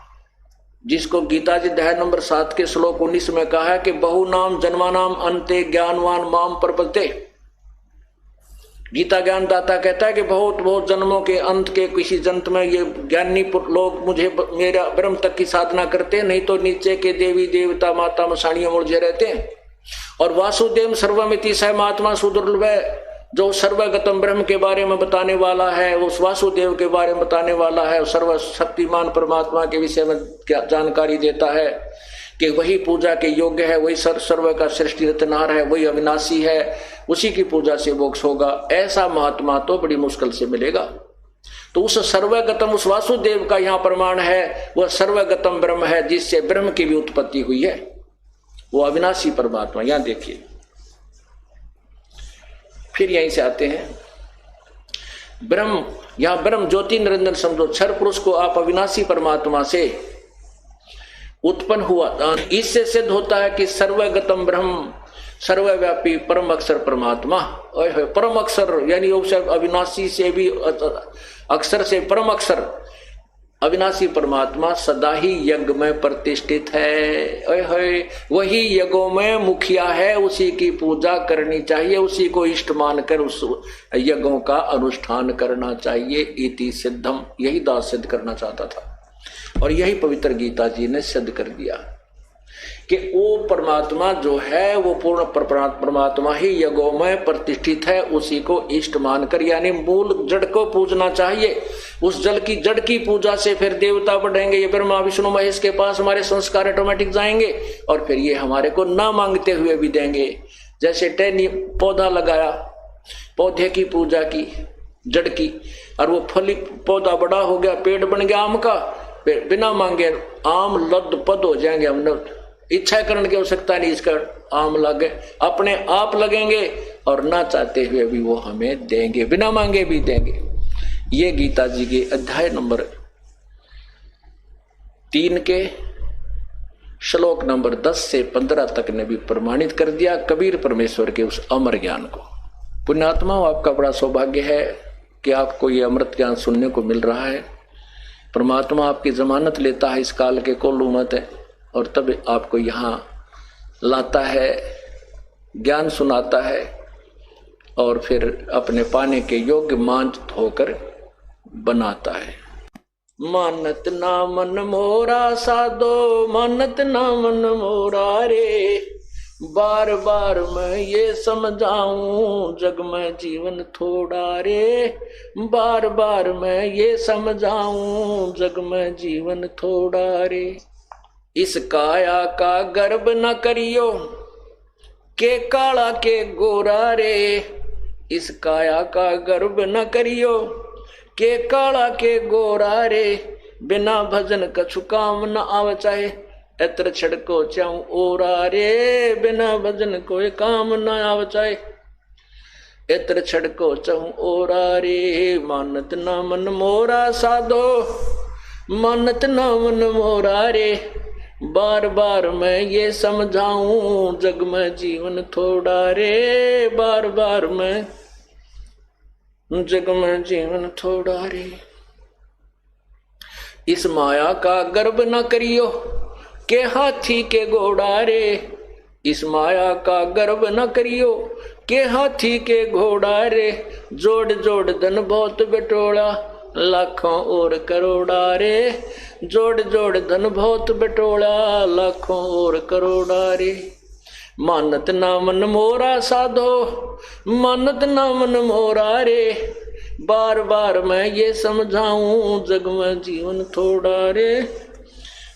S1: जिसको गीता जी अध्याय नंबर 7 के श्लोक 19 में कहा है कि बहु नाम जन्मानाम अंते ज्ञानवान माम प्रपद्ये। गीता ज्ञानदाता कहता है कि बहुत बहुत जन्मों के अंत के किसी जन्म में ये ज्ञानी लोग मुझे मेरा ब्रह्म तक की साधना करते हैं, नहीं तो नीचे के देवी देवता माता मसाणियों में उलझे रहते हैं। और वासुदेव सर्वमिति स महात्मा सुदुर्लभ, जो सर्वगतम ब्रह्म के बारे में बताने वाला है, उस वासुदेव के बारे में बताने वाला है, सर्वशक्तिमान परमात्मा के विषय में क्या जानकारी देता है कि वही पूजा के योग्य है, वही सर्व का सृष्टि रचनहार है, वही अविनाशी है, उसी की पूजा से मोक्ष होगा। ऐसा महात्मा तो बड़ी मुश्किल से मिलेगा। तो उस सर्वगतम, उस वासुदेव का यहाँ प्रमाण है, वह सर्वगतम ब्रह्म है, जिससे ब्रह्म की भी उत्पत्ति हुई है, वो अविनाशी परमात्मा। यहां देखिए, फिर यहीं से आते हैं ब्रह्म, यहां ब्रह्म ज्योति निरंजन समझो, क्षर पुरुष को आप अविनाशी परमात्मा से उत्पन्न हुआ। इससे सिद्ध होता है कि सर्वगतम ब्रह्म, सर्वव्यापी परम अक्षर परमात्मा, परम अक्षर यानी अविनाशी से भी अक्षर से परम अक्षर, अविनाशी परमात्मा सदा ही यज्ञ में प्रतिष्ठित है। वही यज्ञों में मुखिया है, उसी की पूजा करनी चाहिए, उसी को इष्ट मानकर उस यज्ञों का अनुष्ठान करना चाहिए। इति सिद्धम, यही दास सिद्ध करना चाहता था और यही पवित्र गीता जी ने सिद्ध कर दिया कि वो परमात्मा जो है वो पूर्ण परमात्मा ही यज्ञों में प्रतिष्ठित है, उसी को इष्ट मानकर यानी मूल जड़ को पूजना चाहिए। उस जल की जड़ की पूजा से फिर देवता बढ़ेंगे, ये ब्रह्मा विष्णु महेश के पास हमारे संस्कार ऑटोमेटिक जाएंगे और फिर ये हमारे को ना मांगते हुए भी देंगे। जैसे टहनी पौधा लगाया, पौधे की पूजा की जड़ की, और वो फली पौधा बड़ा हो गया, पेड़ बन गया आम का, बिना मांगे आम लद पद हो जाएंगे। हमने इच्छा करने की आवश्यकता नहीं, इसका आम लगे अपने आप लगेंगे और ना चाहते हुए भी वो हमें देंगे, बिना मांगे भी देंगे। ये गीता जी के अध्याय नंबर 3 के श्लोक नंबर 10 से 15 तक ने भी प्रमाणित कर दिया कबीर परमेश्वर के उस अमर ज्ञान को। पुण्यात्मा, आपका बड़ा सौभाग्य है कि आपको ये अमृत ज्ञान सुनने को मिल रहा है। परमात्मा आपकी जमानत लेता है इस काल के कोल्लू मत है और तब आपको यहाँ लाता है, ज्ञान सुनाता है और फिर अपने पाने के योग्य मानत होकर बनाता है। मानत ना मन मोरा साधो, मानत ना मन मोरा रे, बार बार मैं ये समझाऊं जग में जीवन थोड़ा रे, बार बार मैं ये समझाऊं जग में जीवन थोड़ा रे। इस काया का गर्भ न करियो के काला के गोरा रे, इस काया का गर्भ न करियो के काला के गोरा रे, बिना भजन कछु काम न आवे चाहे एत्र छड़को चाऊ ओरा रे, बिना भजन कोई काम न आवे चाहे एत्र छड़को चाऊ ओरा रे। मानत ना मन मोरा साधो, मानत ना मन मोरा रे, बार बार मैं ये समझाऊं जग में जीवन थोड़ा रे, बार बार मैं जग में जीवन थोड़ा रे। इस माया का गर्भ न करियो के हाथी के घोड़ा रे, इस माया का गर्भ न करियो के हाथी के घोड़ा रे, जोड़ जोड़ धन बहुत बटोला लाखों और करोड़ा रे, जोड़ जोड़ धन बहुत बटोला लाखों और करोड़ा रे। मानत ना मन मोरा साधो, मानत ना मन मोरा रे, बार बार मैं ये समझाऊं जग में जीवन थोड़ा रे,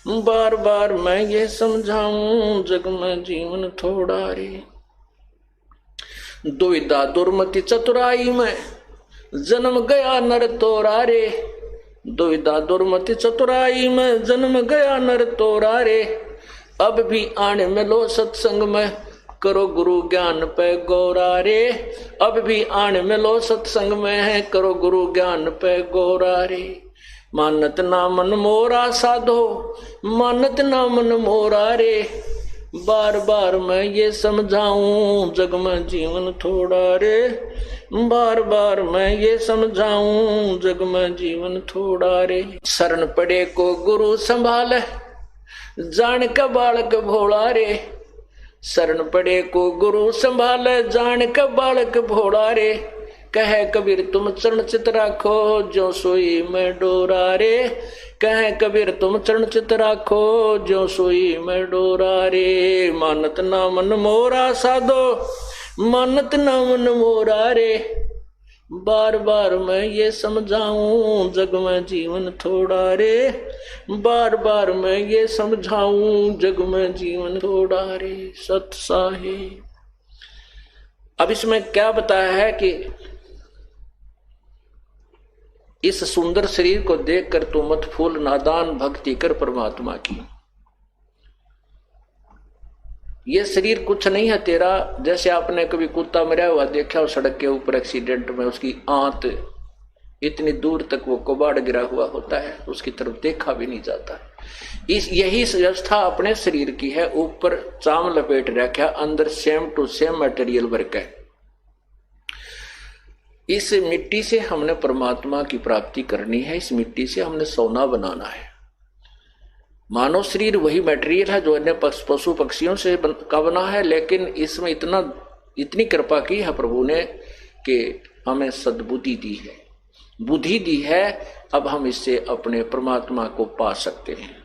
S1: बार बार मैं ये समझाऊं जग में जीवन थोड़ा रे। दुविधा दुर्मति चतुराई में जन्म गया नर तोरा रे, दुविधा दुर्मति चतुराई में जन्म गया नर तोरा रे, अब भी आने मिलो सत्संग में करो गुरु ज्ञान पे गोरा रे, अब भी आने मिलो सत्संग में है करो गुरु ज्ञान पे गोरा रे। मानत ना मन मोरा साधो, मानत ना मन मोरा रे, बार बार मैं ये समझाऊं जग में जीवन थोड़ा रे, बार बार मैं ये समझाऊं जग में जीवन थोड़ा रे। शरण पड़े को गुरु संभाले जान का बालक भोला रे, शरण पड़े को गुरु संभाले जान का बालक भोला रे, कहे कबीर तुम चरण चित राखो जो सोई में डोरा रे, कहे कबीर तुम चरण चित राखो जो सोई में डोरा रे। मानत ना मन मोरा साधो, मानत ना मन मोरा रे, बार बार मैं ये समझाऊं जग में जीवन थोड़ा रे, बार बार मैं ये समझाऊं जग में जीवन थोड़ा रे। सत साहिब। अब इसमें क्या बताया है कि इस सुंदर शरीर को देखकर तू मत फूल, नादान भक्ति कर परमात्मा की। ये शरीर कुछ नहीं है तेरा। जैसे आपने कभी कुत्ता मरा हुआ देखा हो सड़क के ऊपर एक्सीडेंट में, उसकी आंत इतनी दूर तक वो कबाड़ गिरा हुआ होता है, उसकी तरफ देखा भी नहीं जाता। यही व्यवस्था अपने शरीर की है। ऊपर चाम लपेट रखा, अंदर same to same material work है। इस मिट्टी से हमने परमात्मा की प्राप्ति करनी है, इस मिट्टी से हमने सोना बनाना है। मानव शरीर वही मटेरियल है जो अन्य पशु पक्षियों से का बना है, लेकिन इसमें इतनी कृपा की है प्रभु ने कि हमें सद्बुद्धि दी है, बुद्धि दी है। अब हम इससे अपने परमात्मा को पा सकते हैं।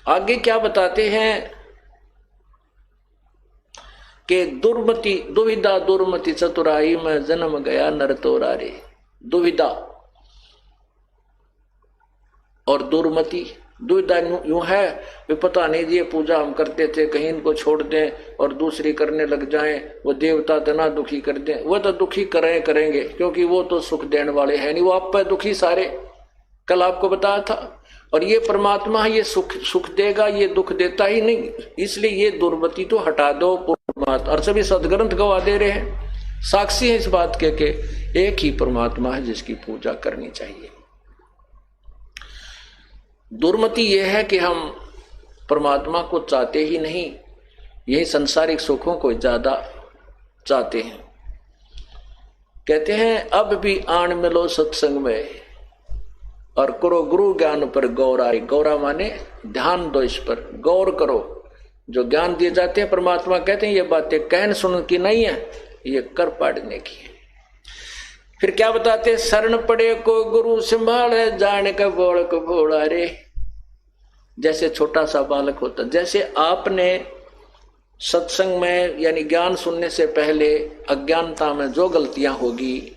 S1: आगे क्या बताते हैं कि दुविधा दुर्मति चतुराई में जन्म गया नर तोरारे। दुविधा और दुर्मति, दुविधा यूं है वे पता नहीं जी, पूजा हम करते थे कहीं इनको छोड़ दें और दूसरी करने लग जाएं, वो देवता इतना दुखी कर दें। वो तो दुखी करेंगे क्योंकि वो तो सुख देने वाले हैं नहीं, वो आप पर दुखी सारे, कल आपको बताया था। और ये परमात्मा ये सुख देगा, ये दुख देता ही नहीं, इसलिए ये दुर्मति तो हटा दो परमात्मा। और सभी सदग्रंथ गवा दे रहे हैं, साक्षी है इस बात के एक ही परमात्मा है जिसकी पूजा करनी चाहिए। दुर्मति यह है कि हम परमात्मा को चाहते ही नहीं, यही संसारिक सुखों को ज्यादा चाहते हैं। कहते हैं अब भी आन मिलो सत्संग में और करो गुरु ज्ञान पर गौरा। गौरा माने ध्यान दो, इस पर गौर करो। जो ज्ञान दिए जाते हैं परमात्मा कहते हैं ये बातें कहन सुन की नहीं है, ये कर पाड़ने की है। फिर क्या बताते, शरण पड़े को गुरु संभाले जाने का बोल को भोला रे। जैसे छोटा सा बालक होता, जैसे आपने सत्संग में यानी ज्ञान सुनने से पहले अज्ञानता में जो गलतियां होगी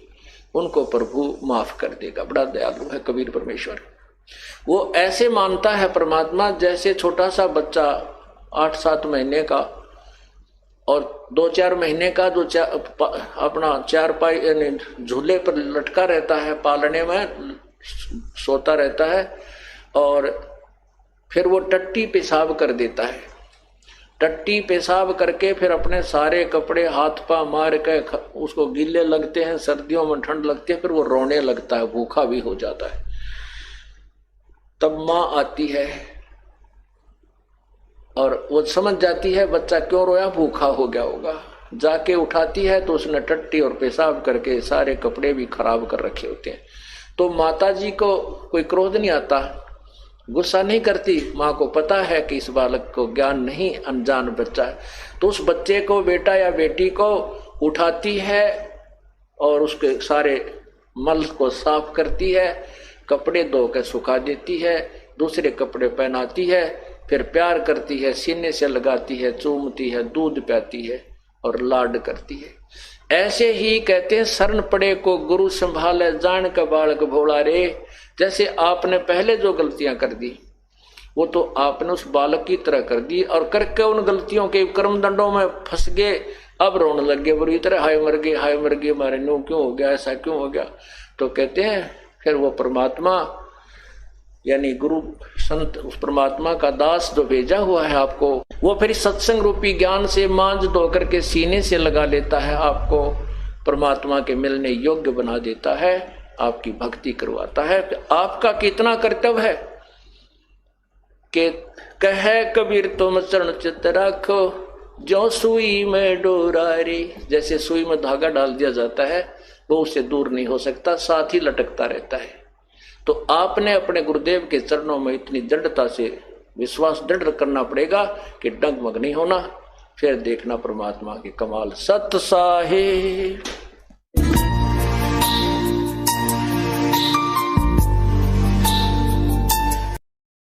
S1: उनको प्रभु माफ कर देगा। बड़ा दयालु है कबीर परमेश्वर। वो ऐसे मानता है परमात्मा जैसे छोटा सा बच्चा 8-7 महीने का और 2-4 महीने का जो अपना चारपाई यानी झूले पर लटका रहता है, पालने में सोता रहता है, और फिर वो टट्टी पेशाब कर देता है। टट्टी पेशाब करके फिर अपने सारे कपड़े हाथ पा मार के उसको गीले लगते हैं, सर्दियों में ठंड लगती है, फिर वो रोने लगता है, भूखा भी हो जाता है। तब माँ आती है और वो समझ जाती है बच्चा क्यों रोया, भूखा हो गया होगा। जाके उठाती है तो उसने टट्टी और पेशाब करके सारे कपड़े भी खराब कर रखे होते हैं। तो माता जी को कोई क्रोध नहीं आता, गुस्सा नहीं करती। माँ को पता है कि इस बालक को ज्ञान नहीं, अनजान बच्चा है, तो उस बच्चे को, बेटा या बेटी को उठाती है और उसके सारे मल को साफ करती है, कपड़े धो के सुखा देती है, दूसरे कपड़े पहनाती है, फिर प्यार करती है, सीने से लगाती है, चूमती है, दूध पियाती है और लाड करती है। ऐसे ही कहते हैं शरण पड़े को गुरु संभाले जान का बालक भोला रे। जैसे आपने पहले जो गलतियां कर दी वो तो आपने उस बालक की तरह कर दी, और करके उन गलतियों के कर्म दंडों में फंस गए, अब रोने लग गए बुरी तरह, हाय मर गए हमारे नो क्यों हो गया, ऐसा क्यों हो गया। तो कहते हैं फिर वो परमात्मा यानी गुरु संत, उस परमात्मा का दास जो भेजा हुआ है आपको, वो फिर सत्संग रूपी ज्ञान से मांझ धो करके सीने से लगा लेता है, आपको परमात्मा के मिलने योग्य बना देता है, आपकी भक्ति करवाता है। आपका कितना कर्तव्य है कि कहे कबीर तुम चरण चित रखो जो सुई में डोरा रे। जैसे सुई में धागा डाल दिया जाता है वो उससे दूर नहीं हो सकता, साथ ही लटकता रहता है। तो आपने अपने गुरुदेव के चरणों में इतनी दृढ़ता से विश्वास दृढ़ करना पड़ेगा कि डगमग नहीं होना, फिर देखना परमात्मा के कमाल। सत साहिब।